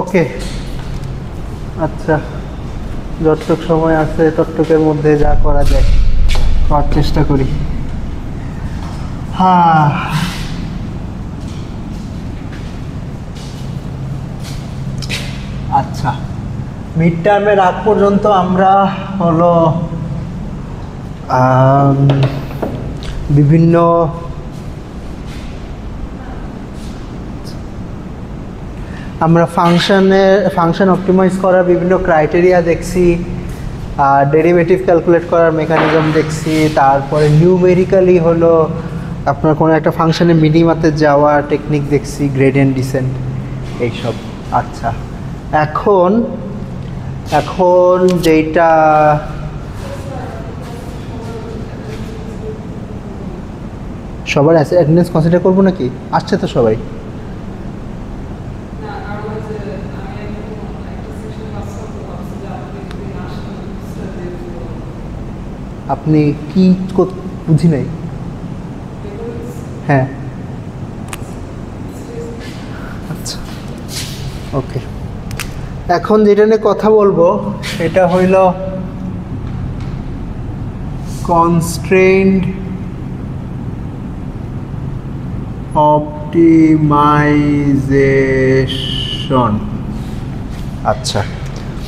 ওকে, আচ্ছা, যতটুক সময় আছে ততটুকের মধ্যে যা করা যায় করার চেষ্টা করি। হ্যাঁ, আচ্ছা, মিড টার্মের আগ পর্যন্ত আমরা হলো বিভিন্ন ফাংশন অপটিমাইজ করার বিভিন্ন ক্রাইটেরিয়া দেখছি, ডেরিভেটিভ ক্যালকুলেট করার মেকানিজম দেখছি, তারপরে নিউমেরিক্যালি হলো আপনার কোনো একটা ফাংশনের মিনিমাতে যাওয়ার টেকনিক দেখছি, গ্রেডিয়েন্ট ডিসেন্ট এইসব। আচ্ছা, এখন যেইটা সবার অ্যাটেন্ডেন্স কনসিডার করবো নাকি? আসছে তো সবাই? আপনি কি বুঝি নাই? হ্যাঁ, আচ্ছা, ওকে। এখন যেটা নিয়ে কথা বলবো সেটা হইল কনস্ট্রেইনড অপটিমাইজেশন। আচ্ছা,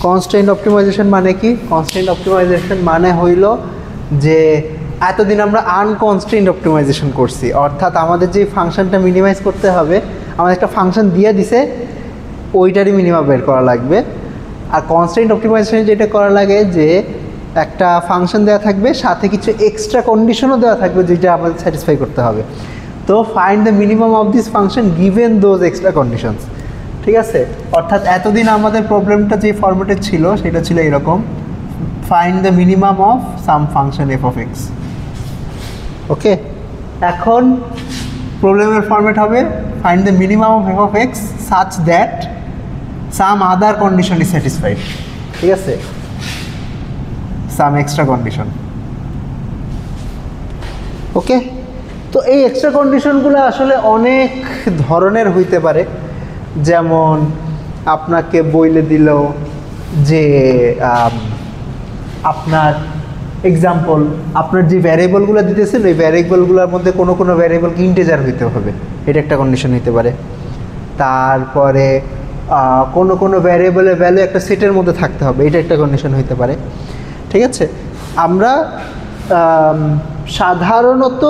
কনস্ট্রেইনড অপটিমাইজেশন মানে কি? কনস্ট্রেইনড অপটিমাইজেশন মানে হইল যে এতদিন আমরা আনকনস্ট্রেইনড অপটিমাইজেশন করছি, অর্থাৎ আমাদের যে ফাংশনটা মিনিমাইজ করতে হবে, আমাদের একটা ফাংশন দিয়ে দিছে, ওইটারই মিনিমাম বের করা লাগবে। আর কনস্ট্রেইনড অপটিমাইজেশন যেটা করা লাগে যে একটা ফাংশন দেওয়া থাকবে, সাথে কিছু এক্সট্রা কন্ডিশনও দেওয়া থাকবে যেটা আমাদের স্যাটিসফাই করতে হবে। তো find the minimum of this function given those extra conditions. ঠিক আছে, অর্থাৎ এতদিন আমাদের প্রবলেমটা যে ফরম্যাটে ছিল সেটা ছিল এরকম, find the minimum of some function f of x. Okay, এখন প্রবলেমের ফরম্যাট হবে find the minimum of f of x such that some other condition is satisfied. ঠিক আছে, সাম এক্সট্রা কন্ডিশন। ওকে, তো এই এক্সট্রা কন্ডিশনগুলো আসলে অনেক ধরনের হইতে পারে। যেমন আপনাকে বইলে দিল যে আপনার এক্সাম্পল, আপনার যে ভ্যারিয়েবলগুলো দিতেছেন ওই ভ্যারিয়েবলগুলোর মধ্যে কোনো কোনো ভ্যারিয়েবলকে ইন্টিজার হইতে হবে, এটা একটা কন্ডিশন হইতে পারে। তারপরে কোনো কোনো ভ্যারিয়েবলের ভ্যালু একটা সেটের মধ্যে থাকতে হবে, এটা একটা কন্ডিশন হইতে পারে। ঠিক আছে, আমরা সাধারণত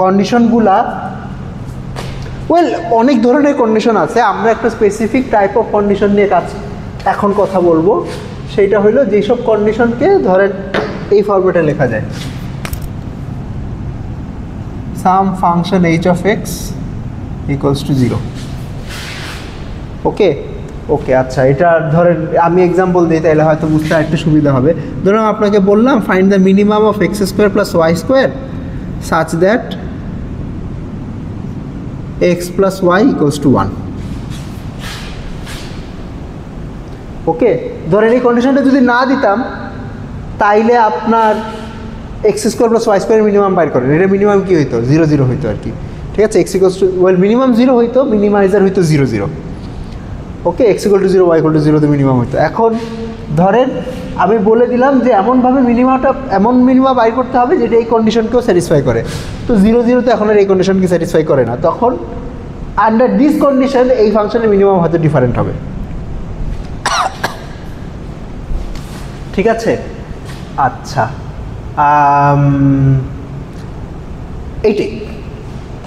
কন্ডিশনগুলা অনেক ধরনের কন্ডিশন আছে, আমরা একটা স্পেসিফিক টাইপ অফ কন্ডিশন নিয়ে এখন কথা বলবো। সেইটা হলো যেসব কন্ডিশনকে ধরেন এই ফরম্যাটে লেখা যায়, some function h of x equals to 0। Okay okay, আচ্ছা, এটা ধরেন আমি এক্সাম্পল দিই, তাহলে হয়তো বুঝতে একটু সুবিধা হবে। ধরুন আপনাকে বললাম find the minimum of x square plus y square such that x plus y equals to 1। Okay, ধরেন এই কন্ডিশনটা যদি না দিতাম তাইলে আপনার x square plus y square minimum বাইর করেন, এটা মিনিমাম কী হইতো? 0 0 হইতো আর কি। ঠিক আছে, এক্স ইকুয়ালস টু মিনিমাম 0 হইতো, মিনিমাইজার হইতো 0 0। Okay, x equal to 0 y equal to 0 তো মিনিমাম হইতো। এখন ধরেন আমি বলে দিলাম যে এমনভাবে এমন মিনিমাম বাইর করতে হবে যেটা এই কন্ডিশনকেও স্যাটিসফাই করে। তো 0 0 তো এখন আর এই কন্ডিশনকে স্যাটিসফাই করে না, তখন আন্ডার দিস কন্ডিশন এই ফাংশনের মিনিমাম হয়তো ডিফারেন্ট হবে। ঠিক আছে, আচ্ছা, এইটাই।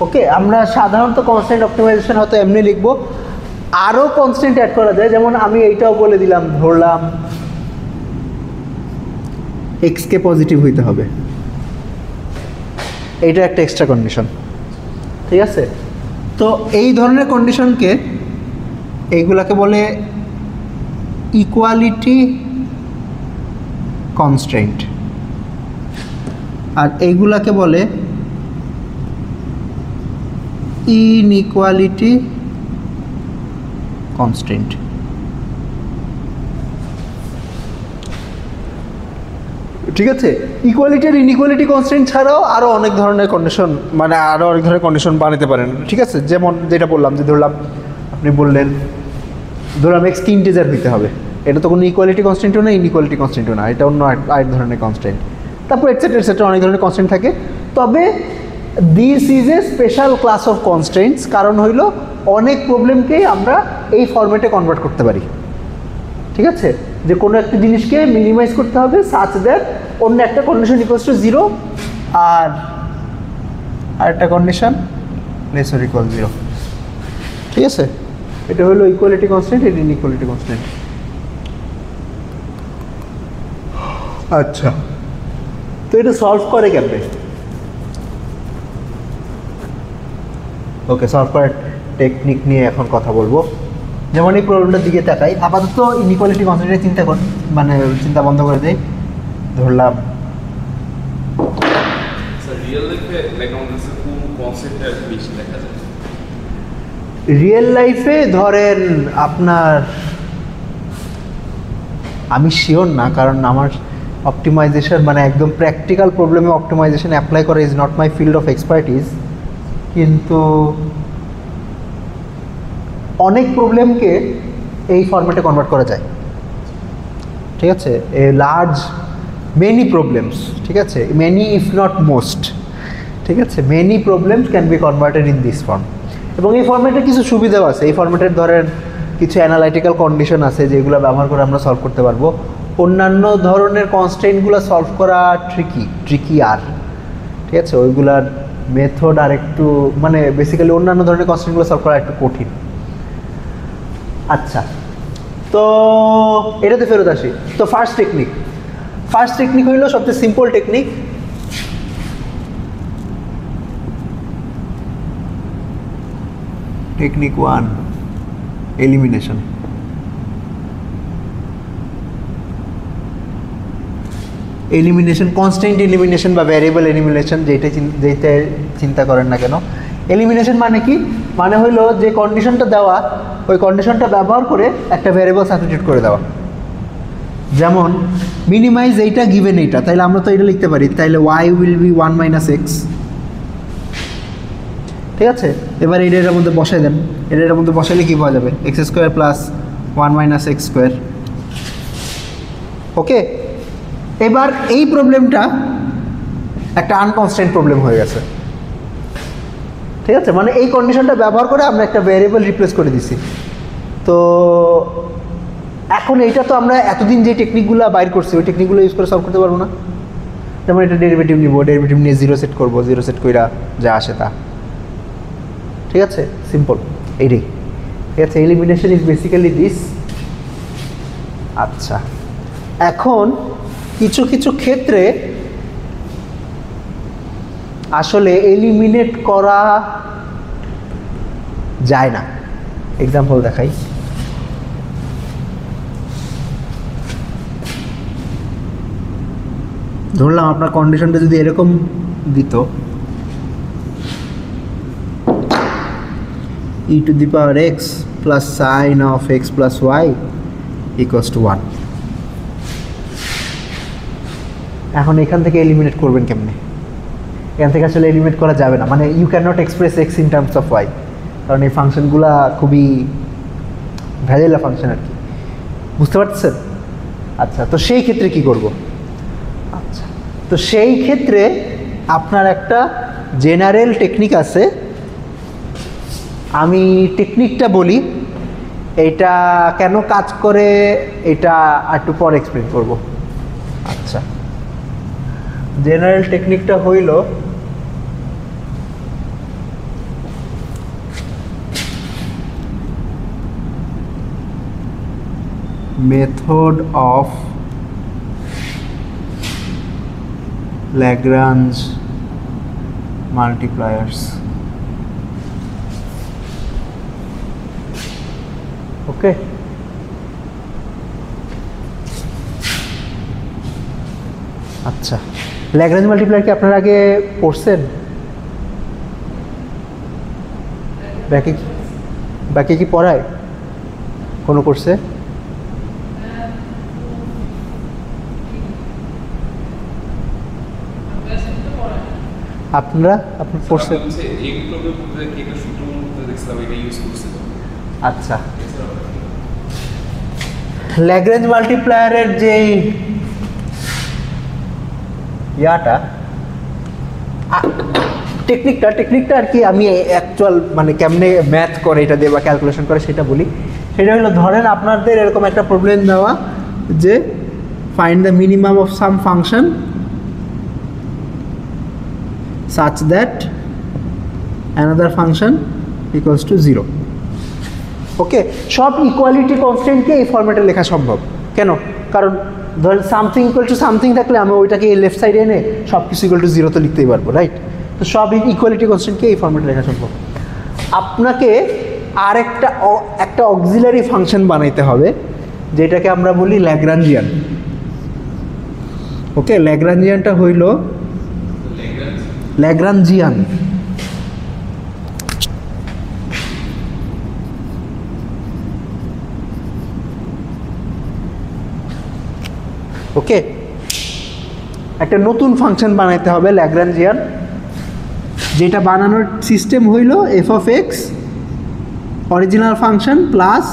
ওকে, আমরা সাধারণত কনস্ট্যান্ট অপটিমাইজেশন হয়তো এমনি লিখবো, আরও কনস্ট্যান্ট অ্যাড করা যায়। যেমন আমি এইটাও বলে দিলাম, ধরলাম এক্সকে পজিটিভ হইতে হবে, এইটা একটা এক্সট্রা কন্ডিশন। ঠিক আছে, তো এই ধরনের কন্ডিশনকে এইগুলাকে বলে ইকুয়ালিটি কনস্ট্রেন্ট, আর এইগুলাকে বলে ইনইকুয়ালিটি কনস্ট্রেন্ট। ঠিক আছে, ইকুয়ালিটি আর ইনইকুয়ালিটি কনস্ট্রেন্ট ছাড়াও আরও অনেক ধরনের কন্ডিশন, মানে আরও অনেক ধরনের কন্ডিশন বানাতে পারেন। ঠিক আছে, যেমন যেটা বললাম, যে ধরলাম আপনি বললেন ধরলাম এক্স কি ইন্টিজার হইতে হবে, এটা তো কোনো ইকুয়ালিটি কনস্ট্রেন্টও না, ইনইকুয়ালিটি কনস্ট্রেন্টও না, এটা অন্য আরেক ধরনের কনস্ট্রেন্ট। তারপর এটসেট্রা অনেক ধরনের কনস্ট্রেন্ট থাকে। তবে this is a special class of constraints, কারণ হইল অনেক প্রবলেমকেই আমরা এই ফরম্যাটে কনভার্ট করতে পারি। ঠিক আছে, যে কোনো একটা জিনিসকে মিনিমাইজ করতে হবে সাচ দ্যাট অন্য একটা কন্ডিশন ইকুয়ালস টু 0 আর আরেকটা কন্ডিশন লেস অর ইকুয়াল 0। ঠিক আছে, এটা হলো ইকুয়ালিটি কনস্ট্যান্ট, এটা ইনইকুয়ালিটি কনস্ট্যান্ট। আচ্ছা, তো এটা সলভ করে কেমনে? ওকে, সলভ করার টেকনিক নিয়ে এখন কথা বলবো। যেমন এই প্রবলেমটার দিকে তাকাই, আপাতত ইনইকুয়ালিটি কনস্ট্যান্টের চিন্তা মানে চিন্তা বন্ধ করে দেই। ধরলাম রিয়েল লাইফে ধরেন আপনার, আমি শিওর না, কারণ আমার অপটিমাইজেশন মানে একদম প্র্যাকটিক্যাল প্রবলেমে অপটিমাইজেশন অ্যাপ্লাই করা is not my field of expertise, কিন্তু অনেক প্রবলেমকে এই ফরম্যাটে কনভার্ট করা যায়। ঠিক আছে, এ লার্জ মেনি প্রবলেমস, ঠিক আছে, মেনি ইফ নট মোস্ট, ঠিক আছে, many problems can be converted in this form. এবং এই ফরম্যাটের কিছু সুবিধাও আছে। এই ফরম্যাটের ধরেন কিছু অ্যানালাইটিক্যাল কন্ডিশন আছে যেগুলো ব্যবহার করে আমরা সলভ করতে পারবো। অন্যান্য ধরনের কনস্ট্রেন্টগুলো সলভ করা ট্রিকি আর, ঠিক আছে, ওইগুলার মেথড আর একটু মানে বেসিক্যালি অন্যান্য ধরনের কনস্ট্রেন্টগুলো সলভ করা একটু কঠিন। আচ্ছা, তো এটাতে ফেরত আসি। তো ফার্স্ট টেকনিক হইল সবচেয়ে simple technique. Technique 1, elimination. Constant elimination বা ভ্যারিয়েবল এলিমিনেশন, যেটা চিন্তা করেন না কেন। এলিমিনেশন মানে কি? মানে হইলো যে কন্ডিশনটা দেওয়া, ওই কন্ডিশনটা ব্যবহার করে একটা ভ্যারিয়েবল সাবস্টিটিউট করে দেওয়া। যেমন মিনিমাইজ এইটা গিভেন এইটা, তাইলে আমরা তো এটা লিখতে পারি, তাইলে y উইল বি 1 - x। ঠিক আছে, এবার এটার মধ্যে বসাই দেন, এটার মধ্যে বসাইলে কী পাওয়া যাবে? x² + 1 - x²। ওকে, এবার এই প্রবলেমটা একটা আনকনস্ট্যান্ট প্রবলেম হয়ে গেছে। ঠিক আছে, মানে এই কন্ডিশনটা ব্যবহার করে আমরা একটা ভ্যারিয়েবল রিপ্লেস করে দিছি। তো এখন এইটা তো আমরা এতদিন যে টেকনিকগুলো বাইর করছি ওই টেকনিকগুলো ইউজ করে সলভ করতে পারবো না। যেমন এটা ডেরিভেটিভ নিব, ডেরিভেটিভ নিয়ে 0 সেট করবো, 0 সেট কইরা যা আসে তা। ঠিক আছে, সিম্পল এইটাই। ঠিক আছে, এলিমিনেশন ইজ বেসিক্যালি দিস। আচ্ছা, এখন কিছু ক্ষেত্রে আসলে এলিমিনেট করা যায় না। এক্সাম্পল দেখাই। ধরলাম আপনার কন্ডিশনটা যদি এরকম দিত, e⁴x + sin of x + y = 1। এখন এখান থেকে এলিমিনেট করবেন কেমনে? এখান থেকে আসলে এলিমিনেট করা যাবে না, মানে you can not express x in terms of y, কারণ এই ফাংশনগুলা খুবই ভ্যারিয়েবল ফাংশন আর কি, বুঝতে পারছেন? আচ্ছা, তো সেই ক্ষেত্রে কি করব? আচ্ছা, তো সেই ক্ষেত্রে আপনার একটা জেনারেল টেকনিক আছে। আমি টেকনিকটা বলি, এটা কেন কাজ করে এটা একটু পর এক্সপ্লেন করব। আচ্ছা, জেনারেল টেকনিকটা হইল মেথড অফ ল্যাগ্রাঞ্জ মাল্টিপ্লায়ার্স। ওকে, আচ্ছা, ল্যাগ্রাঞ্জ মাল্টিপ্লায়ার কি আপনারা আগে পড়ছেন? ব্যাকে কি পড়ায় কোনো কোর্সে? আপনার পড়ছে? আচ্ছা, ল্যাগ্রেঞ্জ মাল্টিপ্লায়ারের যে ইয়াটা টেকনিকটা আর কি, আমি অ্যাকচুয়াল মানে কেমনে ম্যাথ করে এটা দিয়ে বা ক্যালকুলেশন করে সেটা বলি। সেটা হলো, ধরেন আপনাদের এরকম একটা প্রবলেম দেওয়া যে find the minimum of some function such that another function equals to 0. ওকে, সব ইকুয়ালিটি কনস্ট্যান্টকে এই ফরম্যাটে লেখা সম্ভব। কেন? কারণ ধরেন সামথিং ইকুয়াল টু সামথিং থাকলে আমি ওইটাকে এই লেফট সাইডে এনে সব কিছু ইকুয়াল টু 0 তো লিখতেই পারবো, রাইট? তো সব ইকুয়ালিটি কনস্ট্যান্টকে এই ফরম্যাটে লেখা সম্ভব। আপনাকে একটা অক্সিলারি ফাংশন বানাইতে হবে যেটাকে আমরা বলি ল্যাগ্রাঞ্জিয়ান। ওকে, ল্যাগ্রাঞ্জিয়ানটা হইল ল্যাগ্রাঞ্জিয়ান ওকে, একটা নতুন ফাংশন বানাইতে হবে ল্যাগ্রাঞ্জিয়ান, যেটা বানানোর সিস্টেম হইল F of x original function plus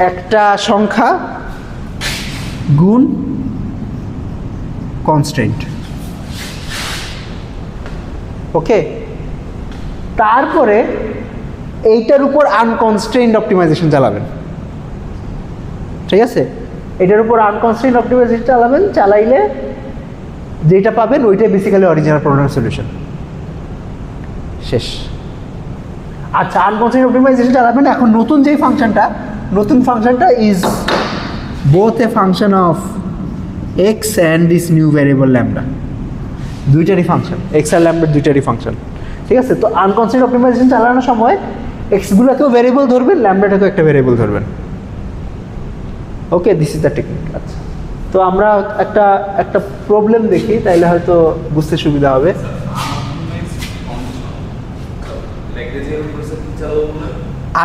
একটা সংখ্যা গুণ কনস্ট্যান্ট। ওকে, তারপরে এইটার উপর আনকনস্ট্রেইনড অপটিমাইজেশন চালাবেন। ঠিক আছে, এটার উপর আনকনস্ট্রেইনড অপটিমাইজেশন চালাবেন, চালাইলে যেটা পাবেন ওইটাই বেসিক্যালি অরিজিনাল প্রবলেম সলিউশন। শেষ। আচ্ছা, আনকনস্ট্রেইনড অপটিমাইজেশন চালাবেন। এখন নতুন ফাংশনটা is both a function of x and this new variable lambda. দুইটারই ফাংশন, এক্স আর ল্যামডার দুইটারই ফাংশন। ঠিক আছে, তো আনকনস্ট্রেইনড অপটিমাইজেশন চালানোর সময় এক্সগুলোকেও ভ্যারিয়েবল ধরবেন, ল্যামডাটাকেও একটা ভ্যারিয়েবল ধরবেন। ওকে, দিস ইজ দ্য টেকনিক। আচ্ছা, তো আমরা একটা প্রবলেম দেখি, তাইলে হয়তো বুঝতে সুবিধা হবে।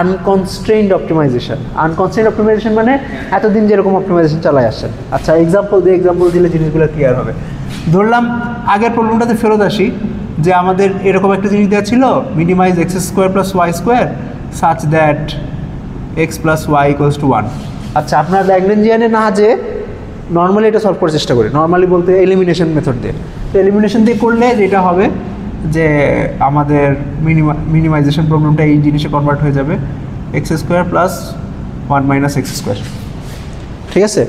আনকনস্ট্রেইনড অপটিমাইজেশন মানে এতদিন যেরকম অপটিমাইজেশন চালাই আসছেন। আচ্ছা, এক্সাম্পল দিলে জিনিসগুলো ক্লিয়ার হবে। ধরলাম আগের প্রবলেমটাতে ফেরত আসি, যে আমাদের এরকম একটা জিনিস দেওয়া ছিল, minimise x square plus y square such that x plus y equals to 1। আচ্ছা, আপনার ল্যাগ্রেঞ্জিয়ানে না যে নর্মালি এটা সলভ করার চেষ্টা করি, নর্মালি বলতে এলিমিনেশন মেথড দিয়ে। তো এলিমিনেশন দিয়ে করলে যেটা হবে যে আমাদের মিনিমাইজেশন প্রবলেমটা এই জিনিসে কনভার্ট হয়ে যাবে, x square plus 1 minus x square. ঠিক আছে,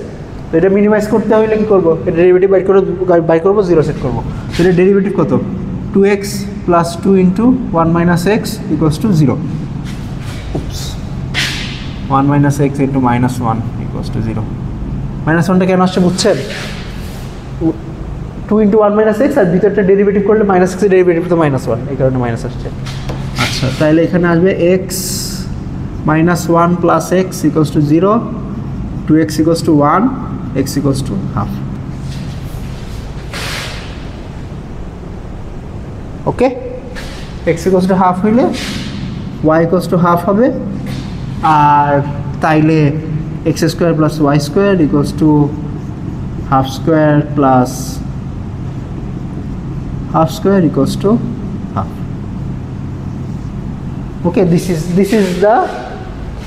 তো এটা মিনিমাইজ করতে হলে কী করবো? এটা ডেরিভেটিভ বাই করবো 0 সেট করবো। তো এটা ডেরিভেটিভ কত? 2x plus 2 into 1 minus x equals to 0। 1 minus x into minus 1 equals to 0। Minus 1টা কেন আসছে বুঝছেন? 2 ইন্টু 1 মাইনাস এক্স, আর ভিতরটা ডেরিভেটিভ করলে মাইনাস এক্সের ডেরিভেটিভ তো মাইনাস 1, এই কারণে মাইনাস আসছে। আচ্ছা, তাহলে এখানে আসবে x minus 1 plus x equals to 0, 2x equals to 1, x equals to half. Okay, x equals to half হইলে y ইকুয়ালস টু হাফ হবে, আর তাইলে x square plus y square equals to half square plus half square equals to half. Okay, this is the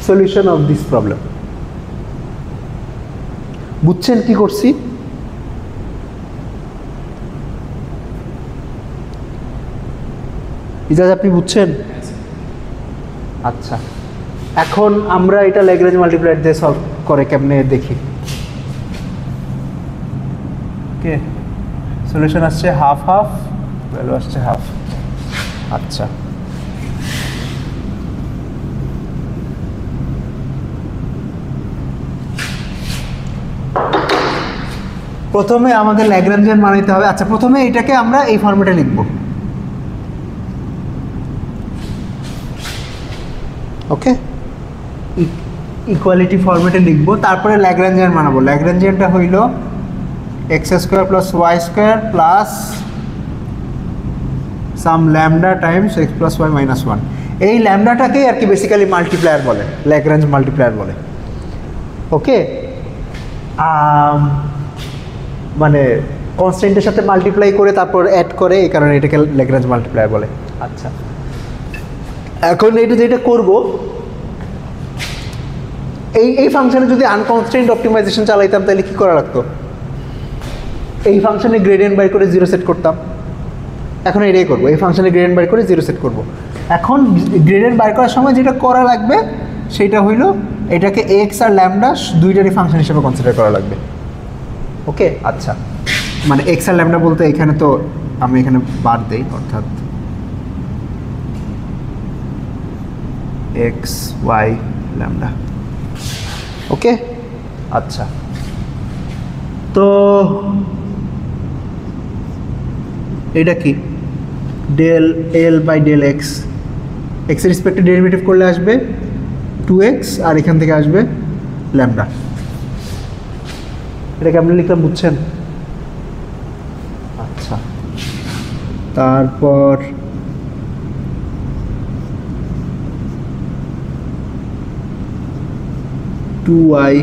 solution of this problem. বুঝছেন কি করছি? ইজাজ, আপনি বুঝছেন? আচ্ছা, এখন আমরা এটা ল্যাগ্রেঞ্জ মাল্টিপ্লায়ার দিয়ে সলভ করে কেমনে দেখি। ওকে, সলিউশন আসছে হাফ হাফ, ভ্যালু আসছে হাফ। আচ্ছা, প্রথমে আমাদের ল্যাগ্রাঞ্জিয়ান বানাইতে হবে। আচ্ছা, প্রথমে এটাকে আমরা এই ফরম্যাটে লিখব। ওকে, ইকুয়ালিটি ফরম্যাটে লিখব, তারপরে ল্যাগ্রাঞ্জিয়ান বানাবো। ল্যাগ্রাঞ্জিয়ানটা হইল x square plus y square plus some lambda times x plus y minus 1। এই ল্যামডাটাকেই আর কি বেসিক্যালি মাল্টিপ্লায়ার বলে, ল্যাগ্রাঞ্জ মাল্টিপ্লায়ার বলে। ওকে, মানে কনস্ট্যান্টের সাথে মাল্টিপ্লাই করে তারপর অ্যাড করে, এই কারণে এটাকে ল্যাগ্রাঞ্জ মাল্টিপ্লায়ার বলে। আচ্ছা, এখন এটা যেটা করব, এই ফাংশনে যদি আনকনস্ট্রেন্ট অপটিমাইজেশন চালাইতাম তাহলে কি করা লাগতো? এই ফাংশনে গ্রেডিয়েন্ট বাই করে 0 সেট করতাম। এখন এটাই করবো, এই ফাংশনে গ্রেডিয়েন্ট বাই করে 0 সেট করব। এখন গ্রেডিয়েন্ট বাই করার সময় যেটা করা লাগবে সেটা হইলো এটাকে এক্স আর ল্যামডা দুইটারই ফাংশন হিসেবে কনসিডার করা লাগবে। ওকে, আচ্ছা, মানে এক্স আর ল্যামডা বলতে এখানে তো আমি এখানে বাদ দেই, অর্থাৎ এক্স ওয়াই ল্যামডা। ওকে, আচ্ছা, তো এটা কি del L by del x, এক্সের রেসপেক্টে ডেরিভেটিভ করলে আসবে 2x আর এখান থেকে আসবে ল্যামডা। এটাকে আপনি লিখলাম, বুঝছেন? আচ্ছা, তারপর two y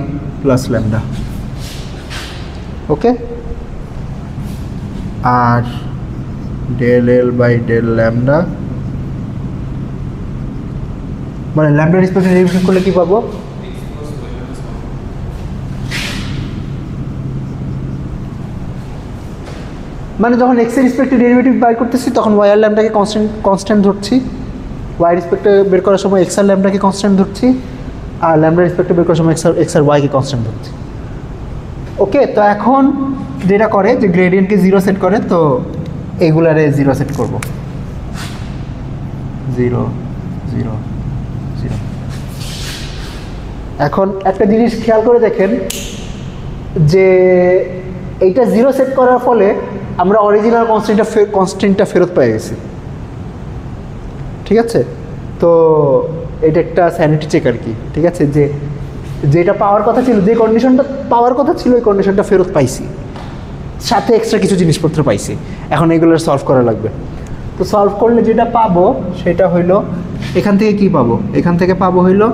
plus lambda. Okay, আর del L by del lambda, মানে ল্যামডা রেসপেক্টে ডেরিভেটিভ করলে কি পাবো? মানে যখন এক্স এর রেসপেক্টে ডেরিভেটিভ বের করতেছি তখন ওয়াই আর ল্যামডাকে কনস্ট্যান্ট ধরছি, ওয়াই রেসপেক্টে বের করার সময় এক্স আর ল্যামডাকে কনস্ট্যান্ট ধরছি, আর ল্যামডা রেসপেক্টে বের করার সময় এক্স আর ওয়াইকে কনস্ট্যান্ট ধরছি। ওকে, তো এখন যেটা করে যে গ্রেডিয়েন্টকে 0 সেট করে, তো এইগুলারে 0 সেট করব, 0 0 0। এখন একটা জিনিস খেয়াল করে দেখেন যে এইটা 0 সেট করার ফলে আমরা অরিজিনাল কনস্ট্যান্টটা ফেরত পেয়ে গেছি। ঠিক আছে, তো এটা একটা স্যানিটি চেক আর কি। ঠিক আছে, যে যেটা পাওয়ার কথা ছিল, যে কন্ডিশনটা পাওয়ার কথা ছিল ওই কন্ডিশনটা ফেরত পাইছি, সাথে এক্সট্রা কিছু জিনিসপত্র পাইছি। এখন এগুলো সলভ করা লাগবে। তো সলভ করলে যেটা পাবো সেটা হইলো, এখান থেকে কি পাবো? এখান থেকে পাবো হইলো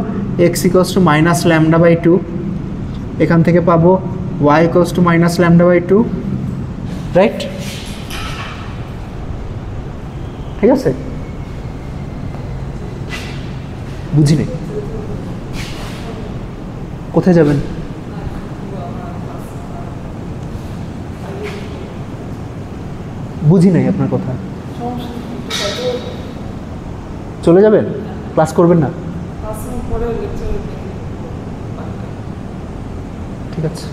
x equals two minus lambda by 2, এখান থেকে পাবো y equals two minus lambda by 2, right? ঠিক আছে, বুঝিনি কোথায় যাবেন? বুঝি নাই আপনার কথা। চলে যাবেন? ক্লাস করবেন না? ঠিক আছে,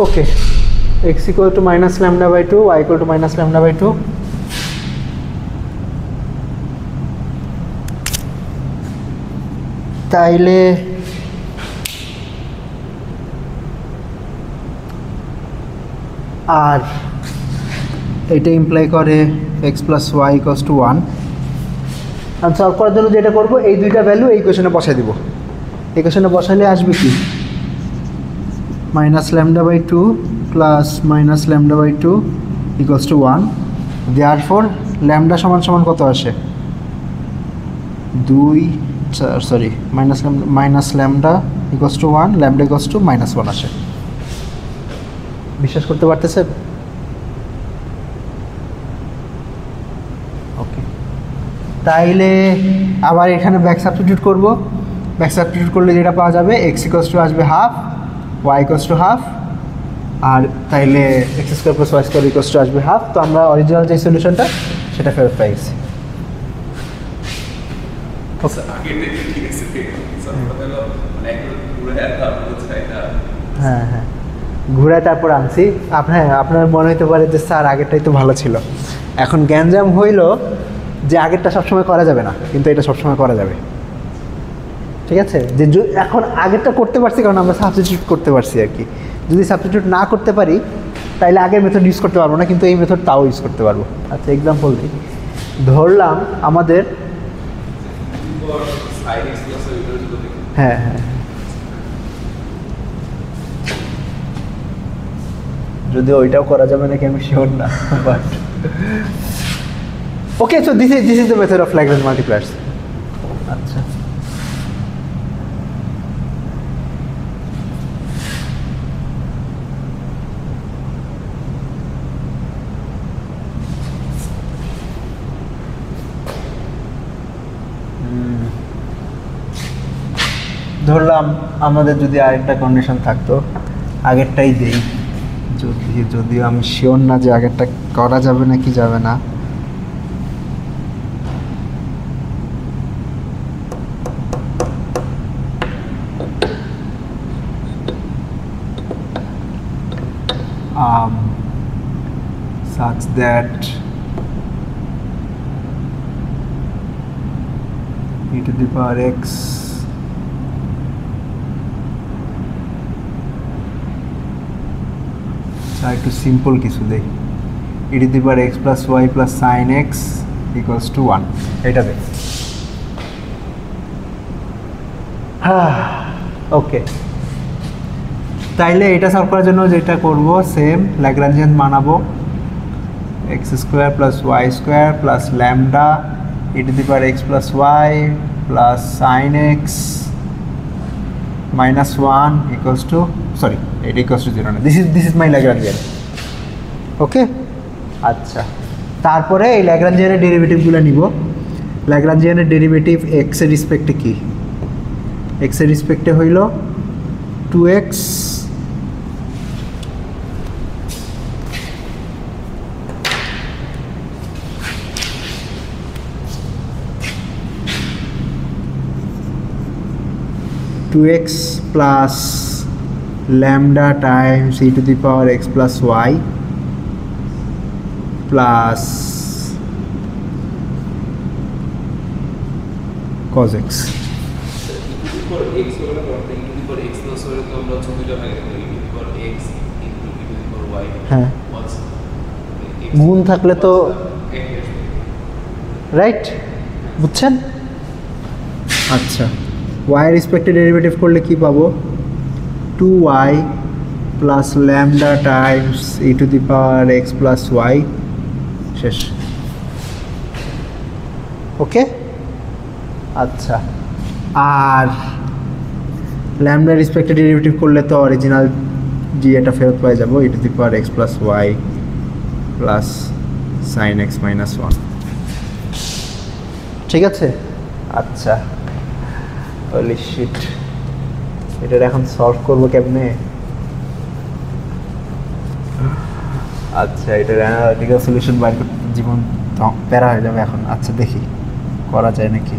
okay. X equal to minus lambda by 2, y equal to minus lambda by 2। তাইলে আর এটা ইমপ্লাই করে x plus y equals to 1। আর সলভ করার জন্য যেটা করবো, এই দুইটা ভ্যালু এই কোয়েশনে বসাই দিব। এই কোয়েশনে বসালে আসবে কি? Minus lambda by 2 plus minus lambda by 2 equals to 1। Therefore lambda সমান সমান কত আসে? 2, sorry minus lambda equals to 1, lambda equals to -1 আসে। বিশ্বাস করতে পারতেছেন? ওকে, তাইলে আবার এখানে ব্যাক সাবস্টিটিউট করব। ব্যাক সাবস্টিটিউট করলে যেটা পাওয়া যাবে, এক্স ইকুয়ালস টু আসবে half, y equals to half, আর তাইলে x square plus y square equals to আসবে হাফ। তো আমরা অরিজিনাল যে সলিউশনটা সেটা ফেরত পেয়ে গেছি। হ্যাঁ হ্যাঁ, ঘুরায় তারপর আনছি। আপনার মনে হতে পারে যে স্যার আগেরটাই তো ভালো ছিল। এখন গ্যাঞ্জাম হইল যে আগেরটা সবসময় করা যাবে না, কিন্তু এটা সবসময় করা যাবে। ঠিক আছে, যে এখন আগেরটা করতে পারছি কারণ আমরা সাবস্টিটিউট করতে পারছি আর কি। যদি সাবস্টিটিউট না করতে পারি তাইলে আগের মেথড ইউজ করতে পারবো না, কিন্তু এই মেথড তাও ইউজ করতে পারবো। আচ্ছা, এক্সাম্পল দিই। ধরলাম আমাদের হ্যাঁ হ্যাঁ, যদি ওইটাও করা যাবে নাকি আমি শিওর না, but Okay, so this is the method of Lagrange multipliers. আচ্ছা, ধরলাম আমাদের যদি আরেকটা কন্ডিশন থাকতো, আগেরটাই দেই, যদিও আমি শিওর না যে আগেরটা করা যাবে না কি যাবে না। Such that e to the power x একটু সিম্পল কিছু দেই, e to the power x plus y plus sin x equals to 1, এটা দেই। ওকে, তাইলে এটা সলভ করার জন্য যেটা করব, সেম ল্যাগ্রাঞ্জিয়ান বানাবো, x square plus y square plus lambda e to the power x plus y plus sin x minus 1 equals to, sorry, it equals to 0 না, this is my Lagrangian. ওকে, আচ্ছা, তারপরে এই ল্যাগ্রাঞ্জিয়ানের ডেরিভেটিভগুলো নিব। ল্যাগ্রাঞ্জিয়ানের ডেরিভেটিভ x এর রেসপেক্টে কি? x এর রেসপেক্টে হইল 2x plus lambda times e to the power x plus y plus cos x. হ্যাঁ, গুণ থাকলে তো রাইট, বুঝছেন? আচ্ছা, y এর রেসপেক্টে ডেরিভেটিভ করলে কি পাবো? 2y plus lambda Times e to the power x plus y, শেষ। ওকে, আচ্ছা, আর ল্যামডা রেসপেক্টে ডেরিভেটিভ করলে তো অরিজিনাল জি এটা ফেরত পাই যাব, e to the power x plus y plus sin x minus 1, ঠিক আছে? আচ্ছা, holy shit, এটা এখন সলভ করব কেমনে? আচ্ছা, এটার অ্যানালিটিক্যাল সলিউশন বাইর করতে জীবন প্যারা হয়ে যাবে এখন। আচ্ছা, দেখি করা যায় নাকি।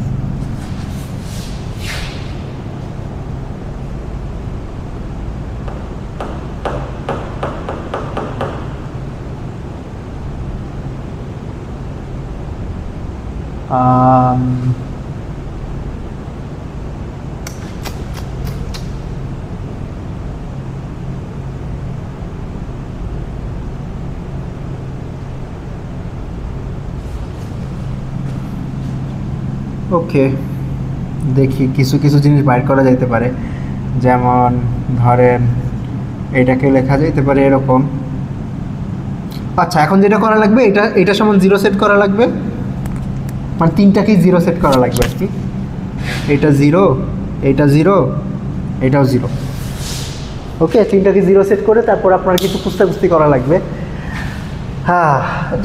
ওকে, দেখি কিছু কিছু জিনিস বাইর করা যাইতে পারে, যেমন ধরেন এটাকে লেখা যাইতে পারে এরকম। আচ্ছা, এখন যেটা করা লাগবে, এটা সমান 0 সেট করা লাগবে, মানে তিনটাকেই 0 সেট করা লাগবে আর কি। এটা 0, এটা 0, এটাও 0। ওকে, তিনটাকে 0 সেট করে তারপর আপনার কিছু কুস্তি করা লাগবে। হ্যাঁ,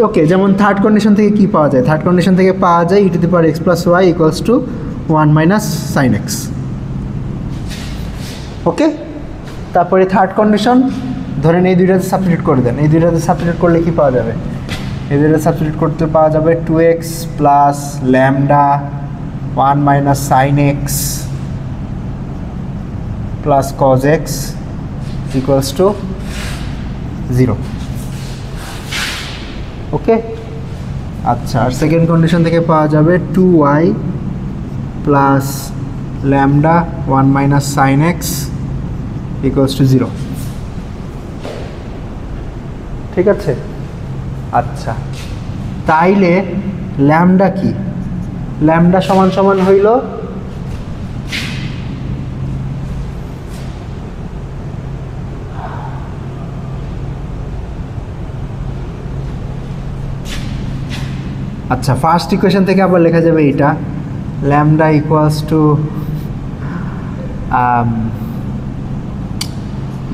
ওকে, যেমন থার্ড কন্ডিশন থেকে কি পাওয়া যায়? থার্ড কন্ডিশন থেকে পাওয়া যায় e to the power x plus y equals to 1 minus sin x। ওকে, তারপরে থার্ড কন্ডিশন ধরেন এই দুইটাতে সাবস্টিটিউট করে দেন। এই দুইটাতে সাবস্টিটিউট করলে কি পাওয়া যাবে? এই দুইটাতে সাবস্টিটিউট করতে পাওয়া যাবে 2x plus lambda 1 minus sin x plus cos x equals to 0। Okay, আচ্ছা, আর সেকেন্ড কন্ডিশন থেকে পাওয়া যাবে 2y plus lambda 1 minus sin x equals to 0। ঠিক আছে? আচ্ছা, তাইলে ল্যামডা কি? ল্যামডা সমান সমান হইল আচ্ছা, ফার্স্ট ইকুয়েশন থেকে আবার লেখা যাবে এইটা, lambda equals two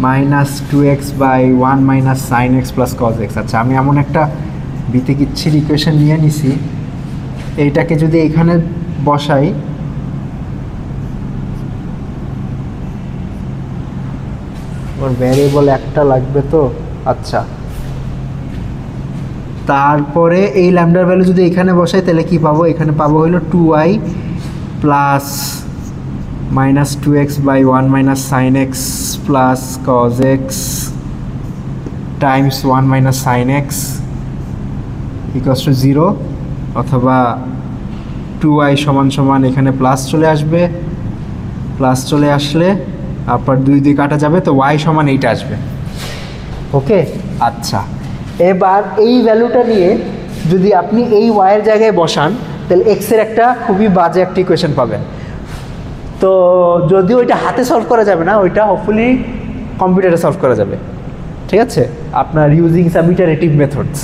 -2x/1 - sin x + cos x। আচ্ছা, আমি এমন একটা বিতিকিচ্ছির ইকুয়েশন নিয়ে নিছি, এইটাকে যদি এখানে বসাই, ওর ভ্যারিয়েবল একটা লাগবে তো। আচ্ছা, তারপরে এই ল্যামডার ভ্যালু যদি এখানে বসাই তাহলে কি পাবো? এখানে পাবো হলো 2y plus -2x/1 - sin x + cos x Times 1 - sin x equals to 0, অথবা 2y সমান এখানে প্লাস চলে আসবে, প্লাস চলে আসলে আপনার 2 দিয়ে কাটা যাবে, তো y সমান এইটা আসবে। ওকে, আচ্ছা, এবার এই ভ্যালুটা নিয়ে যদি আপনি এই ওয়াইয়ের জায়গায় বসান তাহলে এক্সের একটা খুবই বাজে একটা ইকুয়েশন পাবেন। তো যদিও ওইটা হাতে সলভ করা যাবে না, ওইটা হোপফুলি কম্পিউটারে সলভ করা যাবে। ঠিক আছে, আপনার ইউজিং সাম ইটারেটিভ মেথডস।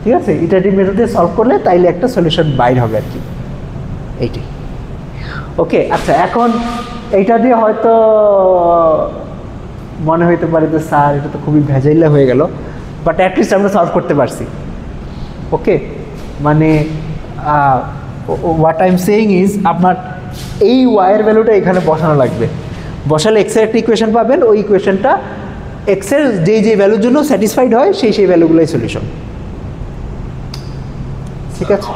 ঠিক আছে, ইটারেটিভ মেথডে সলভ করলে তাইলে একটা সলিউশন বাইর হবে আর কি, এইটাই। ওকে, আচ্ছা, এখন এইটা দিয়ে হয়তো মনে হইতে পারে যে স্যার এটা তো খুবই ভেজাইলা হয়ে গেল, বাট অ্যাটলিস্ট আমরা সলভ করতে পারছি। ওকে, মানে what I am saying is, আপনার এই ওয়াইয়ের ভ্যালুটা এখানে বসানো লাগবে, বসালে এক্সের একটা ইকুয়েশন পাবেন, ওই ইকুয়েশনটা এক্সের যে ভ্যালুর জন্য স্যাটিসফাইড হয় সেই ভ্যালুগুলোই সলিউশন। ঠিক আছে,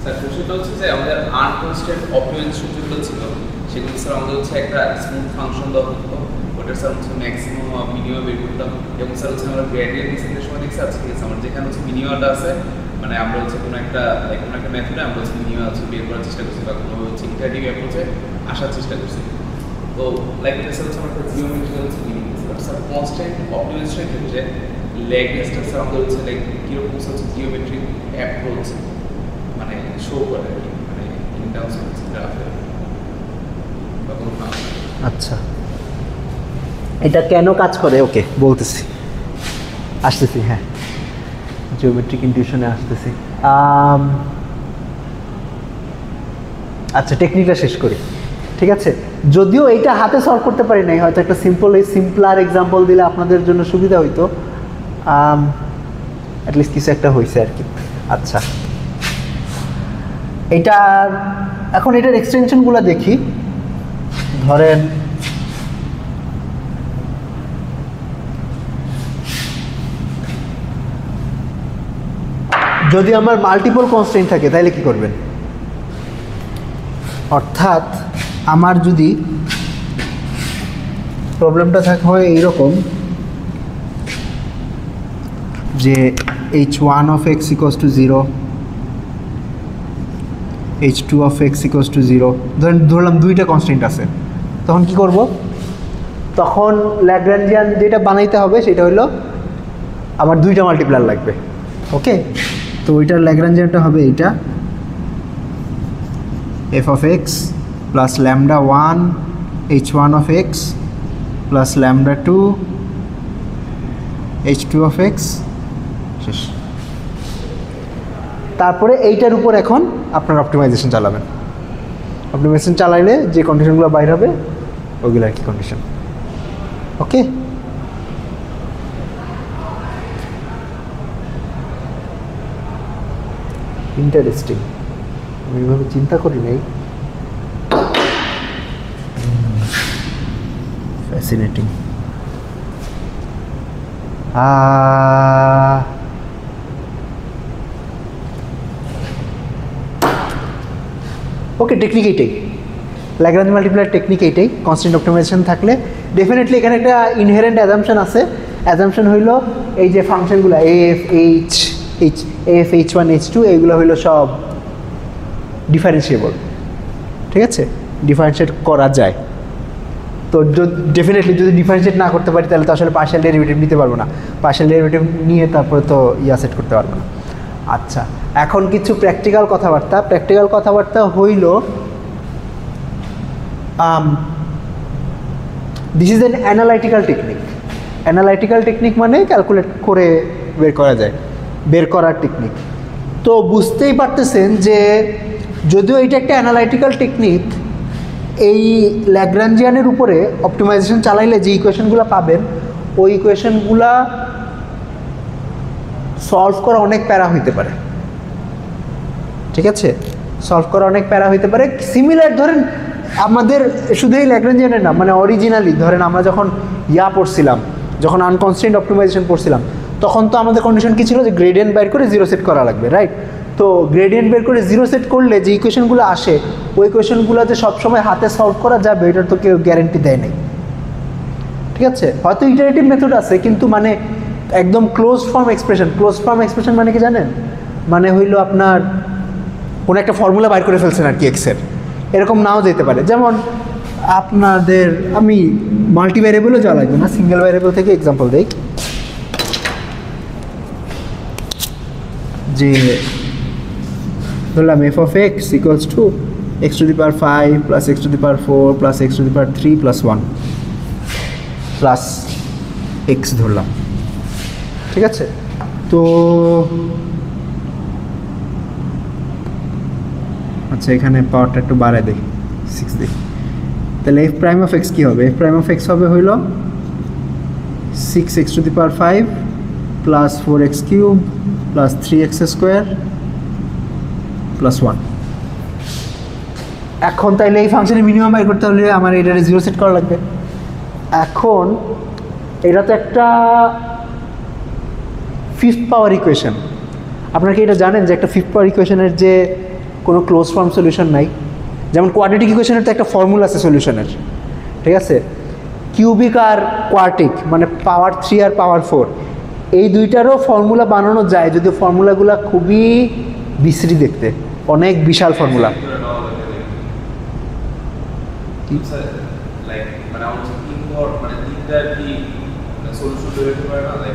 স্যার কোশ্চেনটা হচ্ছে যে আমাদের আনকনস্ট্যান্ট অপটিমাইজেশন যেগুলো ছিল সেগুলো স্যার আমাদের হচ্ছে একটা স্মুথ ফাংশন দেওয়া হতো, ওটা স্যার হচ্ছে ম্যাক্সিমাম মিনিমাম বের করতাম, এবং স্যার হচ্ছে আমরা গ্রেডিয়েন্ট ডিসেন্টের সময় দেখছি আজকে ঠিক আছে আমার যেখানে হচ্ছে মিনিমামটা আছে, মানে আমরা হচ্ছে কোনো একটা মেথডে আমরা হচ্ছে মিনিমাম হচ্ছে বের করার চেষ্টা করছি বা কোনো হচ্ছে ইটারেটিভ অ্যাপ্রোচে আসার চেষ্টা করছি। তো লাইক স্যার হচ্ছে আমরা একটা জিওমেট্রিক্যাল হচ্ছে মিনিং স্যার কনস্ট্যান্ট অপটিমাইজেশনের ক্ষেত্রে ল্যাগনেসটা স্যার আমাদের হচ্ছে লাইক কীরকম হচ্ছে জিওমেট্রিক অ্যাপ্রোচ মানে শো করে আর কি, মানে ইন টার্মস অফ গ্রাফে বা কোনো ফাংশন। আচ্ছা, এটা কেন কাজ করে? ওকে, বলতেছি, আসতেছি। হ্যাঁ, জিওমেট্রিক ইনটিউশনে আসতেছি। আচ্ছা, টেকনিকটা শেষ করি। ঠিক আছে, যদিও এইটা হাতে সলভ করতে পারি নাই, হয়তো একটা সিম্পলার এক্সাম্পল দিলে আপনাদের জন্য সুবিধা হইতো, অ্যাটলিস্ট কিছু একটা হয়েছে আর কি। আচ্ছা, এইটার এখন এটার এক্সটেনশনগুলো দেখি। ধরেন যদি আমার মাল্টিপল কনস্ট্রেন্ট থাকে তাহলে কি করবেন? অর্থাৎ আমার যদি প্রবলেমটা থাকে হয় এইরকম যে h1 of x equals to 0, h2 of x equals to 0, ধরলাম দুইটা কনস্ট্যান্ট আছে, তখন কি করব? তখন ল্যাগ্রাঞ্জিয়ান যেটা বানাইতে হবে সেটা হলো আমার দুইটা মাল্টিপ্লায়ার লাগবে। ওকে, তো ওইটার ল্যাগ্রাঞ্জিয়ানটা হবে এইটা, f of x plus lambda 1 h1 of x plus lambda 2 h2 of x শেষ। তারপরে এইটার উপর এখন আপনার অপটিমাইজেশন চালাবেন। অপটিমাইজেশন চালাইলে যে কন্ডিশনগুলো বাইর হবে ওইগুলো আর কি কন্ডিশন। ওকে, ইন্টারেস্টিং, আমি এইভাবে চিন্তা করি নাই। ফ্যাসিনেটিং। ওকে, টেকনিক এইটাই, ল্যাগ্রাঞ্জ মাল্টিপ্লায়ার টেকনিক এইটাই। কনস্ট্যান্ট অপটিমাইজেশন থাকলে ডেফিনেটলি এখানে একটা ইনহেরেন্ট অ্যাজাম্পশন আছে। অ্যাজাম্পশন হইল এই যে ফাংশনগুলো f h one h two এইগুলো হইল সব ডিফারেন্সিয়েবল। ঠিক আছে, ডিফারেন্সিয়েট করা যায়। তো ডেফিনেটলি যদি ডিফারেন্সিয়েট না করতে পারি তাহলে তো আসলে পার্শিয়াল ডেরিভেটিভ নিতে পারবো না, পার্শিয়াল ডেরিভেটিভ নিয়ে তারপরে তো সেট করতে পারবো না। আচ্ছা, এখন কিছু প্র্যাকটিক্যাল কথাবার্তা হইল, this is an analytical technique. Analytical technique মানে ক্যালকুলেট করে বের করা যায়, বের করার টেকনিক। তো বুঝতেই পারতেছেন যে যদিও এটা একটা অ্যানালাইটিক্যাল টেকনিক, এই ল্যাগ্রাঞ্জিয়ানের উপরে অপটিমাইজেশন চালাইলে যে ইকুয়েশনগুলো পাবেন ওই ইকুয়েশনগুলা সলভ করা অনেক প্যারা হইতে পারে। ঠিক আছে, সলভ করা অনেক প্যারা হইতে পারে। সিমিলার ধরেন আমাদের শুধু এই ল্যাগ্রাঞ্জিয়ানের না, মানে অরিজিনালি ধরেন আমরা যখন পড়ছিলাম, যখন আনকনস্ট্রেন্ট অপটিমাইজেশন পড়ছিলাম, তখন তো আমাদের কন্ডিশন কী ছিল যে গ্রেডিয়েন্ট বের করে 0 সেট করা লাগবে, রাইট? তো গ্রেডিয়েন্ট বের করে 0 সেট করলে যে ইকুয়েশনগুলো আসে ওই ইকুয়েশনগুলো যে সবসময় হাতে সলভ করা যাবে এটার তো কেউ গ্যারেন্টি দেয় নাই। ঠিক আছে, হয়তো ইটারেটিভ মেথড আছে, কিন্তু মানে একদম ক্লোজ ফর্ম এক্সপ্রেশন মানে কি জানেন? মানে হইলো আপনার কোনো একটা ফর্মুলা বাইর করে ফেলছেন আর কি এক্সের, এরকম নাও যেতে পারে। যেমন আপনাদের আমি মাল্টি ভ্যারিয়েবলও যাওয়া লাগবে না, সিঙ্গেল ভ্যারিয়েবল থেকে এক্সাম্পল দেই। যে ধরলাম F of x equals to x to the power 5 plus x to the power 4 plus x to the power 3 plus 1 plus x ধরলাম। ঠিক আছে, তো আচ্ছা এখানে পাওয়ারটা একটু বাড়ায় দিই, 6 দিই। তাহলে এফ প্রাইম অফ এক্স কী হবে? এফ প্রাইম অফ এক্স হবে হইল 6x to the power 5 plus 4x cube plus 3x square plus 1। এখন তাইলে এই ফাংশনের মিনিমাম বাইর করতে হলে আমার এটারে 0 সেট করা লাগবে। এখন এটা তো একটা ফিফথ পাওয়ার ইকুয়েশন। আপনারা কি এটা জানেন যে একটা ফিফথ পাওয়ার ইকুয়েশনের যে কোনো ক্লোজ ফর্ম সলিউশন নাই? যেমন কোয়াড্রেটিক ইকুয়েশনের তো একটা ফর্মুলা আছে সলিউশনের, ঠিক আছে? কিউবিক আর কোয়ার্টিক মানে পাওয়ার 3 আর পাওয়ার 4 এই দুইটারও ফর্মুলা বানানো যায়, যদিও ফর্মুলাগুলো খুবই বিশ্রী দেখতে, অনেক বিশাল ফর্মুলা।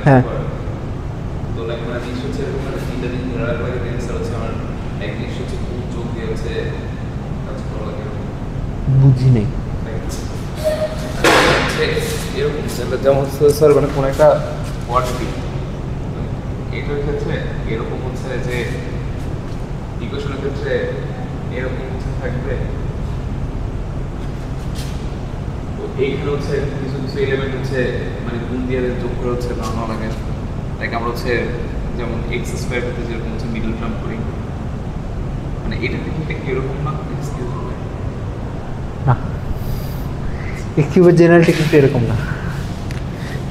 হ্যাঁ, বুঝি নেই এরকম যেমন স্যার মানে কোনো একটা কোয়াড্রেটিক এটার ক্ষেত্রে এরকম হচ্ছে যে ইকুয়েশনের ক্ষেত্রে এরকম হচ্ছে থাকবে। তো এইখানে হচ্ছে কিছু কিছু এলিমেন্ট হচ্ছে মানে গুণ দিয়ে যোগ করে হচ্ছে বানানো লাগে। লাইক আমরা হচ্ছে যেমন এক্স স্কোয়ার করতে যেরকম হচ্ছে মিডল টার্ম করি, মানে এটা কিন্তু এরকম না, না এক্স কিউবের জেনারেল টেকনিক এরকম না।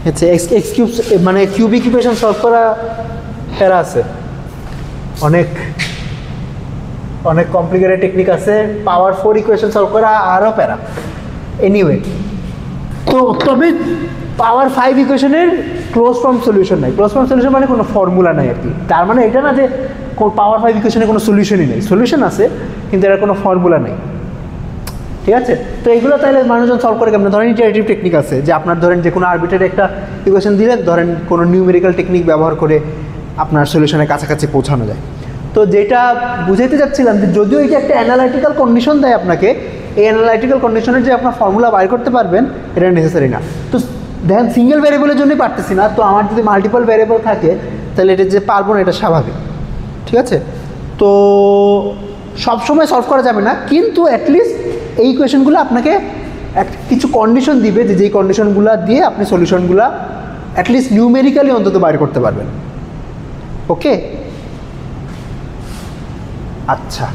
আচ্ছা এক্স কিউব মানে কিউবিক ইকুয়েশন সলভ করা প্যারা আছে, অনেক অনেক কমপ্লিকেটেড টেকনিক আছে। পাওয়ার 4 ইকুয়েশন সলভ করা আরও প্যারা। এনিওয়ে, তো তবে পাওয়ার 5 ইকুয়েশনের ক্লোজ ফর্ম সলিউশন নাই। ক্লোজ ফর্ম সলিউশন মানে কোনো ফর্মুলা নাই আর কি। তার মানে এটা না যে পাওয়ার 5 ইকুয়েশনে কোনো সলিউশনই নেই, সলিউশন আছে কিন্তু এর কোনো ফর্মুলা নেই। ঠিক আছে, তো এইগুলো তাহলে মানুষজন সলভ করে কেমন? ধরেন ইটারেটিভ টেকনিক আছে যে আপনার ধরেন যে কোনো আরবিট্রারি একটা ইকুয়েশন দিলেন, ধরেন কোনো নিউমেরিক্যাল টেকনিক ব্যবহার করে আপনার সলিউশনের কাছাকাছি পৌঁছানো যায়। তো যেটা বুঝাইতে যাচ্ছিলাম যে যদিও এটা একটা অ্যানালাইটিক্যাল কন্ডিশন দেয় আপনাকে, এই অ্যানালাইটিক্যাল কন্ডিশনের যে আপনার ফর্মুলা বাইর করতে পারবেন এটা নেসেসারি না। তো দেখেন সিঙ্গেল ভ্যারিয়েবলের জন্যই পারতেছি না, তো আমার যদি মাল্টিপল ভ্যারিয়েবল থাকে তাহলে এটা যে পারবো না, এটা স্বাভাবিক। ঠিক আছে, তো সবসময় সলভ করা যাবে না, কিন্তু অ্যাটলিস্ট এই ইকুয়েশনগুলো আপনাকে কিছু কন্ডিশন দিবে যে যেই কন্ডিশনগুলো দিয়ে আপনি সলিউশনগুলো অ্যাটলিস্ট নিউমেরিক্যালি অন্তত বাইর করতে পারবেন। ওকে, আচ্ছা,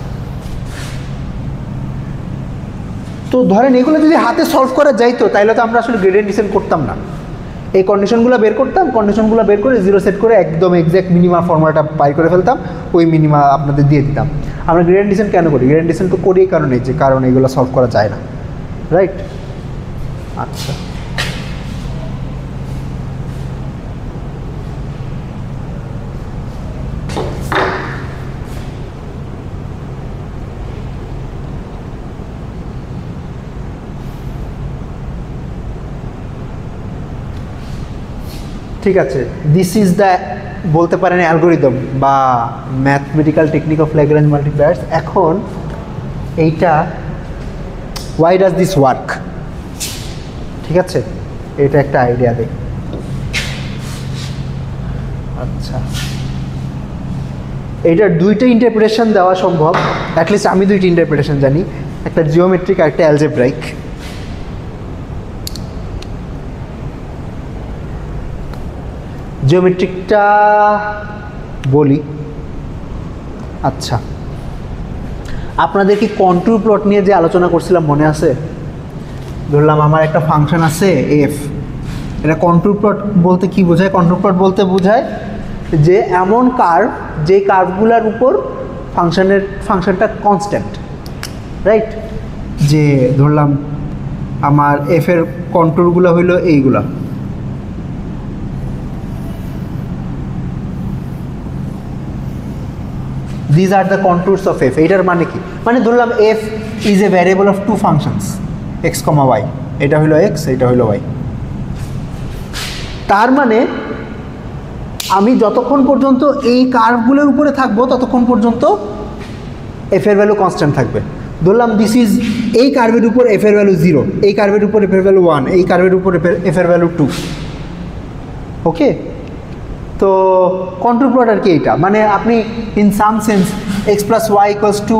তো ধরেন এগুলো যদি হাতে সলভ করা যাইতো তাহলে তো আমরা আসলে গ্রেডিয়েন্ট ডিসেন্ট করতাম না। এই কন্ডিশনগুলো বের করতাম, কন্ডিশনগুলো বের করে 0 সেট করে একদম এক্স্যাক্ট মিনিমা ফর্মুলাটা বাই করে ফেলতাম, ওই মিনিমা আপনাদের দিয়ে দিতাম। আমরা গ্রেডিয়েন্ট ডিসেন্ট কেন করি? গ্রেডিয়েন্ট ডিসেন্ট তো করি এই কারণে যে কারণ এগুলো সলভ করা যায় না, রাইট? আচ্ছা, ঠিক আছে, দিস ইজ দ্য বলতে পারেন অ্যালগোরিদম বা ম্যাথমেটিক্যাল টেকনিক অফ ল্যাগ্রাঞ্জ মাল্টিপ্লায়ার্স। এখন এইটা ওয়াই ডাজ দিস ওয়ার্ক? ঠিক আছে, এটা একটা আইডিয়া দেয়। আচ্ছা, এইটার দুইটা ইন্টারপ্রিটেশন দেওয়া সম্ভব, অ্যাটলিস্ট আমি দুইটা ইন্টারপ্রিটেশন জানি, একটা জিওমেট্রিক আর একটা অ্যালজেব্রাইক। জিওমেট্রিকটা বলি। আচ্ছা, আপনাদের কি কন্ট্যুর প্লট নিয়ে যে আলোচনা করছিলাম মনে আছে? ধরলাম আমার একটা ফাংশন আছে এফ, এটা কন্ট্যুর প্লট বলতে কি বোঝায়? কন্ট্যুর প্লট বলতে বোঝায় যে এমন কার্ভ, যে কার্ভগুলোর উপর ফাংশনটা কনস্ট্যান্ট, রাইট? যে ধরলাম আমার এফের কন্ট্যুরগুলো হইলো এইগুলা, these are the contours of f। এটার মানে কি? মানে ধরলাম f is a variable of two functions x, y, এটা হলো x, এটা হলো y। তার মানে আমি যতক্ষণ পর্যন্ত এই কার্ভগুলোর উপরে থাকবো ততক্ষণ পর্যন্ত f এর ভ্যালু কনস্ট্যান্ট থাকবে। ধরলাম দিস ইজ, এই কার্ভের উপর f এর ভ্যালু 0, এই কার্ভের উপর f এর ভ্যালু 1, এই কার্ভের উপর f এর ভ্যালু 2। ওকে, তো কন্ট্যুর প্লট আর কি এইটা, মানে আপনি in some sense x plus y equals to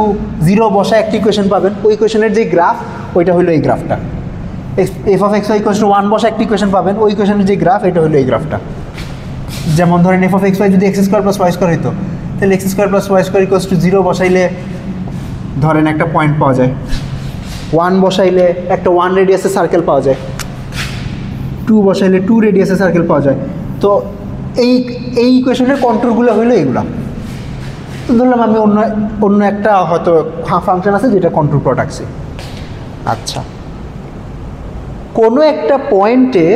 0 বসা একটা ইকুয়েশন পাবেন, ওই ইকুয়েশনের যে গ্রাফ ওইটা হলো এই গ্রাফটা। F of x y equals to 1 বসা একটা ইকুয়েশন পাবেন, ওই ইকুয়েশনের যে গ্রাফ এটা হলো এই গ্রাফটা। যেমন ধরেন এফ অফ এক্স ওয়াই যদি x square plus y square হতো, তাহলে x square plus y square equals to 0 বসাইলে ধরেন একটা পয়েন্ট পাওয়া যায়, 1 বসাইলে একটা 1 রেডিয়াসের সার্কেল পাওয়া যায়, 2 বসাইলে 2 রেডিয়াসের সার্কেল পাওয়া যায়। তো এই ইকুয়েশনের কন্ট্যুরগুলো হইলো এগুলা। তো ধরলাম আমি অন্য একটা হয়তো ফাংশন আছে যেটা কন্ট্যুর প্লট আঁকছি। আচ্ছা, কোনো একটা পয়েন্টে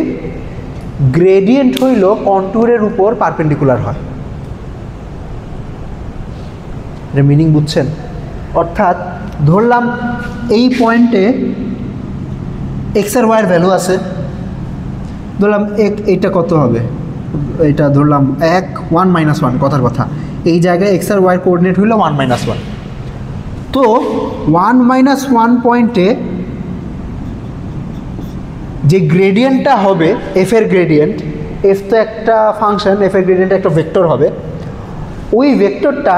গ্রেডিয়েন্ট হইল কন্ট্যুরের উপর পারপেন্ডিকুলার হয়, এটা মিনিং বুঝছেন? অর্থাৎ ধরলাম এই পয়েন্টে এক্স আর ওয়াইয়ের ভ্যালু আছে, ধরলাম এইটা কত হবে, এটা ধরলাম 1 - 1 কথার কথা, এই জায়গায় এক্স আর ওয়াইয়ের কোঅর্ডিনেট হইল 1 - 1। তো 1 - 1 পয়েন্টে যে গ্রেডিয়েন্টটা হবে এফ এর গ্রেডিয়েন্ট, এফ তো একটা ফাংশন, এফ এর গ্রেডিয়েন্ট একটা ভেক্টর হবে, ওই ভেক্টরটা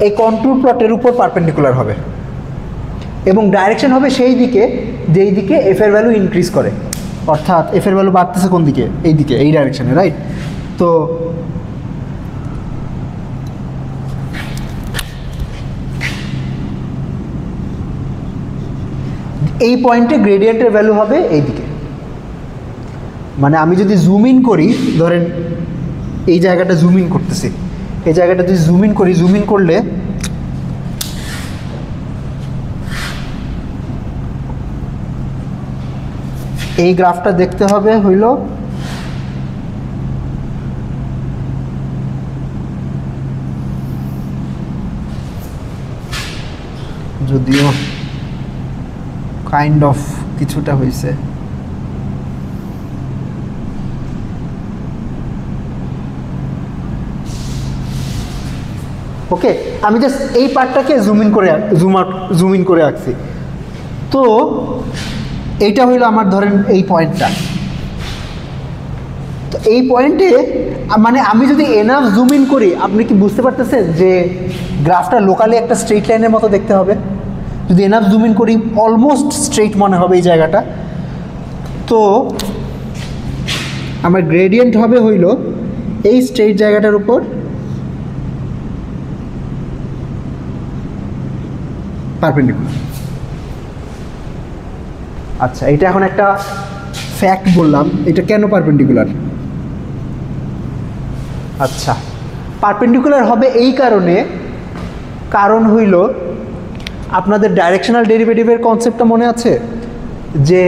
এই কন্ট্যুর প্লটের উপর পারপেন্ডিকুলার হবে এবং ডাইরেকশন হবে সেই দিকে যেই দিকে এফ এর ভ্যালু ইনক্রিজ করে, অর্থাৎ এফ এর ভ্যালু বাড়তেছে কোন দিকে? এই দিকে, এই ডাইরেকশনে, রাইট? তো এই পয়েন্টে গ্রেডিয়েন্টের ভ্যালু হবে এই দিকে। মানে আমি যদি জুম ইন করি, ধরেন এই জায়গাটা জুম ইন করতেছি, এই জায়গাটা যদি জুম ইন করি, জুম ইন করলে এই গ্রাফটা দেখতে হবে হইল যদিও কাইন্ড অফ কিছুটা হয়েছে, ওকে, আমি জাস্ট এই পার্টটাকে জুম ইন করে আঁকছি। তো এইটা হইলো আমার ধরেন এই পয়েন্টটা, তো এই পয়েন্টে মানে আমি যদি এনাফ জুম ইন করি, আপনি কি বুঝতে পারতেছেন যে গ্রাফটা লোকালি একটা স্ট্রেট লাইনের মতো দেখতে হবে? যদি এনাফ জুম ইন করি অলমোস্ট স্ট্রেট মনে হবে এই জায়গাটা। তো আমার গ্রেডিয়েন্ট হবে হইল এই স্ট্রেট জায়গাটার উপর পারপেন্ডিকুলার। আচ্ছা, এটা এখন একটা ফ্যাক্ট বললাম, এটা কেন পারপেন্ডিকুলার? আচ্ছা, পারপেন্ডিকুলার হবে এই কারণ হইল আপনাদের ডাইরেকশনাল ডেরিভেটিভের কনসেপ্টটা মনে আছে? যে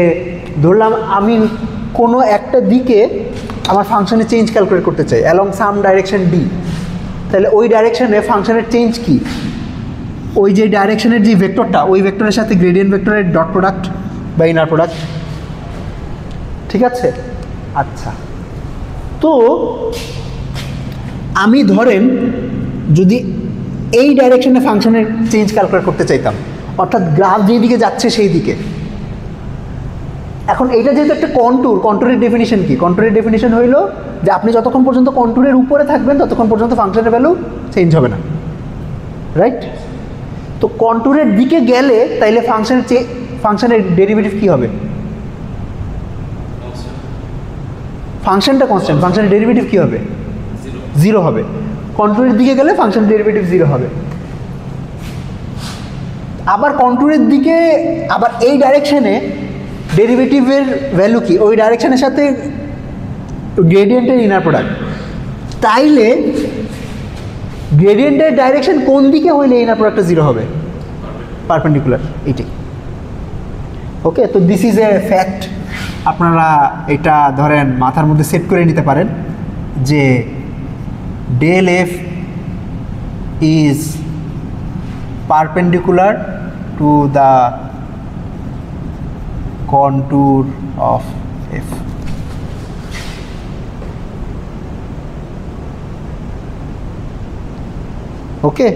ধরলাম আমি কোনো একটা দিকে আমার ফাংশনে চেঞ্জ ক্যালকুলেট করতে চাই অ্যালং সাম ডাইরেকশন ডি, তাহলে ওই ডাইরেকশনে ফাংশনের চেঞ্জ কি? ওই যে ডাইরেকশনের যে ভেক্টরটা, ওই ভেক্টরের সাথে গ্রেডিয়েন্ট ভেক্টরের ডট প্রোডাক্ট বা ইনার প্রোডাক্ট, ঠিক আছে? আচ্ছা, তো আমি ধরেন যদি এই ডাইরেকশনে ফাংশনের চেঞ্জ ক্যালকুলেট করতে চাইতাম, অর্থাৎ গ্রাফ যেই দিকে যাচ্ছে সেই দিকে, এখন এইটা যেহেতু একটা কন্ট্যুরের ডেফিনিশন কি? কন্ট্যুরের ডেফিনিশন হইল যে আপনি যতক্ষণ পর্যন্ত কন্ট্যুরের উপরে থাকবেন ততক্ষণ পর্যন্ত ফাংশনের ভ্যালু চেঞ্জ হবে না, রাইট? তো কন্ট্যুরের দিকে গেলে তাইলে ফাংশনের ডেরিভেটিভ কী হবে? ফাংশনটা কনস্ট্যান্ট, ফাংশনের ডেরিভেটিভ কী হবে? জিরো হবে। কন্ট্যুরের দিকে গেলে ফাংশন ডেরিভেটিভ জিরো হবে। আবার কন্ট্যুরের দিকে আবার এই ডাইরেকশনে ডেরিভেটিভের ভ্যালু কি? ওই ডাইরেকশনের সাথে গ্রেডিয়েন্টের ইনার প্রোডাক্ট। তাইলে গ্রেডিয়েন্টের ডাইরেকশন কোন দিকে হইলে ইনার প্রোডাক্টটা জিরো হবে? পারপেন্ডিকুলার, এইটাই। ওকে, তো দিস ইজ এ ফ্যাক্ট। আপনারা এটা ধরেন মাথার মধ্যে সেট করে নিতে পারেন যে del f is perpendicular to the contour of f. Okay,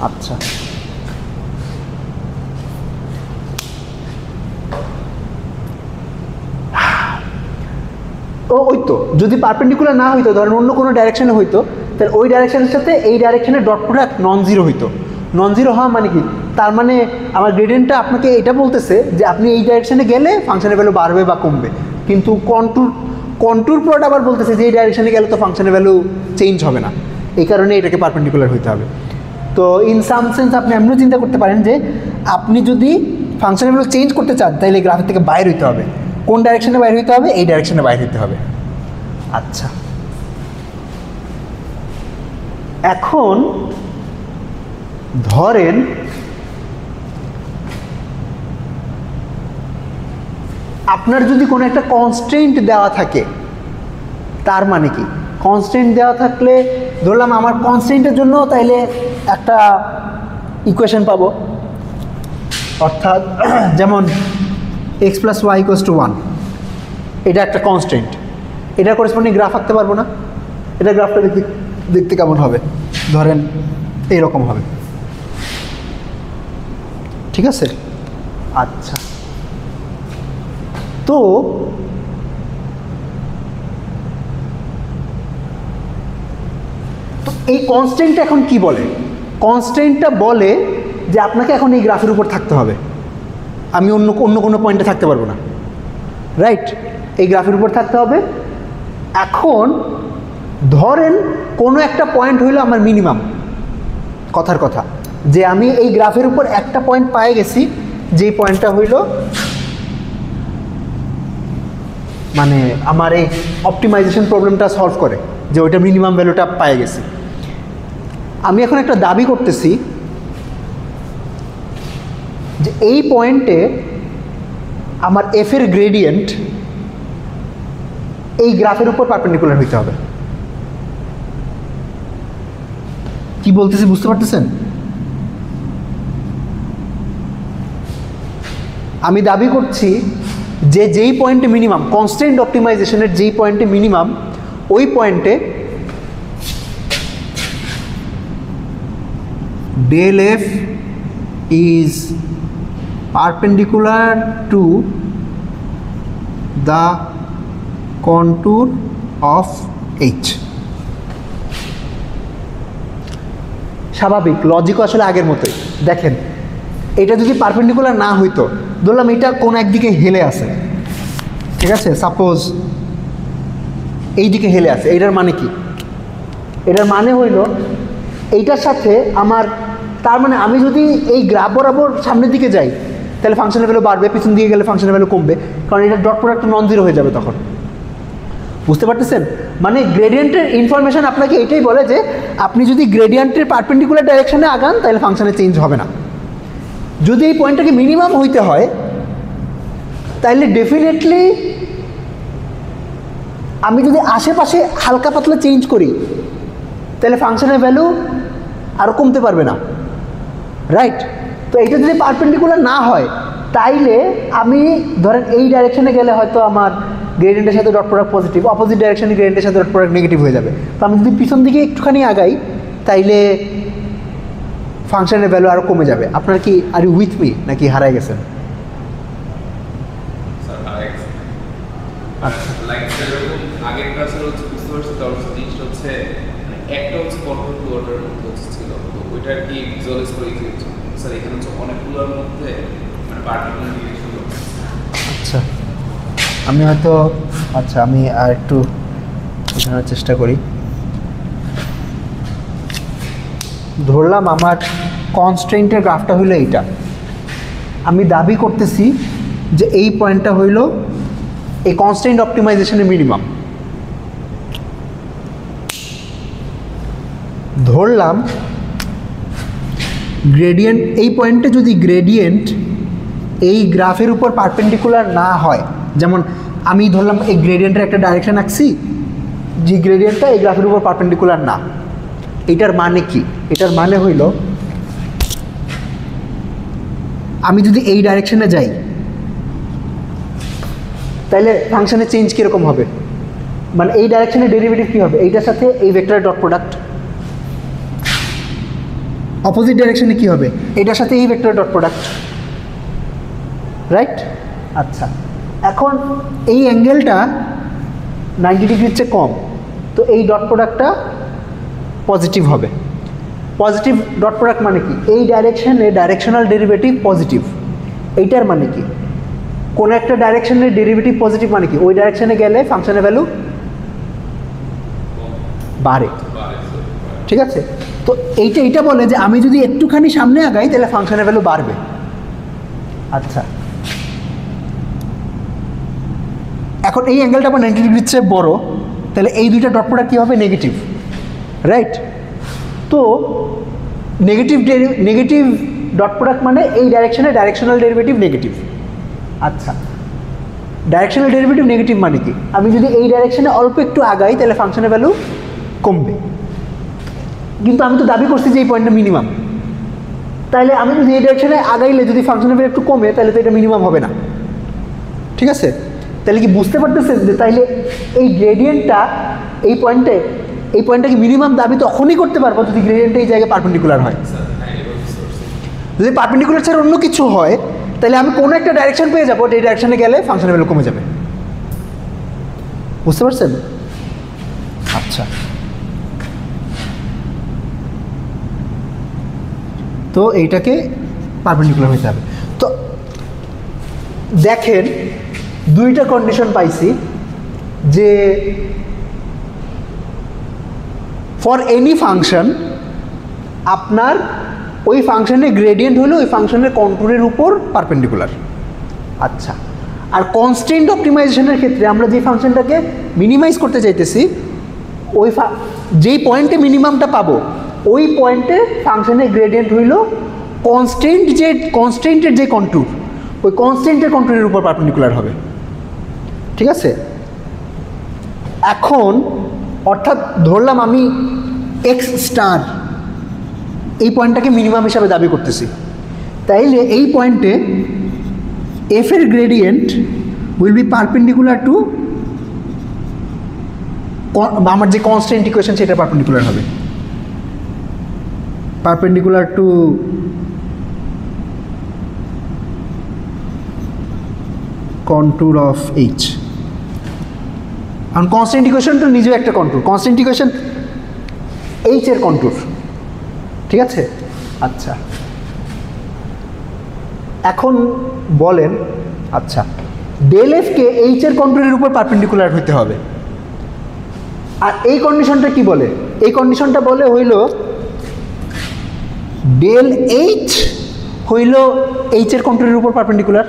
আচ্ছা। ওই তো যদি পারপেন্ডিকুলার না হইতো, ধরেন অন্য কোনো ডাইরেকশনে হইতো, তাহলে ওই ডাইরেকশনের সাথে এই ডাইরেকশনের ডট প্রোডাক্ট নন জিরো হইতো। নন জিরো হওয়া মানে কি? তার মানে আমার গ্রেডিয়েন্টটা আপনাকে এটা বলতেছে যে আপনি এই ডাইরেকশনে গেলে ফাংশনের ভ্যালু বাড়বে বা কমবে, কিন্তু কন্ট্যুর প্রোডাক্ট আবার বলতেছে যে এই ডাইরেকশনে গেলে তো ফাংশনের ভ্যালু চেঞ্জ হবে না, এই কারণে এটাকে পারপেন্ডিকুলার হইতে হবে। তো ইন সাম সেন্স আপনি এমনও চিন্তা করতে পারেন যে আপনি যদি ফাংশনের ভ্যালু চেঞ্জ করতে চান তাহলে গ্রাফের থেকে বাইরে হইতে হবে। কোন ডাইরেকশনে বাইরে হইতে হবে? এই ডাইরেকশনে বাইরে হইতে হবে। আচ্ছা, এখন ধরেন আপনার যদি কোনো একটা কনস্ট্রেন্ট দেওয়া থাকে, তার মানে কি? কনস্ট্রেন্ট দেওয়া থাকলে ধরলাম আমার কনস্ট্রেন্টের জন্য তাইলে একটা ইকুয়েশন পাবো, অর্থাৎ যেমন x + y = 1, এটা একটা কনস্ট্রেন্ট। এটা করেসপন্ডিং গ্রাফ আঁকতে পারবো না? এটা গ্রাফটা দেখতে কেমন হবে? ধরেন এইরকম হবে, ঠিক আছে? আচ্ছা, তো এই কনস্ট্যান্টটা এখন কি বলে? কনস্ট্যান্টটা বলে যে আপনাকে এখন এই গ্রাফের উপর থাকতে হবে, আমি অন্য কোনো পয়েন্টে থাকতে পারবো না, রাইট? এই গ্রাফের উপর থাকতে হবে। এখন ধরেন কোনো একটা পয়েন্ট হইলো আমার মিনিমাম, কথার কথা যে আমি এই গ্রাফের উপর একটা পয়েন্ট পেয়ে গেছি, যেই পয়েন্টটা হইল মানে আমার এই অপটিমাইজেশন প্রবলেমটা সলভ করে, যে ওইটা মিনিমাম ভ্যালুটা পেয়ে গেছি। আমি এখন একটা দাবি করতেছি যে এই পয়েন্টে আমার এফ এর গ্রেডিয়েন্ট এই গ্রাফের উপর পারপেন্ডিকুলার হইতে হবে। কি বলতেছি বুঝতে পারতেছেন? আমি দাবি করছি যে যেই পয়েন্টে মিনিমাম, কনস্ট্যান্ট অপটিমাইজেশনের যেই পয়েন্টে মিনিমাম, ওই পয়েন্টে del f is perpendicular to the contour of h। স্বাভাবিক, লজিকও আসলে আগের মতোই। দেখেন, এটা যদি পারপেন্ডিকুলার না হইতো, ধরলাম এটা কোন একদিকে হেলে আছে, ঠিক আছে? সাপোজ এই দিকে হেলে আছে, এটার মানে কি? এটার মানে হইল এইটার সাথে আমার, তার মানে আমি যদি এই গ্রাফ বরাবর সামনের দিকে যাই তাহলে ফাংশনের ভ্যালু বাড়বে, পিছন দিকে গেলে ফাংশনের ভ্যালু কমবে, কারণ এটা ডট প্রোডাক্ট নন জিরো হয়ে যাবে তখন। বুঝতে পারতেছেন? মানে গ্রেডিয়েন্টের ইনফরমেশন আপনাকে এটাই বলে যে আপনি যদি গ্রেডিয়েন্টের পারপেন্ডিকুলার ডাইরেকশনে আগান তাহলে ফাংশনে চেঞ্জ হবে না। যদি এই পয়েন্টটাকে মিনিমাম হইতে হয় তাহলে ডেফিনেটলি আমি যদি আশেপাশে হালকা পাতলা চেঞ্জ করি তাহলে ফাংশনের ভ্যালু আরও কমতে পারবে না, রাইট? তো এইটা যদি পারপেন্ডিকুলার না হয় তাইলে আমি ধরেন এই ডাইরেকশনে গেলে হয়তো আমার গ্রেডিয়েন্টের সাথে ডট প্রোডাক্ট পজিটিভ, অপোজিট ডাইরেকশনে গ্রেডিয়েন্টের সাথে ডট প্রোডাক্ট নেগেটিভ হয়ে যাবে। তো আমি যদি পিছন দিকে একটুখানি আগাই তাইলে ফাংশনের ভ্যালু আরও কমে যাবে। আপনার কি আর ইউ উইথ মি নাকি হারাই গেছেন? আগের ক্লাসের হচ্ছে বুঝতে পারছি, তার জিনিসটা হচ্ছে একটা হচ্ছে কন্ট্রোল টু অর্ডার মধ্যে হচ্ছে ছিল, তো ওইটার কি ভিজুয়ালাইজ করে দিয়েছে স্যার। এখানে হচ্ছে অনেকগুলোর মধ্যে মানে পার্টিকুলার রিলেশন। আচ্ছা আমি হয়তো আমি আর একটু বোঝানোর চেষ্টা করি। ধরলাম আমার কনস্ট্রেন্টের গ্রাফটা হইলো এইটা, আমি দাবি করতেছি যে এই পয়েন্টটা হইল এই কনস্ট্রেন্ট অপটিমাইজেশনের মিনিমাম। ধরলাম গ্রেডিয়েন্ট, এই পয়েন্টে যদি গ্রেডিয়েন্ট এই গ্রাফের উপর পারপেন্ডিকুলার না হয়, যেমন আমি ধরলাম এই গ্রেডিয়েন্টের একটা ডাইরেকশন আঁকছি, যে গ্রেডিয়েন্টটা এই গ্রাফের উপর পারপেন্ডিকুলার না, এটার মানে কি? এটার মানে হইল আমি যদি এই ডাইরেকশনে যাই তাহলে ফাংশনের চেঞ্জ কীরকম হবে, মানে এই ডাইরেকশনের ডেরিভেটিভ কী হবে, এইটার সাথে এই ভেক্টরের ডট প্রোডাক্ট। অপোজিট ডাইরেকশনে কী হবে, এটার সাথে এই ভেক্টরের ডট প্রোডাক্ট, রাইট? আচ্ছা, এখন এই অ্যাঙ্গেলটা 90 ডিগ্রির চেয়ে কম, তো এই ডট প্রোডাক্টটা পজিটিভ হবে। পজিটিভ ডট প্রোডাক্ট মানে কি? এই ডাইরেকশনে ডাইরেকশনাল ডেরিভেটিভ পজিটিভ। এইটার মানে কি? কোনো একটা ডাইরেকশনের ডেরিভেটিভ পজিটিভ মানে কি? ওই ডাইরেকশনে গেলে ফাংশনের ভ্যালু বাড়ে, ঠিক আছে? তো এইটা বলে যে আমি যদি একটুখানি সামনে আগাই তাহলে ফাংশনের ভ্যালু বাড়বে। আচ্ছা, এখন এই অ্যাঙ্গেলটা আবার 90 ডিগ্রির চেয়ে বড়, তাহলে এই দুইটা ডট প্রোডাক্ট কী হবে? Negative, right? তো নেগেটিভ ডট প্রোডাক্ট মানে এই ডাইরেকশনে ডাইরেকশনাল ডেরিভেটিভ নেগেটিভ। আচ্ছা, ডাইরেকশনাল ডেরিভেটিভ নেগেটিভ মানে কি? আমি যদি এই ডাইরেকশনে অল্প একটু আগাই তাহলে ফাংশনের ভ্যালু কমবে, কিন্তু আমি তো দাবি করছি যে এই পয়েন্টটা মিনিমাম, তাহলে আমি যদি এই ডাইরেকশনে আগাইলে যদি ফাংশনের ভ্যালু একটু কমে তাহলে তো এটা মিনিমাম হবে না, ঠিক আছে? তাহলে কি বুঝতে পারতেছেন যে তাইলে এই গ্রেডিয়েন্টটা এই পয়েন্টটাকে মিনিমাম দাবি তখনই করতে পারবো যদি গ্রেডিয়েন্টটা এই জায়গায় পারপেন্ডিকুলার হয়। যদি পারপেন্ডিকুলার ছাড়া অন্য কিছু হয় তাহলে আমি কোনো একটা ডাইরেকশন পেয়ে যাবো, এই ডাইরেকশনে গেলে ফাংশনের ভ্যালু কমে যাবে। বুঝতে পারছেন? আচ্ছা, তো এইটাকে পারপেন্ডিকুলার হইতে হবে। তো দেখেন দুইটা কন্ডিশন পাইছি যে ফর এনি ফাংশন আপনার ওই ফাংশনের গ্রেডিয়েন্ট হলো ওই ফাংশনের কন্ট্যুরের উপর পারপেন্ডিকুলার। আচ্ছা, আর কনস্ট্রেন্ট অপটিমাইজেশনের ক্ষেত্রে আমরা যে ফাংশনটাকে মিনিমাইজ করতে চাইতেছি ওই যেই পয়েন্টে মিনিমামটা পাবো ওই পয়েন্টে ফাংশনের গ্রেডিয়েন্ট হইল কনস্ট্রেন্টের যে কন্ট্যুর ওই কনস্ট্রেন্টের কন্ট্যুরের উপর পারপেন্ডিকুলার হবে, ঠিক আছে? এখন অর্থাৎ ধরলাম আমি এক্স স্টার এই পয়েন্টটাকে মিনিমাম হিসাবে দাবি করতেছি, তাইলে এই পয়েন্টে এফ এর gradient will be perpendicular to আমার যে কনস্ট্যান্ট ইকুয়েশন সেটা পারপেন্ডিকুলার হবে, perpendicular to contour of H. কারণ কনস্ট্যান্ট ইকুয়েশনটা নিজেও একটা কন্ট্যুর, কনস্ট্যান্ট ইকুয়েশন এইচ এর কন্ট্যুর, ঠিক আছে? আচ্ছা, এখন বলেন, আচ্ছা ডেল এফকে এইচ এর কন্ট্যুরের উপর পারপেন্ডিকুলার হইতে হবে, আর এই কন্ডিশনটা কি বলে? এই কন্ডিশনটা বলে হইল ডেল এইচ হইল এইচ এর কন্ট্যুরের উপর পারপেন্ডিকুলার।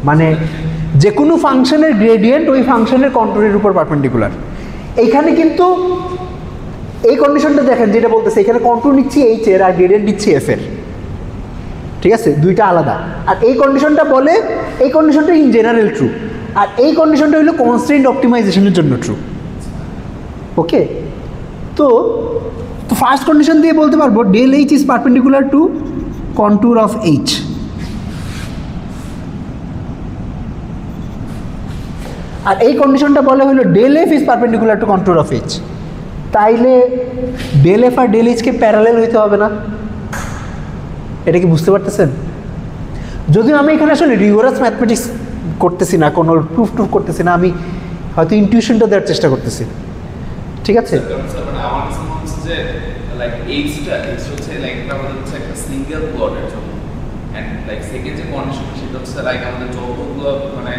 মানে যে কোনো ফাংশনের গ্রেডিয়েন্ট ওই ফাংশনের কন্ট্যুরের উপর পারপেন্ডিকুলার। এইখানে কিন্তু এই কন্ডিশনটা দেখেন যেটা বলতেছে, এখানে কন্ট্যুর নিচ্ছি এইচ এর আর গ্রেডিয়েন্ট নিচ্ছি এফ এর, ঠিক আছে? দুইটা আলাদা। আর এই কন্ডিশনটা বলে, এই কন্ডিশনটা ইন জেনারেল ট্রু, আর এই কন্ডিশনটা হলো কনস্ট্রেন্ট অপটিমাইজেশনের জন্য ট্রু। ওকে, তো ফার্স্ট কন্ডিশন দিয়ে বলতে পারবো del h is perpendicular to contour of h. আর এই কন্ডিশনটা বলা হলো del f is perpendicular to contour of h. তাইলে ডেল এফ আর ডেল এইচকে প্যারালেল হইতে হবে না? এটা কি বুঝতে পারতেছেন? যদিও আমি এখানে আসলে রিগোরাস ম্যাথমেটিক্স করতেছি না, কোনো প্রুফ করতেছি না, আমি হয়তো ইনটিউশনটা দেওয়ার চেষ্টা করতেছি। ঠিক আছে, কারণ স্যার মানে আমার কাছে মনে হচ্ছে যে লাইক এইচটা হচ্ছে লাইক আমাদের হচ্ছে একটা সিঙ্গেল প্লটের জন্য, এন্ড লাইক সেকেন্ড যে কন্ডিশন সেটা হচ্ছে লাইক আমাদের যতগুলো মানে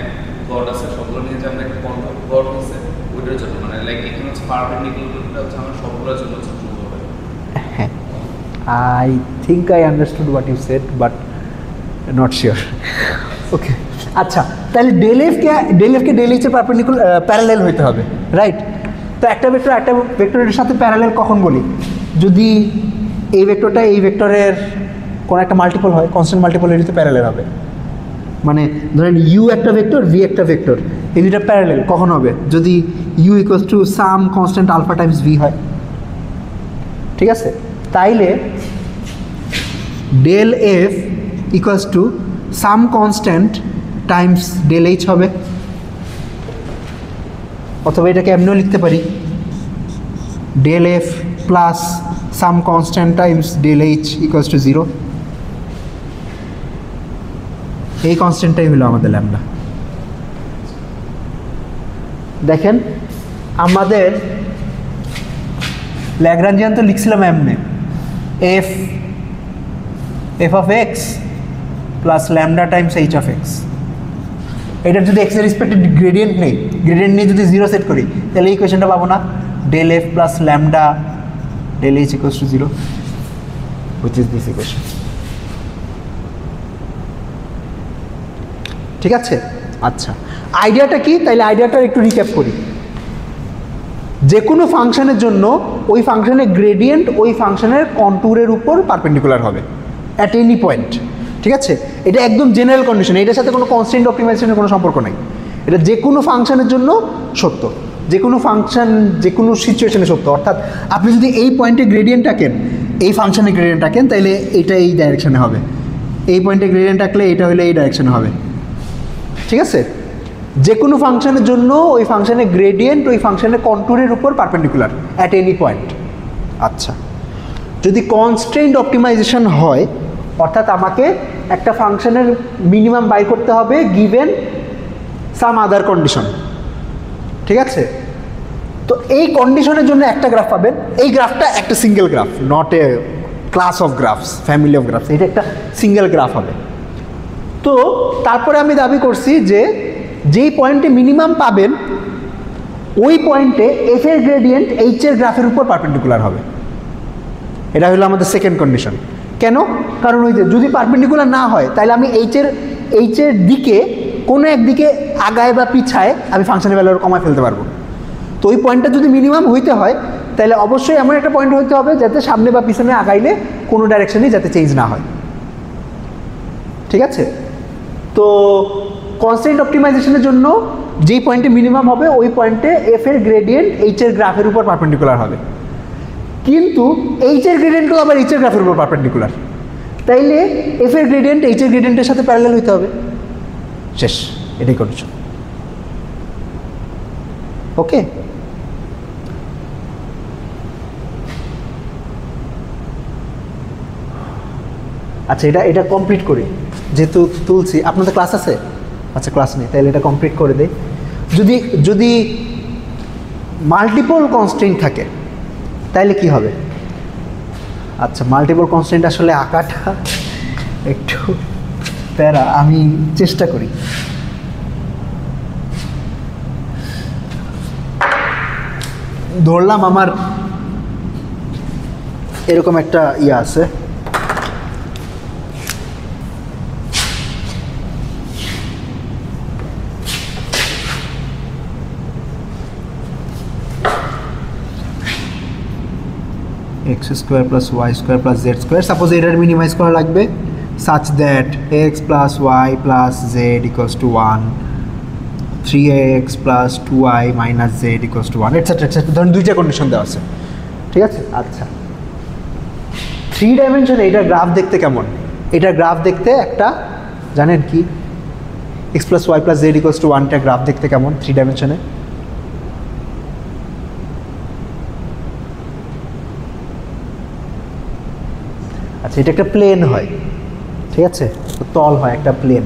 প্লট আছে সবগুলো নিয়ে যে আমরা একটা কন্ট্রোল প্লট হচ্ছে ওইটার জন্য, মানে লাইক এখানে হচ্ছে পারপেন্ডিকুলারটা হচ্ছে আমরা সবগুলোর জন্য হচ্ছে ট্রু হবে। হ্যাঁ, I think I understood what you said but not sure. Okay, আচ্ছা, তাহলে ডেল এফকে ডেল এইচের পারপেন্ডিকুলার প্যারালেল হইতে হবে, রাইট? তো একটা ভেক্টরের সাথে প্যারালেল কখন বলি? যদি এই ভেক্টরটা এই ভেক্টরের কোনো একটা মাল্টিপল হয়, কনস্ট্যান্ট মাল্টিপল, এর তো প্যারালেল হবে। মানে ধরেন ইউ একটা ভেক্টর, ভি একটা ভেক্টর, এই দুইটা প্যারালেল কখন হবে? যদি u equals to some constant alpha times v হয়। ঠিক আছে, তাইলে del f equals to some constant times del h হবে, অথবা এটাকে এমনিও লিখতে পারি del f plus some constant times del h equals to 0। এই কনস্ট্যান্টটাই হলো আমাদের ল্যামডা। দেখেন আমাদের ল্যাগ্রাঞ্জিয়ান তো লিখছিলাম এমনি, F of x plus lambda Times H of x. এটার যদি এক্সের রেসপেক্টে গ্রেডিয়েন্ট নেই, গ্রেডিয়েন্ট নিয়ে যদি 0 সেট করি তাহলে এই ইকুয়েশনটা পাবো না, del f plus lambda del h equals to 0, which is this equation. ঠিক আছে, আচ্ছা, আইডিয়াটা কি? তাইলে আইডিয়াটা একটু রিক্যাপ করি। যে কোনো ফাংশনের জন্য ওই ফাংশনের গ্রেডিয়েন্ট ওই ফাংশনের কন্ট্যুরের উপর পারপেন্ডিকুলার হবে অ্যাট এনি পয়েন্ট। ঠিক আছে, এটা একদম জেনারেল কন্ডিশন, এটার সাথে কোনো কনস্ট্যান্ট অপটিমাইজেশনের কোনো সম্পর্ক নাই। এটা যে কোনো ফাংশনের জন্য সত্য, যে কোনো ফাংশন যে কোনো সিচুয়েশনে সত্য। অর্থাৎ আপনি যদি এই পয়েন্টে গ্রেডিয়েন্ট আঁকেন, এই ফাংশনে গ্রেডিয়েন্ট আঁকেন, তাইলে এটা এই ডাইরেকশনে হবে, এই পয়েন্টে গ্রেডিয়েন্ট আঁকলে এটা হলে এই ডাইরেকশনে হবে। ঠিক আছে, যে কোনো ফাংশনের জন্য ওই ফাংশনের গ্রেডিয়েন্ট ওই ফাংশনের কন্ট্যুরের উপর পারপেন্ডিকুলার অ্যাট এনি পয়েন্ট। আচ্ছা, যদি কনস্ট্রেইনড অপটিমাইজেশন হয়, অর্থাৎ আমাকে একটা ফাংশনের মিনিমাম বাই করতে হবে গিভেন সাম আদার কন্ডিশন। ঠিক আছে, তো এই কন্ডিশনের জন্য একটা গ্রাফ পাবেন, এই গ্রাফটা একটা single graph, not a class of graphs, family of graphs, এটা একটা সিঙ্গেল গ্রাফ হবে। তো তারপরে আমি দাবি করছি যে যেই পয়েন্টে মিনিমাম পাবেন ওই পয়েন্টে এফ এর গ্রেডিয়েন্ট এইচ এর গ্রাফের উপর পারপেন্ডিকুলার হবে। এটা হলো আমাদের সেকেন্ড কন্ডিশন। কেন? কারণ ওই যে যদি পারপেন্ডিকুলার না হয় তাহলে আমি এইচ এর দিকে কোনো একদিকে আগায় বা পিছায় আমি ফাংশনের ভ্যালু কমায় ফেলতে পারবো। তো ওই পয়েন্টটা যদি মিনিমাম হইতে হয় তাহলে অবশ্যই এমন একটা পয়েন্ট হইতে হবে যাতে সামনে বা পিছনে আগাইলে কোনো ডাইরেকশনই যাতে চেঞ্জ না হয়। ঠিক আছে, তো কনস্ট্যান্ট অপটিমাইজেশনের জন্য যেই পয়েন্টে মিনিমাম হবে ওই পয়েন্টে এফ এর গ্রেডিয়েন্ট এইচ এর গ্রাফের উপর পারপেন্ডিকুলার হবে, কিন্তু এইচ এর গ্রেডিয়েন্টও আবার এইচ এর গ্রাফের উপর পারপেন্ডিকুলার। তাইলে এফ এর গ্রেডিয়েন্ট এইচ এর গ্রেডিয়েন্টের সাথে প্যারালাল হইতে হবে। শেষ, এটাই কন্ডিশন। ওকে, আচ্ছা, এটা কমপ্লিট করি, যেহেতু তুলছি। আপনাদের ক্লাস আছে? আচ্ছা, ক্লাস নেই, তাহলে এটা কমপ্লিট করে দেই। যদি মাল্টিপল কনস্ট্রেন্ট থাকে তাহলে কি হবে? আচ্ছা, মাল্টিপল কনস্ট্রেন্ট আসলে আঁকাটা একটু প্যারা, আমি চেষ্টা করি। ধরলাম আমার এরকম একটা ইয়ে আছে, x square plus y square plus z square, suppose এটার মিনিমাইজ করা লাগবে such that x plus y plus z equals to 1, 3x plus 2y minus z equals to 1, etc. ধরুন দুইটা কন্ডিশন দেওয়া আছে। ঠিক আছে, আচ্ছা, 3 ডাইমেনশনে এটার গ্রাফ দেখতে কেমন? এটার গ্রাফ দেখতে একটা জানেন কি, x plus y plus z equals to 1 টা গ্রাফ দেখতে কেমন 3 ডাইমেনশনে? আচ্ছা, এটা একটা প্লেন হয়, ঠিক আছে, তল হয় একটা প্লেন।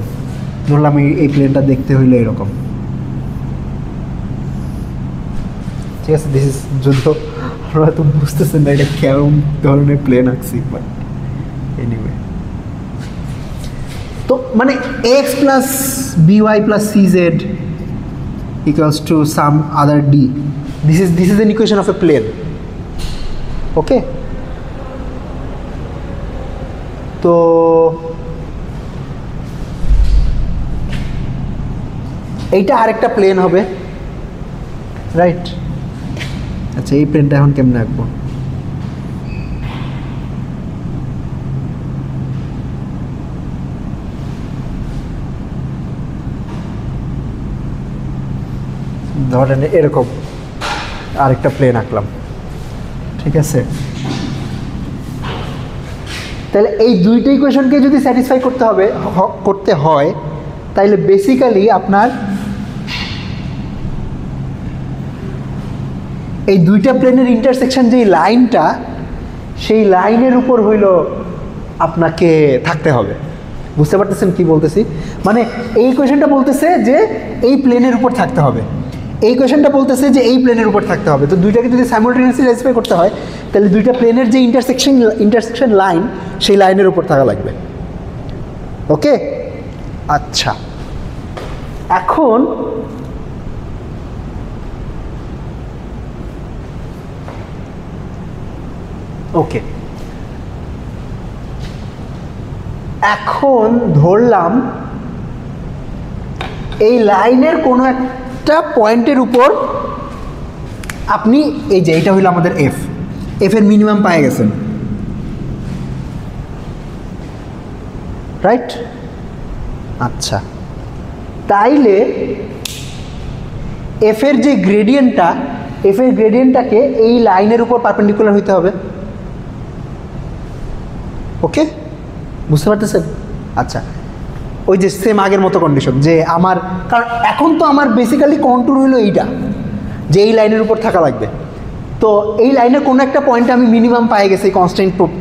ধরলাম এই প্লেনটা দেখতে হইলে এরকম, ঠিক আছে। দিস ইজ যদিও আমরা হয়তো বুঝতেছেন না এটা কেমন ধরনের প্লেন আঁকছি, বাট এনিওয়ে। তো মানে x plus by plus CZ equals to some other d. This is an equation of a plane. Okay. তো এইটা আরেকটা প্লেন হবে, রাইট? আচ্ছা, এই প্লেনটা এখন কেমনে আঁকবো? ধরেন এরকম আরেকটা প্লেন আঁকলাম, ঠিক আছে। তাহলে এই দুইটা ইকুয়েশনকে যদি স্যাটিসফাই করতে হয় তাহলে বেসিক্যালি আপনার এই দুইটা প্লেনের ইন্টারসেকশন যেই লাইনটা, সেই লাইনের উপর হইল আপনাকে থাকতে হবে। বুঝতে পারতেছেন কি বলতেছি? মানে এই ইকুয়েশনটা বলতেছে যে এই প্লেনের উপর থাকতে হবে, এই কোয়েশনটা বলতেছে যে এই প্লেনের উপর থাকতে হবে। তো দুইটাকে যদি সাইমultaneously স্যাটিসফাই করতে হয় তাহলে দুইটা প্লেনের যে ইন্টারসেকশন লাইন, সেই লাইনের উপর থাকা লাগবে। ওকে, আচ্ছা। এখন ওকে, এখন ধরলাম এই লাইনের কোনো একটা পয়েন্টের উপর আপনি এই যে এটা হইল আমাদের এফ এর মিনিমাম পেয়ে গেছেন, রাইট? আচ্ছা, তাইলে এফ এর যে গ্রেডিয়েন্টটা, এফ এর গ্রেডিয়েন্টটাকে এই লাইনের উপর পারপেন্ডিকুলার হইতে হবে। ওকে, বুঝতে পারতেছেন? আচ্ছা, ওই যে সেম আগের মতো কন্ডিশন যে আমার, কারণ এখন তো আমার বেসিক্যালি কন্ট্যুর হইলো এইটা যে এই লাইনের উপর থাকা লাগবে। তো এই লাইনের কোনো একটা পয়েন্টে আমি মিনিমাম পাই গেছি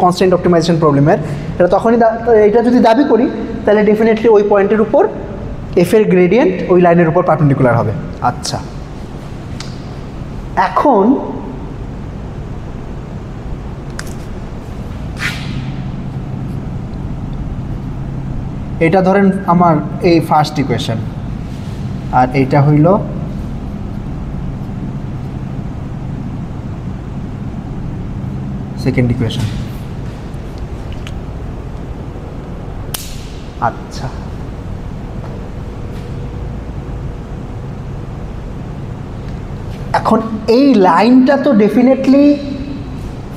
কনস্ট্যান্ট অপটিমাইজেশন প্রবলেমের, এটা তখনই এটা যদি দাবি করি তাহলে ডেফিনেটলি ওই পয়েন্টের উপর এফ এর গ্রেডিয়েন্ট ওই লাইনের উপর পারপেন্ডিকুলার হবে। আচ্ছা, এখন এটা ধরেন আমার এই ফার্স্ট ইকুয়েশন, আর এইটা হইল সেকেন্ড ইকুয়েশন। আচ্ছা, এখন এই লাইনটা তো ডেফিনেটলি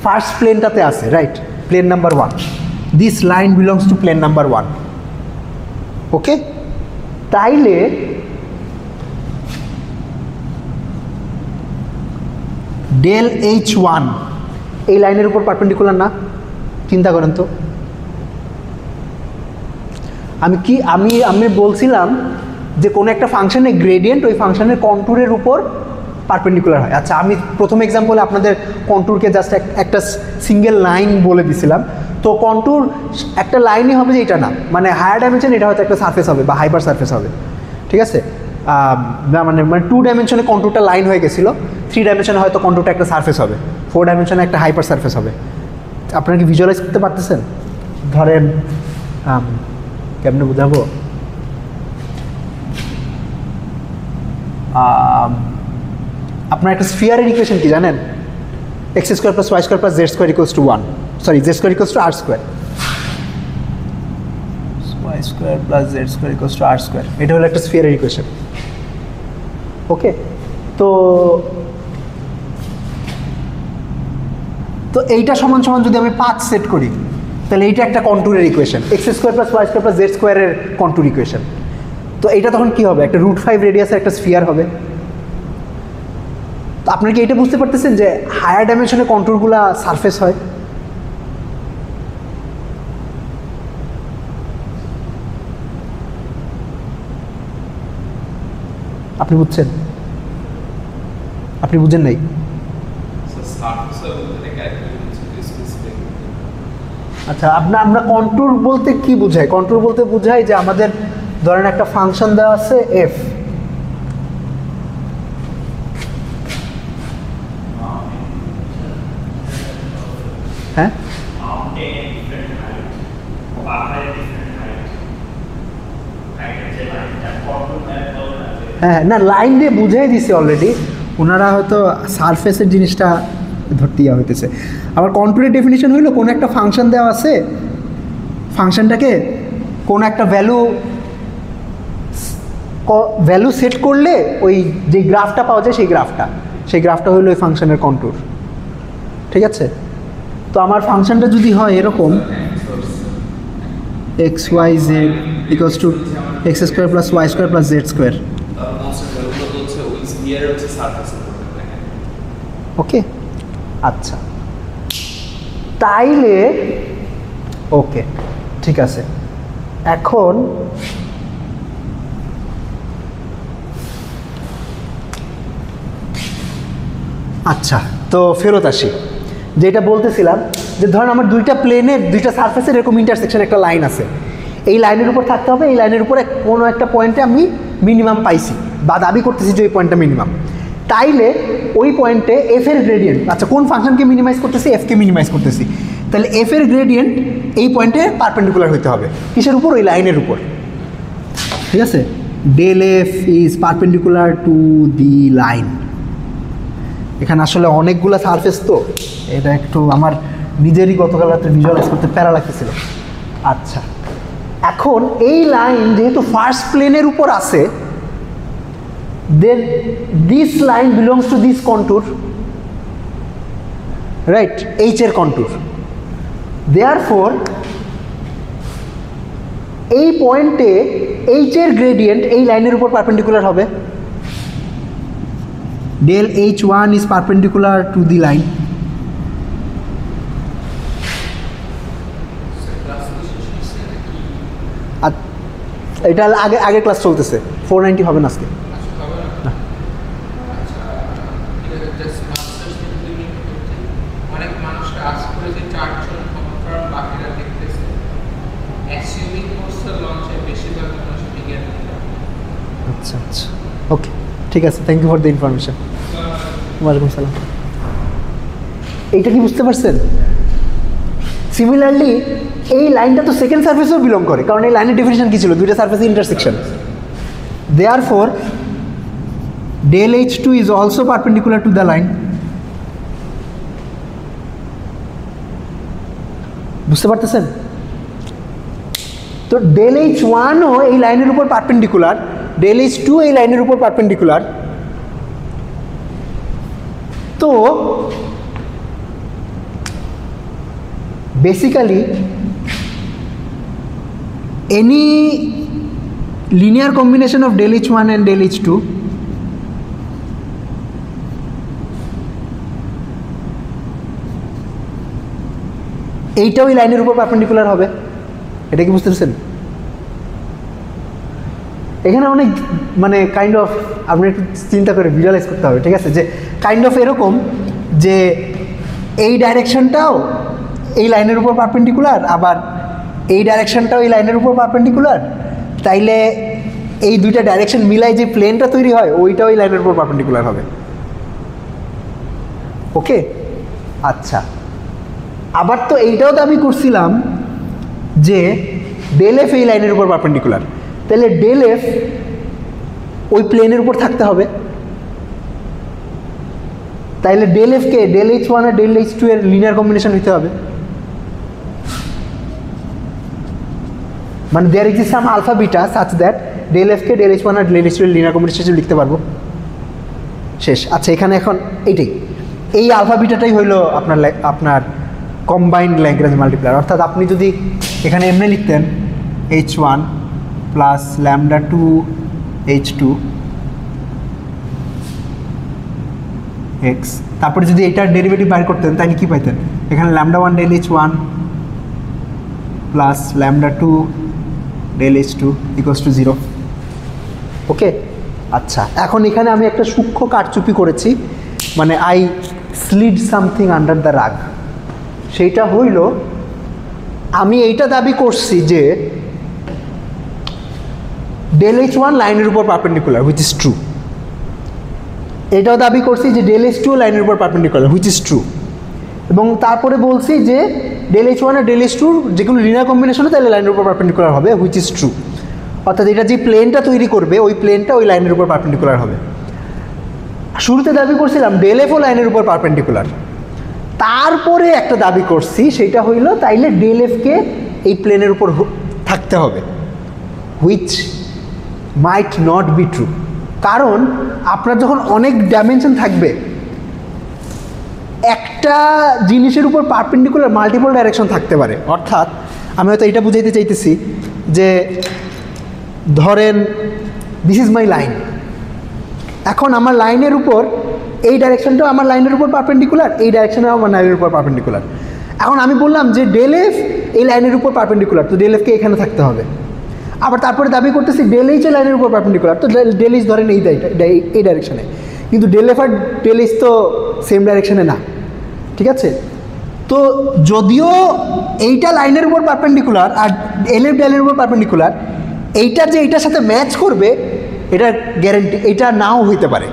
ফার্স্ট প্লেনটাতে আছে, right? Plane number 1, this line belongs to plane number 1। Okay, তাইলে ডেল H1 এই লাইনের উপর পারপেন্ডিকুলার না? চিন্তা করেন তো। আমি বলছিলাম যে কোনো একটা ফাংশনের গ্রেডিয়েন্ট ওই ফাংশনের কন্ট্যুরের উপর পারপেন্ডিকুলার হয়। আচ্ছা, আমি প্রথম এক্সাম্পলে আপনাদের কন্ট্যুরকে জাস্ট একটা সিঙ্গেল লাইন বলে দিছিলাম। তো কন্ট্যুর একটা লাইনই হবে যে এটা না, মানে হায়ার ডাইমেনশন এটা হয়তো একটা সারফেস হবে বা হাইপার সারফেস হবে, ঠিক আছে? মানে 2 ডাইমেনশনে কন্ট্যুরটা লাইন হয়ে গেছিলো, 3 ডাইমেনশনে হয়তো কন্ট্যুরটা একটা সারফেস হবে, 4 ডাইমেনশনে একটা হাইপার সারফেস হবে। আপনারা কি ভিজুয়ালাইজ করতে পারতেছেন? ধরেন কেমনে বুঝাবো, আপনার একটা স্ফিয়ারের ইকুয়েশন কি জানেন? x² + y² + z² = 1, sorry z² = r², y² + z² = r², এটা হলো একটা স্ফিয়ারের ইকুয়েশন। ওকে, তো এইটা সমান সমান যদি আমি 5 সেট করি তাহলে এইটা একটা কন্ট্যুরের ইকুয়েশন, x² + y² + z² এর কন্ট্যুর ইকুয়েশন। তো এইটা তখন কি হবে? একটা √5 রেডিয়াসের একটা স্ফিয়ার হবে। তো আপনারা কি এটা বুঝতে পারতেছেন যে হায়ার ডাইমেনশনে কন্ট্যুরগুলো সারফেস হয়? আপনি বুঝছেন? আপনি বুঝেন নাই? আচ্ছা, আমরা কন্ট্যুর বলতে কি বুঝাই? কন্ট্যুর বলতে বুঝাই যে আমাদের ধরেন একটা ফাংশন দেওয়া আছে এফ, হ্যাঁ হ্যাঁ, না লাইন দিয়ে বুঝিয়ে দিছে অলরেডি, ওনারা হয়তো সারফেসের জিনিসটা ধরতে ইয়া হইতেছে। আবার কন্ট্রোলের ডেফিনিশন হইলো কোনো একটা ফাংশন দেওয়া আছে, ফাংশনটাকে কোনো একটা ভ্যালু সেট করলে ওই যে গ্রাফটা পাওয়া যায় সেই গ্রাফটা হইলো ওই ফাংশনের কন্ট্রোল। ঠিক আছে, তো আমার ফাংশনটা যদি হয় এরকম x y z equals to x square plus y square plus z square, okay আচ্ছা তাইলে ওকে ঠিক আছে। এখন আচ্ছা তো ফেরত আসি, যেটা বলতেছিলাম যে ধরেন আমার দুইটা প্লেনের দুইটা সারফেসের এরকম ইন্টারসেকশন একটা লাইন আছে, এই লাইনের উপর থাকতে হবে, এই লাইনের উপরে কোনো একটা পয়েন্টে আমি মিনিমাম পাইছি বা দাবি করতেছি যে ওই পয়েন্টটা মিনিমাম, তাইলে ওই পয়েন্টে এফ এর গ্রেডিয়েন্ট, আচ্ছা কোন ফাংশনকে মিনিমাইজ করতেছি, এফকে মিনিমাইজ করতেছি, তাহলে এফ এর গ্রেডিয়েন্ট এই পয়েন্টে পারপেন্ডিকুলার হতে হবে কিসের উপর, ওই লাইনের উপর। ঠিক আছে, del f is perpendicular to the line. এখানে আসলে অনেকগুলো সারফেস, তো এটা একটু আমার নিজেরই গতকাল রাত্রে ভিজুয়ালাইজ করতে প্যারা লাগতেছিল। আচ্ছা এখন এই লাইন যেহেতু ফার্স্ট প্লেনের উপর আছে, then this line belongs to this contour, right, h এর কন্টুর। দেয়ারফর এই পয়েন্টে এইচ এর গ্রেডিয়েন্ট এই লাইনের উপর পারপেন্ডিকুলার হবে, del h1 is perpendicular to the line. এটা আগে ক্লাস চলতেছে, 490 হবে না আজকে। অনেক মানুষ আজ করে যে 4 জন কনফার্ম, বাকিরা দেখতেছে অ্যাসিউমিং কোর্সে লঞ্চে বেশিরভাগ মানুষ বিজ্ঞান। আচ্ছা আচ্ছা ওকে ঠিক আছে, thank you for the information. ওয়ালাইকুম সালাম। এইটা কি বুঝতে পারছেন? সিমিলারলি এই লাইনটা তো সেকেন্ড সারফেসেও বিলং করে, কারণ এই লাইনের ডেফিনিশন কি ছিল, দুইটা সারফেসের intersection. Therefore del h2 is also perpendicular to the line. বুঝতে পারতেছেন? তো del h1 ও এই লাইনের উপর পারপেন্ডিকুলার, del h2 এই লাইনের উপর পারপেন্ডিকুলার। তো basically any linear combination of del h1 and del h2 এইটাও এই লাইনের উপর পারপেন্ডিকুলার হবে। এটা কি বুঝতে পারছেন? এখানে অনেক মানে কাইন্ড অফ আপনি একটু চিন্তা করে ভিজুয়ালাইজ করতে হবে। ঠিক আছে, যে কাইন্ড অফ এরকম যে এই ডাইরেকশনটাও এই লাইনের উপর পারপেন্ডিকুলার, আবার এই ডাইরেকশনটাও এই লাইনের উপর পারপেন্ডিকুলার, তাইলে এই দুইটা ডাইরেকশন মিলাই যে প্লেনটা তৈরি হয় ওইটাও এই লাইনের উপর পারপেন্ডিকুলার হবে। ওকে আচ্ছা, আবার তো এইটাও দাবি করছিলাম যে ডেল এফ এই লাইনের উপর পারপেন্ডিকুলার, তাহলে ডেল এফ ওই প্লেনের উপর থাকতে হবে, তাইলে ডেল এফকে ডেল এইচ ওয়ান আর ডেল এইচ টু এর লিনিয়ার কম্বিনেশন হইতে হবে। মানে there exist some alpha beta such that del এফকে ডেল এইচ ওয়ান আর ডেল এইচ টু এর লিনিয়ার কম্বিনেশন লিখতে পারবো। শেষ। আচ্ছা এখানে এখন এইটাই, এই আলফা বিটাটাই হইলো আপনার কম্বাইন্ড ল্যাগ্রাঞ্জ মাল্টিপ্লায়ার। অর্থাৎ আপনি যদি এখানে এমনি লিখতেন h one plus lambda two h two x, তারপরে যদি এটার ডেরিভেটিভ বাইর করতেন তাহলে কি পাইতেন? এখানে lambda one del h one plus lambda two del h two equals to 0। Okay আচ্ছা, এখন এখানে আমি একটা সূক্ষ্ম কারচুপি করেছি, মানে I slid something under the rug. সেইটা হইল আমি এইটা দাবি করছি যে ডেল এইচ ওয়ান লাইনের উপর পারপেন্ডিকুলার, হুইচ ইজ ট্রু। এটাও দাবি করছি যে ডেল এইচ টু লাইনের উপর পারপেন্ডিকুলার, হুইচ ইজ ট্রু। এবং তারপরে বলছি যে ডেল এইচ ওয়ান আর ডেল এইচ টুর যে কোনো লিনিয়ার কম্বিনেশনে তাহলে লাইনের উপর পারপেন্ডিকুলার হবে, হুইচ ইজ ট্রু। অর্থাৎ এটা যে প্লেনটা তৈরি করবে ওই প্লেনটা ওই লাইনের উপর পারপেন্ডিকুলার হবে। শুরুতে দাবি করছিলাম ডেল এফও লাইনের উপর পারপেন্ডিকুলার, তারপরে একটা দাবি করছি সেটা হইল তাইলে ডেল এফকে এই প্লেনের উপর থাকতে হবে, which might not be true. কারণ আপনার যখন অনেক ডাইমেনশন থাকবে, একটা জিনিসের উপর পারপেন্ডিকুলার মাল্টিপল ডাইরেকশন থাকতে পারে। অর্থাৎ আমি হয়তো এটা বুঝাইতে চাইতেছি যে ধরেন দিস ইজ মাই লাইন, এখন আমার লাইনের উপর এই ডাইরেকশনটাও আমার লাইনের উপর পারপেন্ডিকুলার, এই ডাইরেকশনটাও আমার লাইনের উপর পারপেন্ডিকুলার। এখন আমি বললাম যে ডেল এফ এই লাইনের উপর পারপেন্ডিকুলার, তো ডেল এফকে এখানে থাকতে হবে। আবার তারপরে দাবি করতেছি ডেল এইচ এর লাইনের উপর পারপেন্ডিকুলার, তো ডেল এইচ ধরেন এই ডাইরেকশনে, কিন্তু ডেল এফ আর ডেল এইচ তো সেম ডাইরেকশনে না, ঠিক আছে। তো যদিও এইটা লাইনের উপর পারপেন্ডিকুলার আর এল এফ ডেলের উপর পারপেন্ডিকুলার, এইটা যে এইটার সাথে ম্যাচ করবে এটা গ্যারেন্টি, এটা নাও হইতে পারে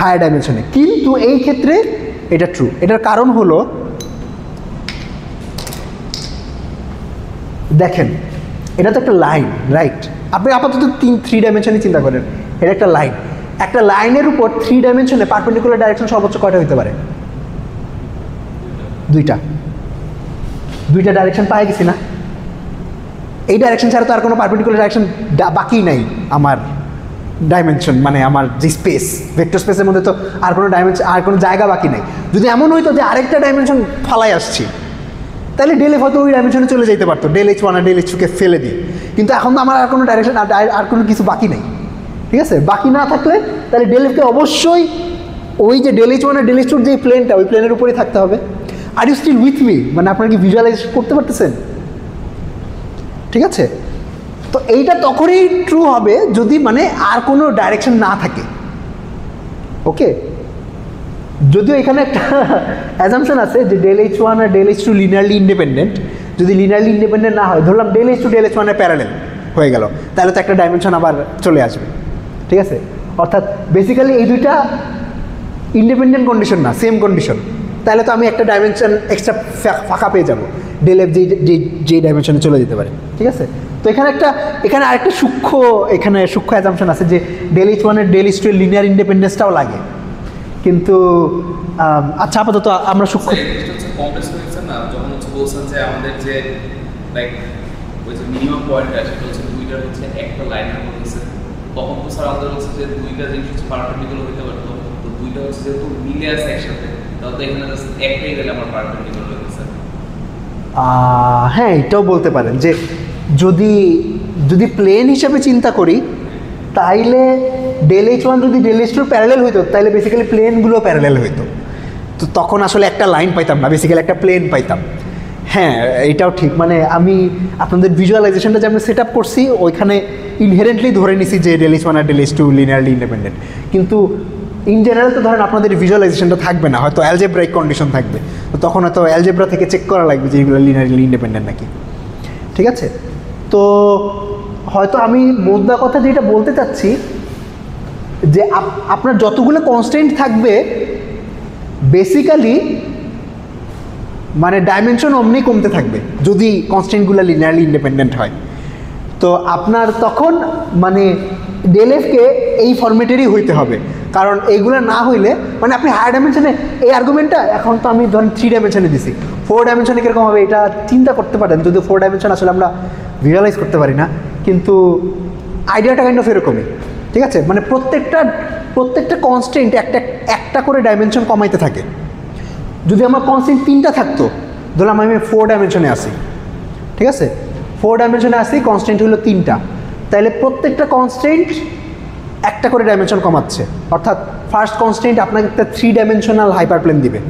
হায়ার ডাইমেনশনে, কিন্তু এই ক্ষেত্রে এটা ট্রু। এটার কারণ হলো দেখেন এটা তো একটা লাইন, রাইট? আপনি আপাতত 3 ডাইমেনশনে চিন্তা করেন, এটা একটা লাইন। একটা লাইনের উপর 3 ডাইমেনশনে পারপেন্ডিকুলার ডাইরেকশন সর্বোচ্চ কয়টা হইতে পারে? দুইটা ডাইরেকশন পাই গেছি না? এই ডাইরেকশন ছাড়া তো আর কোনো পারপেন্ডিকুলার ডাইরেকশন বাকি নাই আমার ডাইমেনশন, মানে আমার যে স্পেস, ভেক্টর স্পেসের মধ্যে তো আর কোনো ডাইমেনশন, আর কোনো জায়গা বাকি নাই। যদি এমন হইতো যে আরেকটা ডাইমেনশন ফালাই আসছি, তাহলে ডেল এফ হয়তো ওই ডাইমেনশনে চলে যেতে পারতো, ডেল এইচ ওয়ান আর ডেল এইচ টুকে ফেলে দিয়ে। কিন্তু এখন তো আমার আর কোনো ডাইরেকশন আর কোনো কিছু বাকি নেই, ঠিক আছে? বাকি না থাকলে তাহলে ডেল এফকে অবশ্যই ওই যে ডেল এইচ ওয়ান আর ডেল এইচ টুর যে প্লেনটা, ওই প্লেনের উপরেই থাকতে হবে। Are you still with me? মানে আপনারা কি ভিজুয়ালাইজ করতে পারতেছেন? ঠিক আছে, তো এইটা তখনই ট্রু হবে যদি মানে আর কোনো ডাইরেকশন না থাকে। ওকে, যদিও এখানে একটা অ্যাজাম্পশন আছে যে ডেল এইচ ওয়ান আর del h two linearly independent. যদি লিনিয়ারলি ইন্ডিপেন্ডেন্ট না হয়, ধরলাম del h two del h ওয়ানের প্যারালেল হয়ে গেল, তাহলে তো একটা ডাইমেনশন আবার চলে আসবে, ঠিক আছে? অর্থাৎ বেসিক্যালি এই দুইটা ইন্ডিপেন্ডেন্ট কন্ডিশন না, সেম কন্ডিশন। তাহলে তো আমি একটা ডাইমেনশন এক্সট্রা ফাঁকা পেয়ে যাবো, ডেল এফ যেই ডাইমেনশনে চলে যেতে পারে, ঠিক আছে? তো এখানে আরেকটা সূক্ষ্ম অ্যাজাম্পশন আছে যে ডেল এইচ ওয়ানের ডেল এইচ টু এর লিনিয়ার ইন্ডিপেন্ডেন্সটাও লাগে, কিন্তু আচ্ছা আপাতত আমরা সূক্ষ্ম কমপ্লেক্স হয়েছে না, যখন হচ্ছে বলছেন যে আমাদের যে লাইক ওই যে মিনিমাম পয়েন্টটা সেটা হচ্ছে দুইটার হচ্ছে একটা লাইনের মধ্যে, তখন তো স্যার আমাদের হচ্ছে যে দুইটা জিনিস হচ্ছে পারপেন্ডিকুলার হতে পারতো, তো দুইটা হচ্ছে যেহেতু মিলে আছে একসাথে, তাহলে তো এখানে জাস্ট একটাই গেলে আমার পারপেন্ডিকুলার হতে স্যার। হ্যাঁ, এটাও বলতে পারেন যে যদি প্লেন হিসাবে চিন্তা করি, তাইলে ডেল এইচ ওয়ান যদি ডেল এইচ টুর প্যারালেল হইতো, তাহলে বেসিক্যালি প্লেনগুলো প্যারালেল হইতো, তো তখন আসলে একটা লাইন পাইতাম না, বেসিক্যালি একটা প্লেন পাইতাম। হ্যাঁ, এটাও ঠিক। মানে আমি আপনাদের ভিজুয়ালাইজেশনটা যে আমি সেট আপ করছি, ওইখানে ইনহেরেন্টলি ধরে নিছি যে ডেল এইচ ওয়ান আর del h two linearly independent, কিন্তু ইন জেনারেল তো ধরেন আপনাদের ভিজুয়ালাইজেশনটা থাকবে না, হয়তো অ্যালজেব্রাইক কন্ডিশন থাকবে, তো তখন হয়তো অ্যালজেব্রা থেকে চেক করা লাগবে যে এইগুলো লিনিয়ারলি ইন্ডিপেন্ডেন্ট নাকি, ঠিক আছে? তো হয়তো আমি মোদ্দা কথা যেটা বলতে চাচ্ছি যে আপনার যতগুলো কনস্ট্যান্ট থাকবে বেসিক্যালি মানে ডাইমেনশন অমনি কমতে থাকবে যদি কনস্ট্যান্টগুলো লিনিয়ারলি ইন্ডিপেন্ডেন্ট হয়। তো আপনার তখন মানে ডেল এফকে এই ফরম্যাটেরই হইতে হবে, কারণ এইগুলো না হইলে মানে আপনি হায়ার ডাইমেনশনে এই আর্গুমেন্টটা এখন তো আমি ধরেন 3 ডাইমেনশনে দিছি, 4 ডাইমেনশনে কীরকম হবে এটা চিন্তা করতে পারেন, যদিও 4 ডাইমেনশন আসলে আমরা ভিজুয়ালাইজ করতে পারি না, কিন্তু আইডিয়াটা কাইন্ড অফ এরকমই, ঠিক আছে? মানে প্রত্যেকটা কনস্ট্যান্ট একটা করে ডাইমেনশন কমাইতে থাকে। যদি আমার কনস্ট্যান্ট 3টা থাকতো, ধরলাম আমি 4 ডাইমেনশনে আসি, ঠিক আছে? 4 ডাইমেনশনে আসি, কনস্ট্যান্ট হলো 3টা, তাহলে প্রত্যেকটা কনস্ট্যান্ট একটা করে ডাইমেনশন কমাচ্ছে। অর্থাৎ ফার্স্ট কনস্ট্যান্ট আপনাকে একটা 3 ডাইমেনশনাল হাইপারপ্লেন দিবে,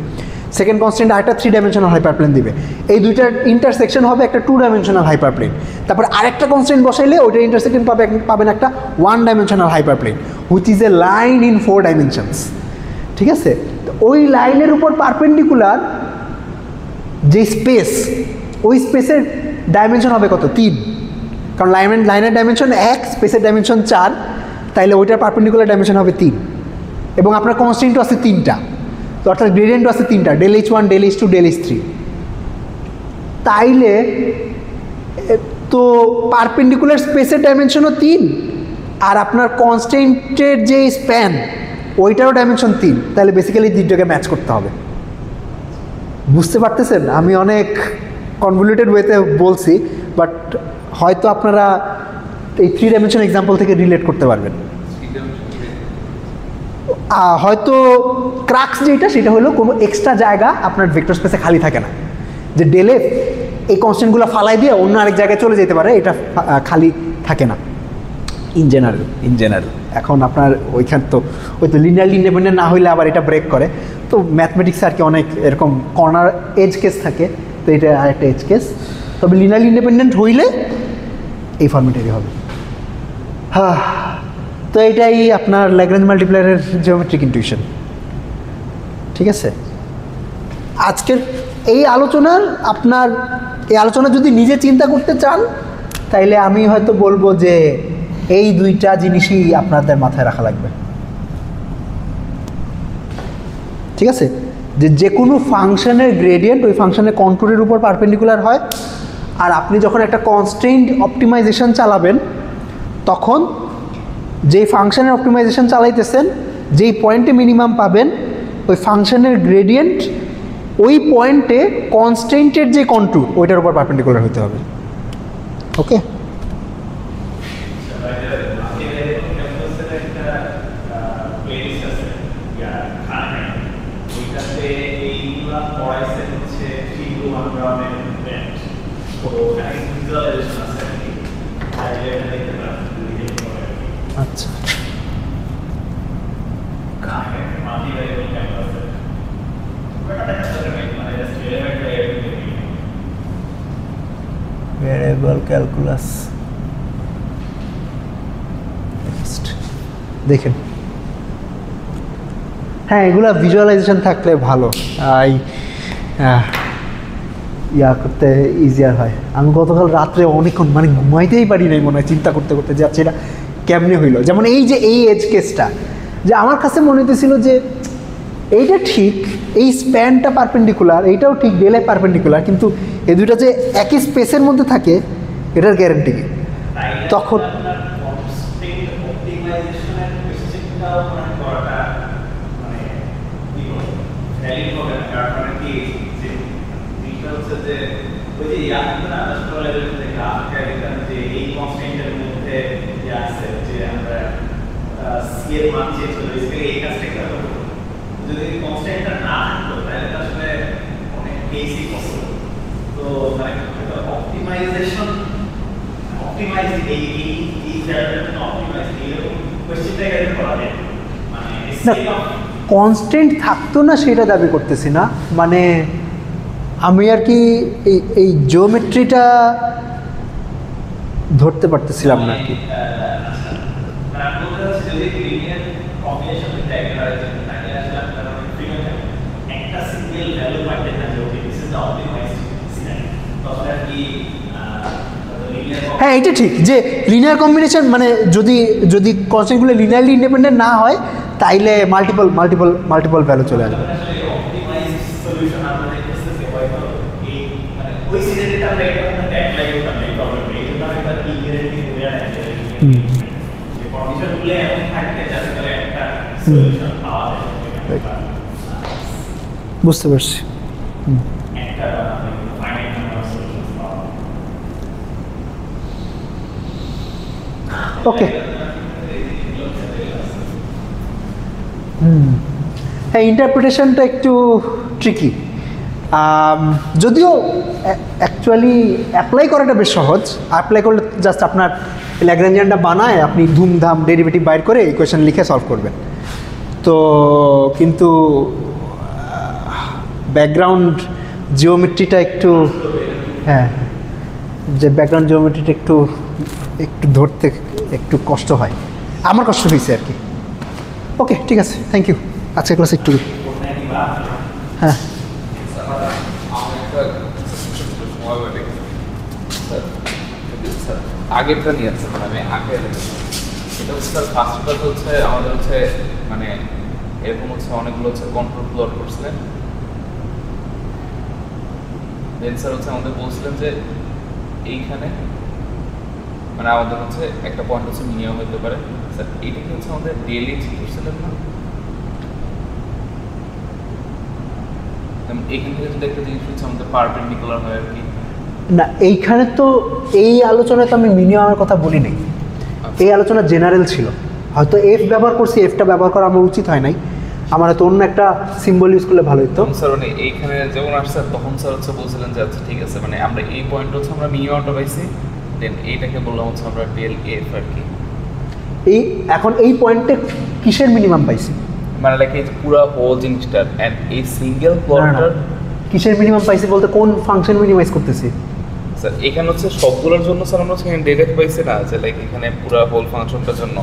সেকেন্ড কনস্ট্যান্ট আরেকটা 3 ডাইমেনশনাল হাইপারপ্লেন দিবে, এই দুইটার ইন্টারসেকশন হবে একটা 2 ডাইমেনশনাল হাইপারপ্লেন। তারপর আরেকটা কনস্ট্যান্ট বসাইলে ওইটার ইন্টারসেকশন পাবেন একটা 1 dimensional hyperplane, which is a line in 4 dimensions, ঠিক আছে? ওই লাইনের উপর পারপেন্ডিকুলার যে স্পেস, ওই স্পেসের ডাইমেনশন হবে কত? 3। কারণ লাইনের ডাইমেনশন 1, স্পেসের ডাইমেনশন 4, তাইলে ওইটার পারপেন্ডিকুলার ডাইমেনশন হবে 3, এবং আপনার কনস্ট্রেন্টও আছে 3টা, তো অর্থাৎ গ্রেডিয়েন্টও আছে 3টা, del H1, del H2, del H3। তাইলে তো পারপেন্ডিকুলার স্পেসের ডাইমেনশনও 3, আর আপনার কনস্ট্যান্টের যে স্প্যান ওইটারও ডাইমেনশন 3, তাহলে বেসিক্যালি দুইটাকে ম্যাচ করতে হবে। বুঝতে পারতেছেন? আমি অনেক কনভলিউটেড ওয়েতে বলছি, বাট হয়তো আপনারা এই 3 ডাইমেনশন এক্সাম্পল থেকে রিলেট করতে পারবেন। হয়তো ক্রাক্স যেটা, সেটা হলো কোনো এক্সট্রা জায়গা আপনার ভেক্টর স্পেসে খালি থাকে না, যে ডেলে এই কনস্ট্যান্টগুলো ফালাই দিয়ে অন্য আরেক জায়গায় চলে যেতে পারে, এটা খালি থাকে না ইন জেনারেল। এখন আপনার ওইখান তো লিনিয়ারলি ইন্ডিপেন্ডেন্ট না হইলে আবার এটা ব্রেক করে, তো ম্যাথমেটিক্সে আর কি অনেক এরকম কর্নার এজ কেস থাকে, তো এটা আরেকটা এজ কেস। তবে লিনিয়ারলি ইন্ডিপেন্ডেন্ট হইলে এই ফর্মেটেরই হবে। হ্যাঁ, তো এটাই আপনার ল্যাগ্রেঞ্জ মাল্টিপ্লায়ারের জিওমেট্রিক ইনটিউশন। ঠিক আছে, আজকের এই আলোচনা যদি নিজে চিন্তা করতে চান, তাইলে আমি হয়তো বলবো যে এই 2টা জিনিসই আপনাদের মাথায় রাখা লাগবে। ঠিক আছে, যে কোনো ফাংশনের গ্রেডিয়েন্ট ওই ফাংশনের কন্ট্রোলের উপর পারপেন্ডিকুলার হয়, আর আপনি যখন একটা কনস্ট্রেইনড অপটিমাইজেশন চালাবেন, তখন যেই ফাংশনের অপটিমাইজেশন চালাইতেছেন, যেই পয়েন্টে মিনিমাম পাবেন, ওই ফাংশনের গ্রেডিয়েন্ট ওই পয়েন্টে কনস্ট্রেন্টের যে কন্ট্রোল ওইটার উপর পারপেন্ডিকুলার হতে হবে। ওকে, আচ্ছা, ভেরিয়েবল ক্যালকুলাস দেখেন। হ্যাঁ, এগুলা ভিজুয়ালাইজেশন থাকলে ভালো, ইয়া করতে ইজিয়ার হয়। আমি গতকাল রাত্রে অনেকক্ষণ মানে ঘুমাইতেই পারি নাই মনে হয়, চিন্তা করতে করতে যাচ্ছে এটা কেমনে হইলো। যেমন এই যে এই এজ কেসটা, যে আমার কাছে মনে হতেছিল যে এইটা ঠিক, এই স্প্যানটা পারপেন্ডিকুলার, এইটাও ঠিক, ডেলে পারপেন্ডিকুলার, কিন্তু এই দুইটা যে একই স্পেসের মধ্যে থাকে এটার গ্যারেন্টি কি? তখন যদি কনস্ট্যান্টটা না থাকতো তাহলে তো আসলে অনেক বেসিক পসিবল। তো মানে অপটিমাইজ এই ফ্যাক্টরটা অপটিমাইজ এরকম কোশ্চেনটা এখানে করা যায়। মানে কনস্ট্যান্ট থাকতো না সেটা দাবি করতেছি না, মানে আমি আর কি এই জিওমেট্রিটা ধরতে পারতেছিলাম না আর কি। হ্যাঁ, এটা ঠিক যে লিনিয়ার কম্বিনেশন, মানে যদি কনস্ট্যান্টগুলো লিনিয়ারলি ইন্ডিপেন্ডেন্ট না হয়, তাইলে মাল্টিপল ভ্যালু চলে আসবে। বুঝতে পারছি। ওকে, হ্যাঁ, ইন্টারপ্রিটেশনটা একটু ট্রিকি, যদিও অ্যাকচুয়ালি অ্যাপ্লাই করাটা বেশ সহজ। অ্যাপ্লাই করলে জাস্ট আপনার ল্যাগ্রাঞ্জিয়ানটা বানায় আপনি ধুমধাম ডেরিভেটিভ বাইর করে ইকুয়েশন লিখে সলভ করবেন। তো কিন্তু ব্যাকগ্রাউন্ড জিওমেট্রিটা একটু, হ্যাঁ, যে ব্যাকগ্রাউন্ড জিওমেট্রিটা একটু ধরতে একটু কষ্ট হয়, আমার কষ্ট হয়েছে আর কি। ওকে, ঠিক আছে, থ্যাংক ইউ। আজকের ক্লাস একটু, হ্যাঁ, স্যার আগেরটা নিয়ে আছে মানে আমি আগে এটা হচ্ছে স্যার ফার্স্টটা হচ্ছে আমাদের হচ্ছে মানে এরকম হচ্ছে অনেকগুলো হচ্ছে কন্ট্রোল প্লট করছিলেন। দেন স্যার হচ্ছে আমাদের বলছিলেন যে এইখানে মানে আমাদের হচ্ছে একটা পয়েন্ট হচ্ছে মিনিমাম হতে পারে স্যার, এইটা কি হচ্ছে আমাদের ডেইলি করছিলেন না? এখান থেকে যদি একটা জিনিস হচ্ছে আমাদের পারপেন্ডিকুলার হয় আর কি। না, এইখানে তো এই আলোচনায় তো আমি মিনিমামের কথা বলি নাই, এই আলোচনা জেনারেল ছিল। হয়তো এফ ব্যবহার করছি, এফটা ব্যবহার করা আমার উচিত হয় নাই, আমার হয়তো অন্য একটা সিম্বল ইউজ করলে ভালো হতো। স্যার মানে এইখানে যখন আসছে তখন স্যার হচ্ছে বলছিলেন যে আচ্ছা ঠিক আছে মানে আমরা এই পয়েন্ট হচ্ছে আমরা মিনিমামটা পাইছি, দেন এইটাকে বললাম হচ্ছে আমরা ডেল এফ আর কি। এই এখন এই পয়েন্টে কিসের মিনিমাম পাইছি? মানে লাইক এই যে পুরো হোল জিনিসটা এন্ড এই সিঙ্গেল প্লটটার কিসের মিনিমাম পাইছি বলতে কোন ফাংশন মিনিমাইজ করতেছি? স্যার এখানে হচ্ছে সবগুলোর জন্য স্যার আমরা হচ্ছে এখানে ডেল পাইছি না, যে লাইক এখানে পুরো হোল ফাংশনটার জন্য।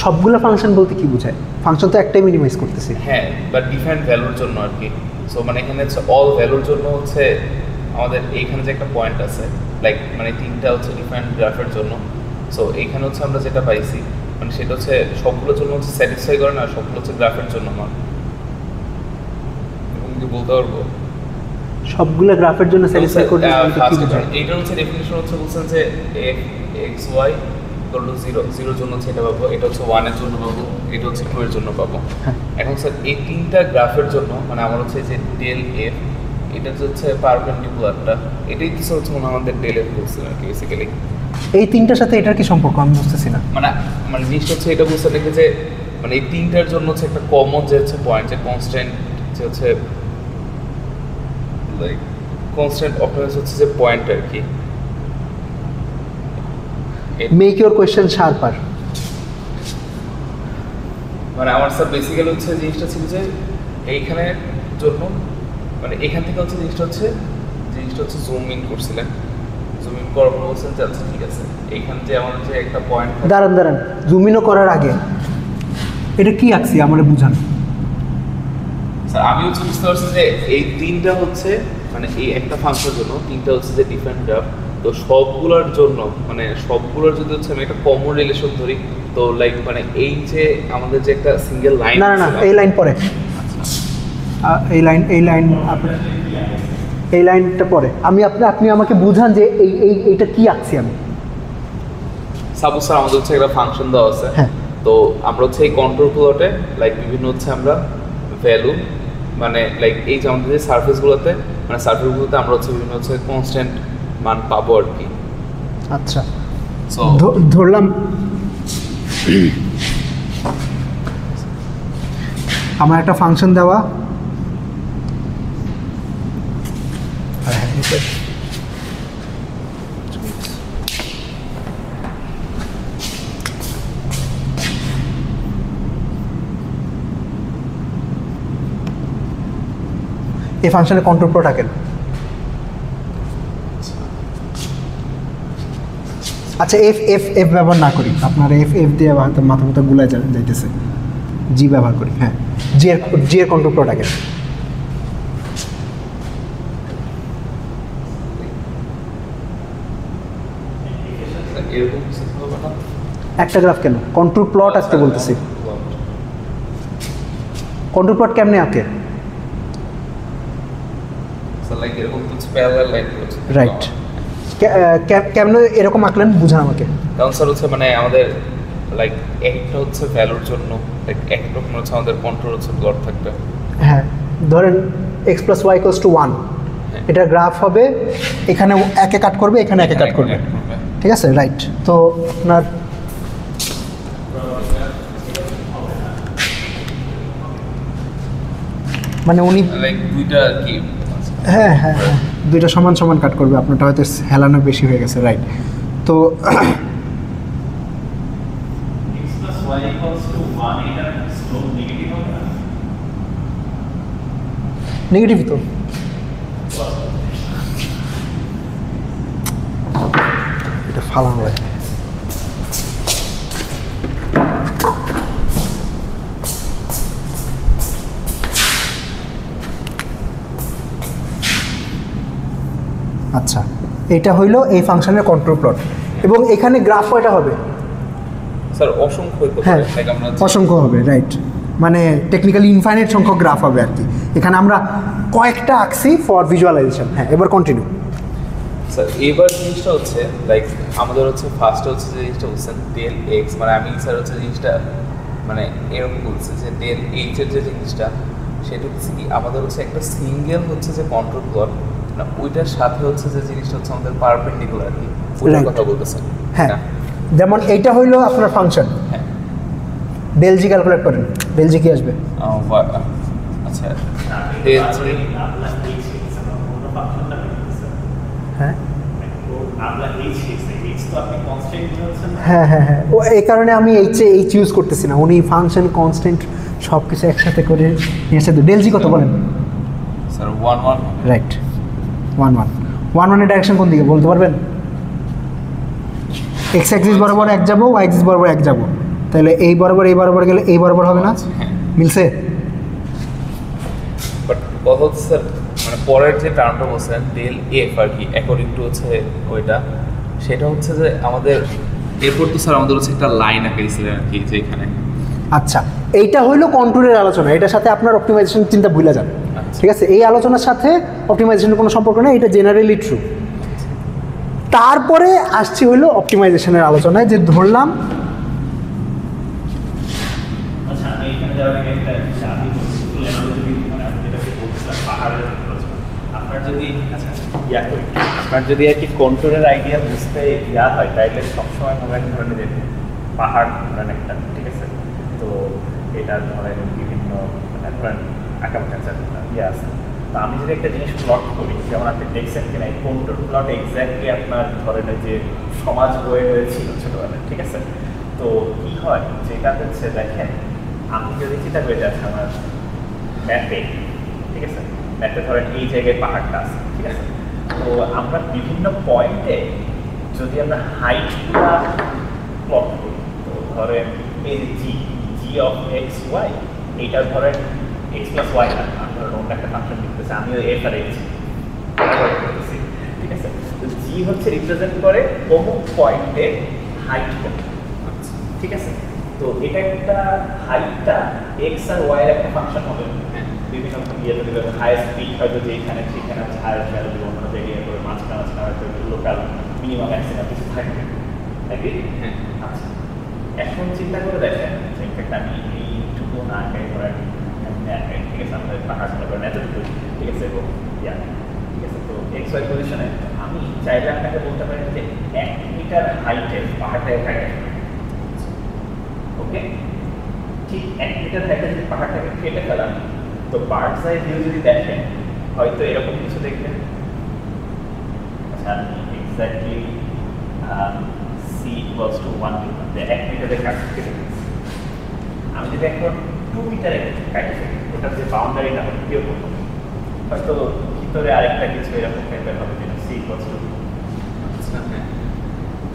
সবগুলো ফাংশন বলতে কি বোঝায়? ফাংশন তো একটাই মিনিমাইজ করতেছি। হ্যাঁ, বাট ডিফারেন্ট ভ্যালুর জন্য আর কি। সো মানে এখানে হচ্ছে অল ভ্যালুর জন্য হচ্ছে আমাদের এইখানে যে একটা পয়েন্ট আছে লাইক মানে তিনটা হচ্ছে ডিফারেন্ট গ্রাফের জন্য। সো এইখানে হচ্ছে আমরা যেটা পাইছি মানে সেটা হচ্ছে সবগুলোর জন্য হচ্ছে স্যাটিসফাই করে না, সবগুলো হচ্ছে গ্রাফের জন্য আমার কি বলতে পারবো সবগুলো গ্রাফের জন্য স্যাটিসফাই করতে কি বোঝায়? এইটার হচ্ছে ডেফিনিশন হচ্ছে বলছেন যে এক্স ওয়াই ইকুয়াল টু 0 0 জন্য হচ্ছে এটা পাবো, এটা হচ্ছে 1 এর জন্য পাবো, এটা হচ্ছে 2 এর জন্য পাবো। এখন স্যার এই তিনটা গ্রাফের জন্য মানে আমার হচ্ছে যে ডেল এফ এটা হচ্ছে পারপেন্ডিকুলারটা, এটাই কিছু হচ্ছে মনে আমাদের ডেল এফ বলছে আর কি বেসিক্যালি। এই তিনটার সাথে এটার কি সম্পর্ক আমি বুঝতেছি না। মানে মানে জিনিসটা হচ্ছে এটা বুঝতে দেখে যে মানে এই তিনটার জন্য হচ্ছে একটা কমন যে হচ্ছে পয়েন্ট যে কনস্ট্যান্ট যে হচ্ছে লাইক কনস্ট্যান্ট অপারেশন হচ্ছে যে পয়েন্ট আর কি। Make your question sharper. মানে আমার স্যার বেসিক্যালি হচ্ছে জিনিসটা ছিল যে এইখানে জন্য মানে এখান থেকে হচ্ছে জিনিসটা হচ্ছে জুম ইন করছিলেন, জুম ইন করার পর বলছেন যে আচ্ছা ঠিক আছে এইখান যে আমাদের যে একটা পয়েন্ট দাঁড়ান জুম ইনও করার আগে এটা কি আঁকছি আমার বুঝান। স্যার আমি হচ্ছে বুঝতে পারছি যে এই তিনটা হচ্ছে মানে এই একটা ফাংশনের জন্য তিনটা হচ্ছে যে ডিফারেন্ট গ্রাফ, তো সবগুলোর জন্য মানে সবগুলোর যদি হচ্ছে আমি একটা কমন রিলেশন ধরি তো লাইক মানে এই যে আমাদের যে একটা সিঙ্গেল লাইন না এই লাইন পরে, এই লাইনটা পরে আপনি আমাকে বুঝান যে এইটা কি আঁকছি আমি। সাপোজ স্যার আমাদের হচ্ছে একটা ফাংশন দেওয়া আছে, হ্যাঁ, তো আমরা হচ্ছে এই কন্ট্রোল প্লটে লাইক বিভিন্ন হচ্ছে আমরা ভ্যালু মানে লাইক এই যে আমাদের যে সারফেসগুলোতে মানে সারফেসগুলোতে আমরা হচ্ছে বিভিন্ন হচ্ছে কনস্ট্যান্ট মান পাবো আর কি। আচ্ছা সো ধরলাম আমার একটা ফাংশন দেওয়া, এই ফাংশনে কন্ট্রোল প্লট আঁকেন। আচ্ছা এফ ব্যবহার না করি, আপনার এফ দিয়ে হয়তো মাথা গুলায় যাইতেছে, জি ব্যবহার করি। হ্যাঁ, জি এর কন্ট্রোল প্লট আঁকেন। এরকম কিছু হবে না, একটা গ্রাফ কেন কন্ট্রোল প্লট আঁকতে বলতেছি। কন্ট্রোল প্লট কেমনে আঁকে? লাইক এরকম কিছু প্যারালাল লাইন হচ্ছে রাইট, কেমনে এরকম আঁকলেন বুঝান আমাকে। কারণ স্যার হচ্ছে মানে আমাদের লাইক একটা হচ্ছে ভ্যালুর জন্য লাইক একরকম হচ্ছে আমাদের কন্ট্রোল হচ্ছে প্লট থাকবে। হ্যাঁ, ধরেন x + y = 1, এটা গ্রাফ হবে, এখানে একে কাট করবে, এখানে একে কাট করবে, ঠিক আছে রাইট। তো আপনার মানে উনি লাইক দুইটা কি হ্যাঁ দুইটা সমান সমান কাট করবে, আপনারটা হয়তো হেলানো বেশি হয়ে গেছে রাইট। তো নেগেটিভই তো, এটা ফালানো হয়। আচ্ছা এটা হইলো এই ফাংশনের কন্ট্রোল প্লট, এবং এখানে গ্রাফ কয়টা হবে? স্যার অসংখ্য হতে হ্যাঁ, পারে, লাইক আমরা অসংখ্য হবে, রাইট, মানে টেকনিক্যালি ইনফাইনাইট সংখ্যক গ্রাফ হবে আর কি। এখানে আমরা কয়েকটা আঁকছি ফর ভিজুয়ালাইজেশন। হ্যাঁ, এবার কন্টিনিউ। স্যার এবার জিনিসটা হচ্ছে লাইক আমাদের হচ্ছে ফার্স্টে হচ্ছে যে জিনিসটা বলছেন ডেল এক্স, মানে আমি স্যার হচ্ছে জিনিসটা মানে এরকম বলছে যে ডেল এইচ এর যে জিনিসটা সেটা হচ্ছে কি আমাদের হচ্ছে একটা সিঙ্গেল হচ্ছে যে কন্ট্রোল প্লট না, ওইটার সাথে হচ্ছে যে জিনিসটা হচ্ছে আমাদের পারপেন্ডিকুলার আর কি, ওইটার Right. কথা বলতেছেন। হ্যাঁ, যেমন এইটা হইলো আপনার ফাংশন, হ্যাঁ। ডেল জি ক্যালকুলেট করেন, ডেল জি কি আসবে? আচ্ছা ডেল জি আপনার এই সিরিজ অন্য ফাংশনটা পেয়েছে হ্যাঁ আপনার এই সিরিজ তো আপনি কনস্ট্যান্ট হচ্ছেন না। হ্যাঁ হ্যাঁ হ্যাঁ, ও এই কারণে আমি এইচ ইউজ করতেছি না, উনি ফাংশন কনস্ট্যান্ট সব কিছু একসাথে করে নিয়ে এসে ডেল জি কত বলেন? স্যার 1 রাইট, 1 এর ডাইরেকশন কোন দিকে বলতে পারবেন? এক্স অ্যাক্সিস বরাবর এক যাবো, ওয়াই অ্যাক্সিস বরাবর এক যাবো, তাহলে এই বরাবর গেলে এই বরাবর হবে না? মিলছে? বাট কথা হচ্ছে স্যার মানে পরের যে টার্মটা বলছেন ডেল এফ আর কি অ্যাকর্ডিং টু হচ্ছে ওইটা, সেটা হচ্ছে যে আমাদের এরপর তো স্যার আমাদের হচ্ছে একটা লাইন আঁকে দিয়েছিলেন আর কি যে এখানে। আচ্ছা, এইটা হইলো কন্ট্রোলের আলোচনা, এটার সাথে আপনার অপটিমাইজেশন চিন্তা ভুলে যান। আচ্ছা। ঠিক আছে, এই আলোচনার সাথে অপটিমাইজেশনের কোনো সম্পর্ক নেই, এটা জেনারেলি ট্রু। তারপরে আসছি হইলো অপটিমাইজেশনের আলোচনায়, যে ধরলাম আচ্ছা, আমি এখানে যাওয়ার আগে একটা চাবি বলছিলেন, আমি যদি মানে আপনি যেটাকে বলছিলাম পাহাড়ের আলোচনা, আপনার যদি আচ্ছা ইয়া করি, আপনার যদি আর কি কন্ট্রোলের আইডিয়া বুঝতে ইয়া হয় তাইলে সবসময় ধরেন ধরেন যে পাহাড় ধরেন একটা, ঠিক আছে, তো এটা ধরেন বিভিন্ন মানে ধরেন আঁকাবাঁকা ইয়ে আছে। তো আমি যদি একটা জিনিস প্লট করি, যেমন আপনি দেখছেন কিনা এই কন্ট্রোল প্লট এক্স্যাক্টলি আপনার ধরেন যে সমাজ বয়ে হয়েছিল ছোটবেলায়, ঠিক আছে। তো কি হয় যেটা হচ্ছে দেখেন, আমি যদি চিন্তা করে যাচ্ছি আমার ম্যাপে, ঠিক আছে, ম্যাপে ধরেন এই জায়গায় পাহাড়টা আছে, ঠিক আছে। তো আমরা বিভিন্ন পয়েন্টে যদি আমরা হাইটগুলা প্লট করি, তো ধরেন এই যে জি অফ এক্স ওয়াই, এইটা ধরেন এক্স প্লাস ওয়াই না, আমি ধরেন অন্য একটা ফাংশন লিখতেছি, আমিও এফ আর এক্স করতেছি, ঠিক আছে। তো জি হচ্ছে রিপ্রেজেন্ট করে অমুক পয়েন্টে হাইট কত, ঠিক আছে। তো এটা একটা হাইটটা এক্স আর ওয়াই এর একটা ফাংশন হবে, বিভিন্ন ইয়েতে দেবে, হাইয়েস্ট পিক হয়তো যেখানে সেখানে আছে হায়ার ভ্যালু দেবো, অন্য জায়গায় করে মাঝখানে হয়তো লোকাল মিনিমাম ম্যাক্সিমাম কিছু থাকবে, নাকি? আচ্ছা, এখন চিন্তা করে দেখেন, ইনফ্যাক্ট আমি এইটুকু না আঁকাই ধরেন আঁকাই, ঠিক আছে, আমাদের পাহাড় চিন্তা করেন এতটুকু, ঠিক আছে, এবং ইয়া, ঠিক আছে। তো এক্স ওয়াই পজিশনে আমি চাইলে আপনাকে বলতে পারি যে 1 মিটার হাইটের পাহাড়টাকে কাটে, ওকে, ঠিক 1 মিটার হাইটে যদি পাহাড়টাকে কেটে ফেলাম, তো বার্ডস আই ভিউ যদি দেখেন হয়তো এরকম কিছু দেখবেন। আচ্ছা, আমি exactly c equals to 1 meter, 1 মিটারে কাটতে কেটে ফেলছি। আমি যদি এখন 2 মিটারে কাটে ফেলি, ওটার যে বাউন্ডারিটা হবে কেউ করবো, হয়তো ভিতরে আরেকটা কিছু এরকম টাইপের হবে, যেটা সি ইকুয়ালস টু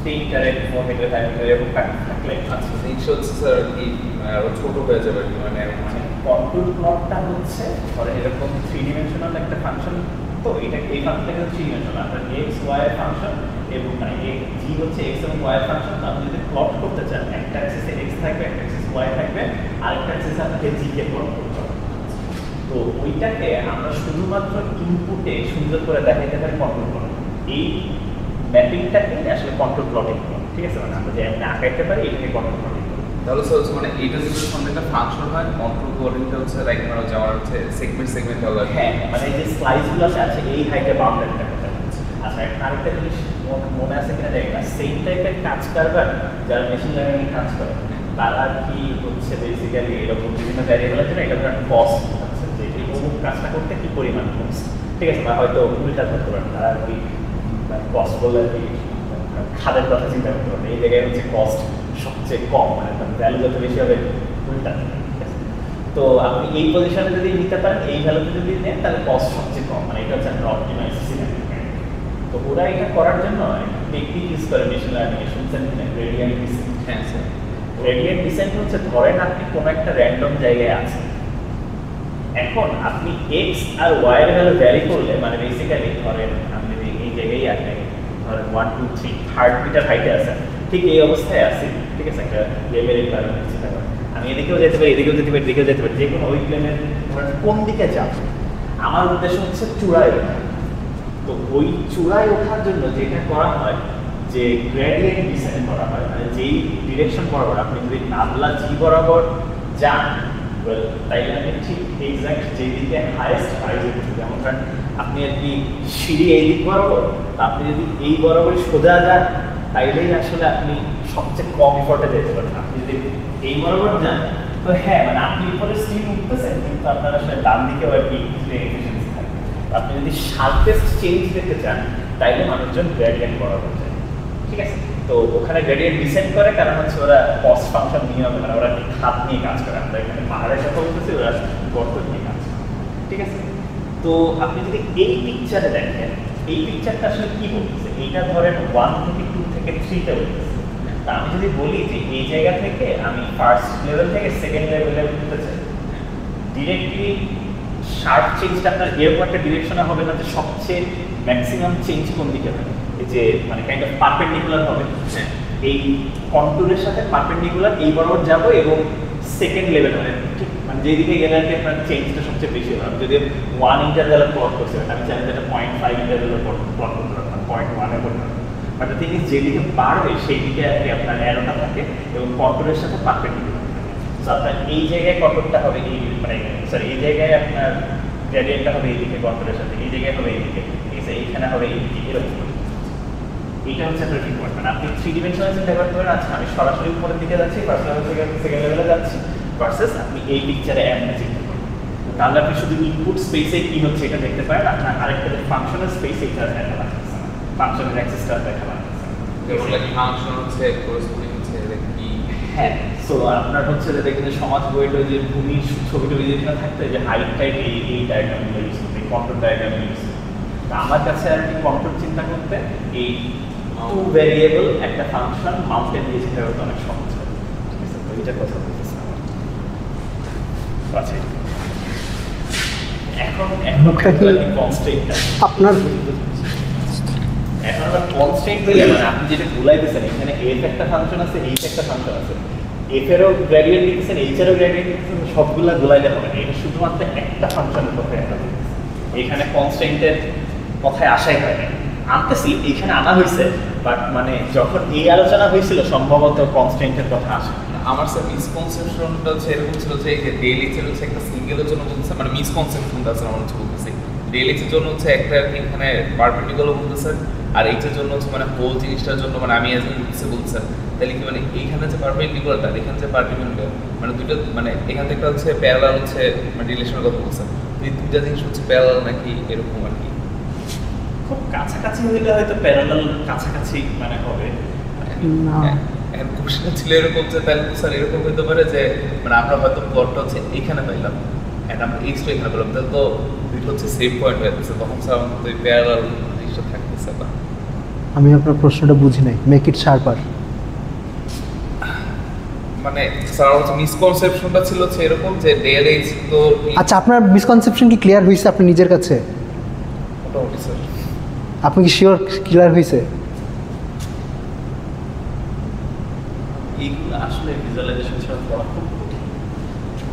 3 মিটারে 4 মিটারে 5 মিটারে এরকম কাটতে থাকলে, আচ্ছা জিনিসটা হচ্ছে স্যার কি আরো ছোট হয়ে যাবে আর কি, মানে কন্ট্রোল প্লটটা হচ্ছে ধরেন এরকম 3 ডিমেনশনাল একটা ফাংশন, তো এটা এই ফাংশনটা হচ্ছে 3 ডিমেনশনাল, আপনার এক্স ওয়াই এর ফাংশন, এবং মানে জি হচ্ছে এক্স এবং ওয়াই এর ফাংশন। আপনি যদি প্লট করতে চান, একটা অ্যাক্সিসে এক্স থাকবে, একটা অ্যাক্সিসে ওয়াই থাকবে, আরেকটা অ্যাক্সিসে আপনাকে জি কে প্লট করতে হবে। তো ওইটাকে আমরা শুধুমাত্র ইনপুটে সুন্দর করে দেখাইতে পারি কন্ট্রোল প্লট। এই ম্যাপিংটাকে আসলে কন্ট্রোল প্লটিং, ঠিক আছে, মানে আমরা যে এমনি আঁকাইতে পারি এটাকে কন্ট্রোল প্লটিং। তাহলে স্যার হচ্ছে মানে এইটা যদি সামনে একটা ফাংশন হয়, কন্ট্রোল কোঅর্ডিনেটটা হচ্ছে লাইক মানে হচ্ছে আমার হচ্ছে সেগমেন্ট হবে। হ্যাঁ, মানে এই যে স্লাইসগুলো আছে এই হাইটে বাউন্ডারিটা কথা। আচ্ছা, একটা আরেকটা জিনিস মনে আছে কিনা জানি না, সেম টাইপের কাজ করবেন যারা মেশিন লার্নিং এ কাজ করে, তারা কি হচ্ছে বেসিক্যালি এরকম বিভিন্ন ভ্যারিয়েবল আছে না, এটা ধরেন কস্ট আছে, যে এই অমুক কাজটা করতে কি পরিমাণ কস্ট, ঠিক আছে, বা হয়তো উল্টা করতে পারেন, তারা আর কি কস্ট বলে আর কি খাদের কথা চিন্তা করতে পারেন, এই জায়গায় হচ্ছে কস্ট সবচেয়ে কম, মানে ভ্যালু যত বেশি হবে উল্টা, ঠিক আছে। তো আপনি এই পজিশনে যদি নিতে পারেন, এই ভ্যালুতে যদি নেন, তাহলে কস্ট সবচেয়ে কম, মানে এটা হচ্ছে আপনার অপটিমাইজ সিস্টেম। তো ওরা এটা করার জন্য টেকনিক ইউজ করে মেশিন লার্নিং এ, শুনছেন কিনা, গ্রেডিয়েন্ট ডিসেন্ট। হ্যাঁ স্যার, গ্রেডিয়েন্ট ডিসেন্ট হচ্ছে ধরেন আপনি কোনো একটা র্যান্ডম জায়গায় আছেন, এখন আপনি এক্স আর ওয়াই এর ভ্যালু ভ্যারি করলে, মানে বেসিক্যালি ধরেন আপনি যদি এই জায়গায় আসেন, 1 2 3 থার্ড মিটার হাইটে আছে, ঠিক এই অবস্থায় আছি, ঠিক আছে, একটা প্লেনের এনভায়রনমেন্ট চিন্তা করেন, আমি এদিকেও যেতে পারি, এদিকেও যেতে পারি, এদিকেও যেতে পারি, যে কোনো ওই প্লেনের কোন দিকে যাব, আমার উদ্দেশ্য হচ্ছে চূড়ায় ওঠা। তো ওই চূড়ায় ওঠার জন্য যেটা করা হয় যে গ্রেডিয়েন্ট ডিসেন্ড করা হয়, মানে যেই ডিরেকশন বরাবর আপনি যদি নাবলা জি বরাবর যান, তাইলে আপনি ঠিক এক্সাক্ট যেদিকে হাইয়েস্ট রাইজ হচ্ছে, যেমন কারণ আপনি আর কি সিঁড়ি এই দিক বরাবর, আপনি যদি এই বরাবরই সোজা যান তাইলেই আসলে আপনি সবচেয়ে কম এফোর্টে যেতে পারেন। আপনি যদি এই বরাবর যান তো হ্যাঁ, মানে আপনি উপরে স্টিল উঠতেছেন কিন্তু আপনার আসলে ডান দিকেও আর কি এফিসিয়েন্সি থাকবে। আপনি যদি শার্পেস্ট চেঞ্জ দেখতে চান তাইলে মানুষজন গ্রেডিয়েন্ট বরাবর যায়, ঠিক আছে। তো ওখানে গ্রেডিয়েন্ট ডিসেন্ড করে, কারণ হচ্ছে ওরা কস্ট ফাংশন নিয়ে হবে, মানে ওরা খাত নিয়ে কাজ করে। আমরা এখানে পাহাড়ের কথা বলতেছি, ওরা গর্ত নিয়ে কাজ করে, ঠিক আছে। তো আপনি যদি এই পিকচারে দেখেন, এই পিকচারটা আসলে কি বলতেছে, এইটা ধরেন 1 থেকে 2 থেকে 3তে বলতেছে। তা আমি যদি বলি যে এই জায়গা থেকে আমি ফার্স্ট লেভেল থেকে সেকেন্ড লেভেলে উঠতে চাই, ডিরেক্টলি শার্প চেঞ্জটা আপনার এরকম একটা ডিরেকশনে হবে না যে সবচেয়ে ম্যাক্সিমাম চেঞ্জ কোন দিকে হবে, এই যে মানে কাইন্ড অফ পারপেন্ডিকুলার হবে, এই কন্টুরের সাথে পারপেন্ডিকুলার এই বরাবর যাব এবং সেকেন্ড লেভেল মানে ঠিক মানে যেদিকে গেলে আর কি আপনার চেঞ্জটা সবচেয়ে বেশি হবে। যদি 1 ইন্টারভ্যালে প্লট করছে, আমি চাই যে এটা 0.5 ইন্টারভ্যালে প্লট করতে পারতাম, 0.1-এ করতে পারতাম, বাট তিনি যেদিকে বাড়বে সেই দিকে আর কি আপনার অ্যারোটা থাকে এবং কন্টুরের সাথে পারপেন্ডিকুলার থাকে। সো আপনার এই জায়গায় কন্টুরটা হবে এই মানে সরি এই জায়গায় আপনার গ্রেডিয়েন্টটা হবে এইদিকে কন্টুরের সাথে, এই জায়গায় হবে এইদিকে, ঠিক আছে, এইখানে হবে এইদিকে, এরকম। এটা হচ্ছে আপনার রিকোয়ারমেন্ট। আপনি 3 ডিমেনশনাল চিন্তা করতে পারেন, আচ্ছা আমি সরাসরি উপরের দিকে যাচ্ছি, ফার্স্ট লেভেল থেকে সেকেন্ড লেভেলে যাচ্ছি, ভার্সেস আপনি এই পিকচারে এমনি চিন্তা করবেন। তাহলে আপনি শুধু ইনপুট স্পেসে কি হচ্ছে এটা দেখতে পারেন, আপনার আরেকটা ফাংশনাল স্পেস এটা দেখা লাগছে না, ফাংশনাল অ্যাক্সেসটা দেখা লাগছে না। যেগুলো ফাংশন হচ্ছে করেসপন্ডিং হচ্ছে কি, হ্যাঁ। সো আপনার হচ্ছে যে দেখবেন যে সমাজ বইটা যে ভূমির ছবিটা যেটা থাকতে যে হাইট টাইট এই ডায়াগ্রামগুলো ইউজ করতে, কন্ট্রোল ডায়াগ্রাম ইউজ করতে। তো আমার কাছে আর কি কন্ট্রোল চিন্তা করতে এই 2 ভ্যারিয়েবল একটা ফাংশন মাউন্টেন দিয়ে চিন্তা করতে অনেক সহজ হয়, ঠিক আছে। তো এইটা কথা বলতেছি আচ্ছা, এখন কনস্ট্রেন্টটা আপনার এখন আমরা কনস্ট্রেন্ট বলি, মানে আপনি যেটা ভুলাইতেছেন এখানে এফ একটা ফাংশন আছে, এইচ একটা ফাংশন আছে, এফ এরও গ্রেডিয়েন্ট লিখতেছেন, এইচ এরও গ্রেডিয়েন্ট লিখতেছেন, সবগুলা ভুলাইলে হবে না, এটা শুধুমাত্র একটা ফাংশনের কথাই আমরা বলতেছি। এখানে কনস্ট্রেন্টের কথায় আসাই হয় না, আনতেছি এইখানে আনা হয়েছে, বাট মানে যখন এই আলোচনা হয়েছিল সম্ভবত কনস্ট্রেন্টের কথা আসে। আমার স্যার মিসকনসেপশনটা হচ্ছে এরকম ছিল যে ডেইলি ছিল হচ্ছে একটা সিঙ্গেলের জন্য বলতেছে, মানে মিসকনসেপশনটা আছে আমার হচ্ছে বলতেছি ডেইলির জন্য হচ্ছে একটা এখানে পারপেন্ডিকুলার বলতেছে, আর এইটার জন্য হচ্ছে মানে হোল জিনিসটার জন্য মানে আমি এখানে বলতেছে তাহলে কি মানে এইখানে যে পারপেন্ডিকুলারটা এখানে যে পারপেন্ডিকুলার মানে দুটো মানে এখান থেকে হচ্ছে প্যারালাল হচ্ছে মানে রিলেশনের কথা বলছে, তো এই দুইটা জিনিস হচ্ছে প্যারালাল নাকি এরকম আর কি খুব কাছাকাছি হইলে হয়তো প্যারালাল কাছাকাছি মানে হবে না। এখন কোশ্চেন ছিল এরকম যে তাহলে স্যার এরকম হতে পারে যে মানে আমরা হয়তো প্লটটা হচ্ছে এখানে পাইলাম এন্ড আমরা এক্সট্রা এখানে পেলাম, তাহলে তো দুটো হচ্ছে সেম পয়েন্ট হয়ে যাচ্ছে, তখন স্যার আমাদের তো প্যারালাল জিনিসটা থাকতেছে না। আমি আপনার প্রশ্নটা বুঝি নাই, মেক ইট শার্পার। মানে স্যার হচ্ছে মিসকনসেপশনটা ছিল হচ্ছে এরকম যে ডেল এইজ তো আচ্ছা, আপনার মিসকনসেপশন কি ক্লিয়ার হয়েছে আপনি নিজের কাছে? মোটামুটি স্যার আপনি কি শিওর ক্লিয়ার হয়েছে? এইগুলো আসলে ভিজুয়ালাইজেশন ছাড়া পড়া খুব কঠিন।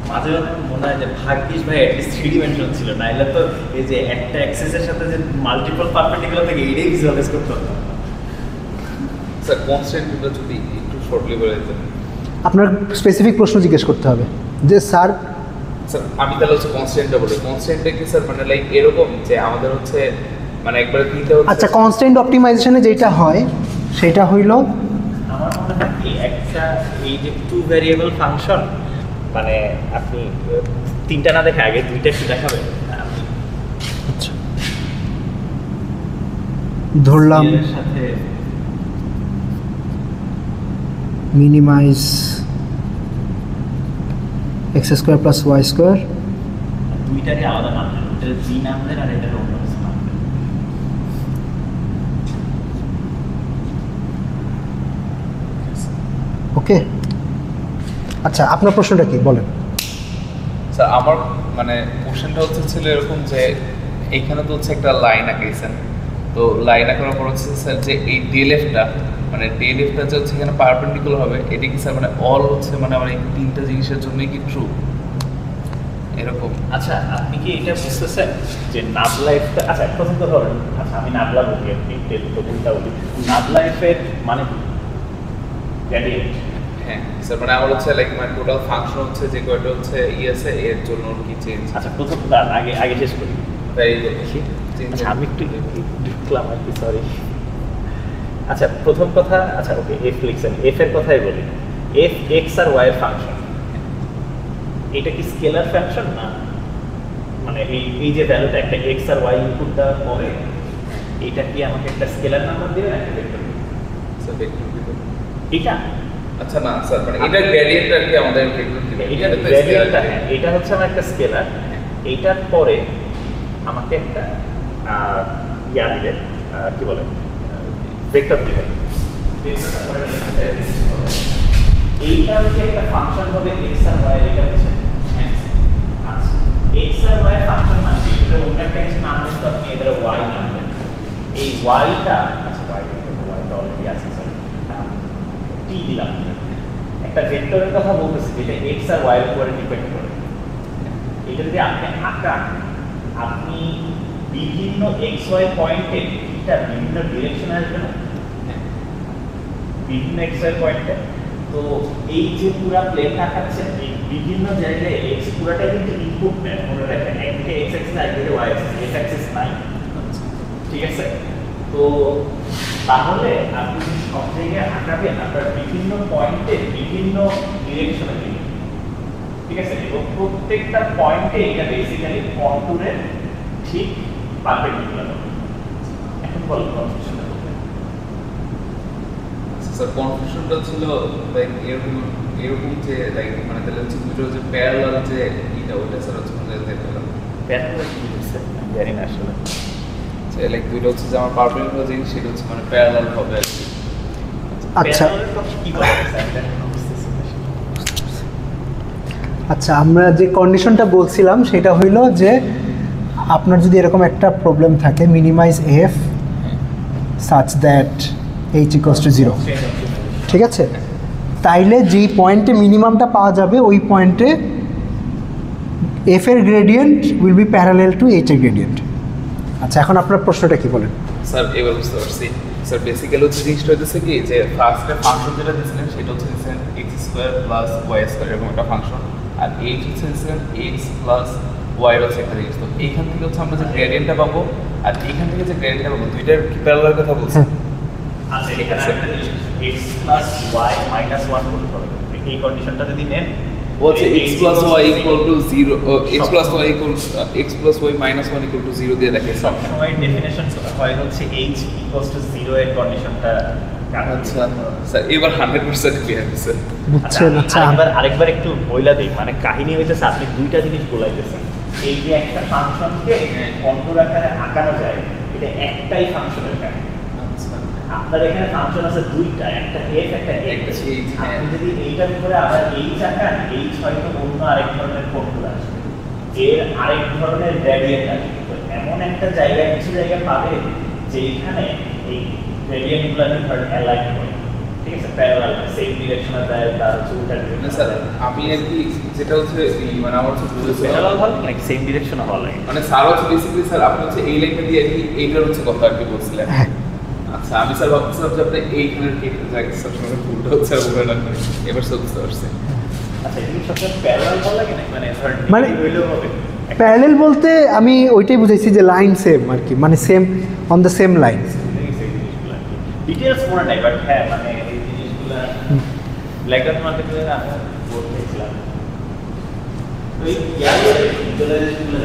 মাঝে মাঝে মনে হয় যে ভাগ্যিস ভাই অ্যাটলিস্ট 3 ডিমেনশন ছিল, নাইলে তো এই যে একটা অ্যাক্সেসের সাথে যে মাল্টিপল পারপেন্ডিকুলার থেকে এটাই ভিজুয়ালাইজ করতে হতো। স্যার কনস্ট্যান্টটা যদি একটু শর্টলি বলে দিতেন। আপনার স্পেসিফিক প্রশ্ন জিজ্ঞেস করতে হবে যে স্যার স্যার আমি তাহলে হচ্ছে কনস্ট্যান্টটা বলি, কনস্ট্যান্টটা কি স্যার মানে লাইক এরকম যে আমাদের হচ্ছে মানে একবার দিতে হচ্ছে। আচ্ছা, কনস্ট্যান্ট অপটিমাইজেশনে যেটা হয় সেটা হইল আমার মনে হয় কি একটা এই যে 2 ভ্যারিয়েবল ফাংশন মানে আপনি 3টা না দেখে আগে 2টা একটু দেখাবেন। আচ্ছা ধরলাম এর সাথে minimize x square plus y square, দুইটারই আলাদা নাম দেন, এটা জি নাম দেন আর এটা অন্য কিছু নাম দেন। ওকে। আচ্ছা, আপনার প্রশ্নটা কি বলেন? স্যার আমার মানে কোশ্চেনটা হচ্ছে ছিল এরকম যে এইখানে তো হচ্ছে একটা লাইন আঁকাইছেন, তো লাইন আঁকানোর পর হচ্ছে স্যার যে এই ডিএলএফটা মানে ডিএলএফটা যে হচ্ছে এখানে পারপেন্ডিকুলার হবে, এটা কি স্যার মানে অল হচ্ছে মানে আমার এই তিনটা জিনিসের জন্যই কি ট্রু এরকম? আচ্ছা আপনি কি এটা বুঝতেছেন যে নাব লাইফটা, আচ্ছা প্রথম কথা ধরেন, আচ্ছা আমি নাবলা বলি, আপনি উল্টা বলি, নাব লাইফের মানে গ্রেডিয়েন্ট। হ্যাঁ স্যার মানে আমার হচ্ছে লাইক মানে টোটাল ফাংশন হচ্ছে যে কয়টা হচ্ছে আছে এর জন্য কি চেঞ্জ। আচ্ছা প্রথম আগে আগে শেষ করি। আচ্ছা আমি একটু ঢুকলাম আর কি, সরি। আচ্ছা প্রথম কথা, আচ্ছা ওকে এফ লিখছেন, এফ এর কথাই বলি। এফ এক্স আর ওয়াই এর ফাংশন, এটা কি স্কেলার ফাংশন না? মানে এই যে ভ্যালুটা একটা এক্স আর ওয়াই ইনপুট দেওয়ার পরে এটা কি আমাকে একটা স্কেলার নাম্বার দেবে না একটা ভেক্টর? স্যার ভেক্টর দিবেন এটা আচ্ছা না স্যার মানে এটা গ্রেডিয়েন্ট আর কি আমাদের ভেক্টর দিবেন, এটা গ্রেডিয়েন্টটা, হ্যাঁ এটা হচ্ছে আমার একটা স্কেলার। এইটার পরে আমাকে একটা ইয়া দিবে, কি বলে ভেক্টর দিবে। এইটা হচ্ছে একটা ফাংশন হবে এক্স আর ওয়াই, এটা হচ্ছে আচ্ছা এক্স আর ওয়াই ফাংশন মানে এটা অন্য একটা কিছু নাম দিতে, আপনি এদের ওয়াই নাম দেন। এই ওয়াইটা, আচ্ছা ওয়াইটা অলরেডি আছে স্যার, টি দিলাম। একটা ভেক্টরের কথা বলতেছি যেটা এক্স আর ওয়াই এর উপরে ডিপেন্ড করে। এটা যদি আপনি আঁকান, আপনি বিভিন্ন এক্স ওয়াই পয়েন্টে এটা বিভিন্ন ডিরেকশনে আসবে না, বিভিন্ন এক্স ওয়াই পয়েন্টে। তো এই যে পুরো প্লেনটা আঁকাচ্ছেন, এই বিভিন্ন জায়গায় এক্স পুরোটা কিন্তু ইনপুট নেয়, মনে রাখবেন একদিকে এক্স অ্যাক্সিস একদিকে ওয়াই অ্যাক্সিস, এক্স অ্যাক্সিস নাই, ঠিক আছে? তো তাহলে আপনি সব জায়গায় আঁকাবেন আপনার বিভিন্ন পয়েন্টে বিভিন্ন ডিরেকশনে দিবেন, ঠিক আছে? এবং প্রত্যেকটা পয়েন্টে এটা বেসিক্যালি কন্টুরের ঠিক পারপেন্ডিকুলার হবে। এখন বলুন কনফিউশন। স্যার কনফিউশনটা ছিল লাইক এরকম যে লাইক মানে তাহলে হচ্ছে দুটো যে প্যারালাল যে এটা ওটা স্যার হচ্ছে মানে দেখলাম প্যারালাল কি হচ্ছে জানি না আসলে, যে লাইক দুটো হচ্ছে যে আমার পারপেন্ডিকুলার জিনিস সেটা হচ্ছে মানে প্যারালাল হবে আর কি। আচ্ছা প্যারালালের কথা কি বলা হয় স্যার? এটা এখনো বুঝতেছি না। আচ্ছা আমরা যে কন্ডিশনটা বলছিলাম সেটা হইল যে আপনার যদি এরকম একটা প্রবলেম থাকে, minimize f such that h equals to 0, ঠিক আছে? তাইলে যেই পয়েন্টে মিনিমামটা পাওয়া যাবে ওই পয়েন্টে এফ এর gradient will be parallel two H এর গ্রেডিয়েন্ট। আচ্ছা এখন আপনার প্রশ্নটা কি বলেন? স্যার এবার বুঝতে পারছি স্যার বেসিক্যালি হচ্ছে জিনিসটা হচ্ছে কি যে ফার্স্টে ফাংশন যেটা দিয়েছিলেন সেটা হচ্ছে দিয়েছিলেন x square plus y square এরকম একটা ফাংশন, আর এইচ হচ্ছে দিয়েছিলেন এক্স প্লাস ওয়াই হচ্ছে একটা জিনিস। তো এইখান থেকে হচ্ছে আমরা যে গ্রেডিয়েন্টটা পাবো আর এইখান থেকে যে গ্রেডিয়েন্টটা পাবো দুইটার কি প্যারালাল কথা বলছি? আচ্ছা এখানে একটা জিনিস x প্লাস y মাইনাস 1 করতে হবে, এই কন্ডিশনটা যদি নেন বলছে x plus y equal to 0, x plus y equal x plus y minus 1 equal to 0 দিয়ে দেখে সব সময় ডেফিনিশন হয় হচ্ছে h ইকুয়ালস টু 0 এর কন্ডিশনটা। আচ্ছা স্যার এবার 100% ক্লিয়ার স্যার। বুঝছেন? আচ্ছা আরেকবার একটু বইলা দিই, মানে কাহিনী হইতেছে আপনি দুইটা জিনিস বলাইতেছেন। এই যে একটা ফাংশনকে কন্ট্রোল আকারে আঁকানো যায়, এটা একটাই ফাংশনের কাজ। আপনার এখানে ফাংশন আছে দুইটা, একটা এফ একটা এক্স। আপনি যদি এইটার উপরে আবার এইচ আঁকান, এইচ হয়তো অন্য আরেক ধরনের কন্ট্রোল আসবে, এর আরেক ধরনের গ্রেডিয়েন্ট আসবে। তো এমন একটা জায়গায় কিছু জায়গা পাবে যেখানে এই গ্রেডিয়েন্টগুলো ধরেন অ্যালাইন করে, ঠিক আছে? প্যারালাল সেম ডিরেকশনে যায়, তার হচ্ছে উল্টা ডিরেকশনে। স্যার আমি আর কি যেটা হচ্ছে মানে আমার হচ্ছে প্যারালাল হল মানে সেম ডিরেকশনে হল, মানে স্যার হচ্ছে বেসিক্যালি স্যার আপনি হচ্ছে এই লাইনটা দিয়ে আর কি এইটার হচ্ছে কথা আর কি বলছিলেন। আচ্ছা আমি স্যার ভাবছিলাম যে আপনি এইখানের কেটে যাই স্যার সঙ্গে ভুলটা হচ্ছে আর বলে না এবার সব বুঝতে পারছি। আচ্ছা এগুলো সবসময় প্যারালাল হল লাগে না, মানে ধরেন মানে হইলেও হবে। প্যারালেল বলতে আমি ওইটাই বুঝাইছি যে লাইন সেম আর কি, মানে same on the same line. Details মনে নাই, বাট হ্যাঁ মানে এই জিনিসগুলো লেখার মাধ্যমে আমরা বলতেছিলাম। তো এই ইয়ার ভিজুয়ালাইজেশনগুলো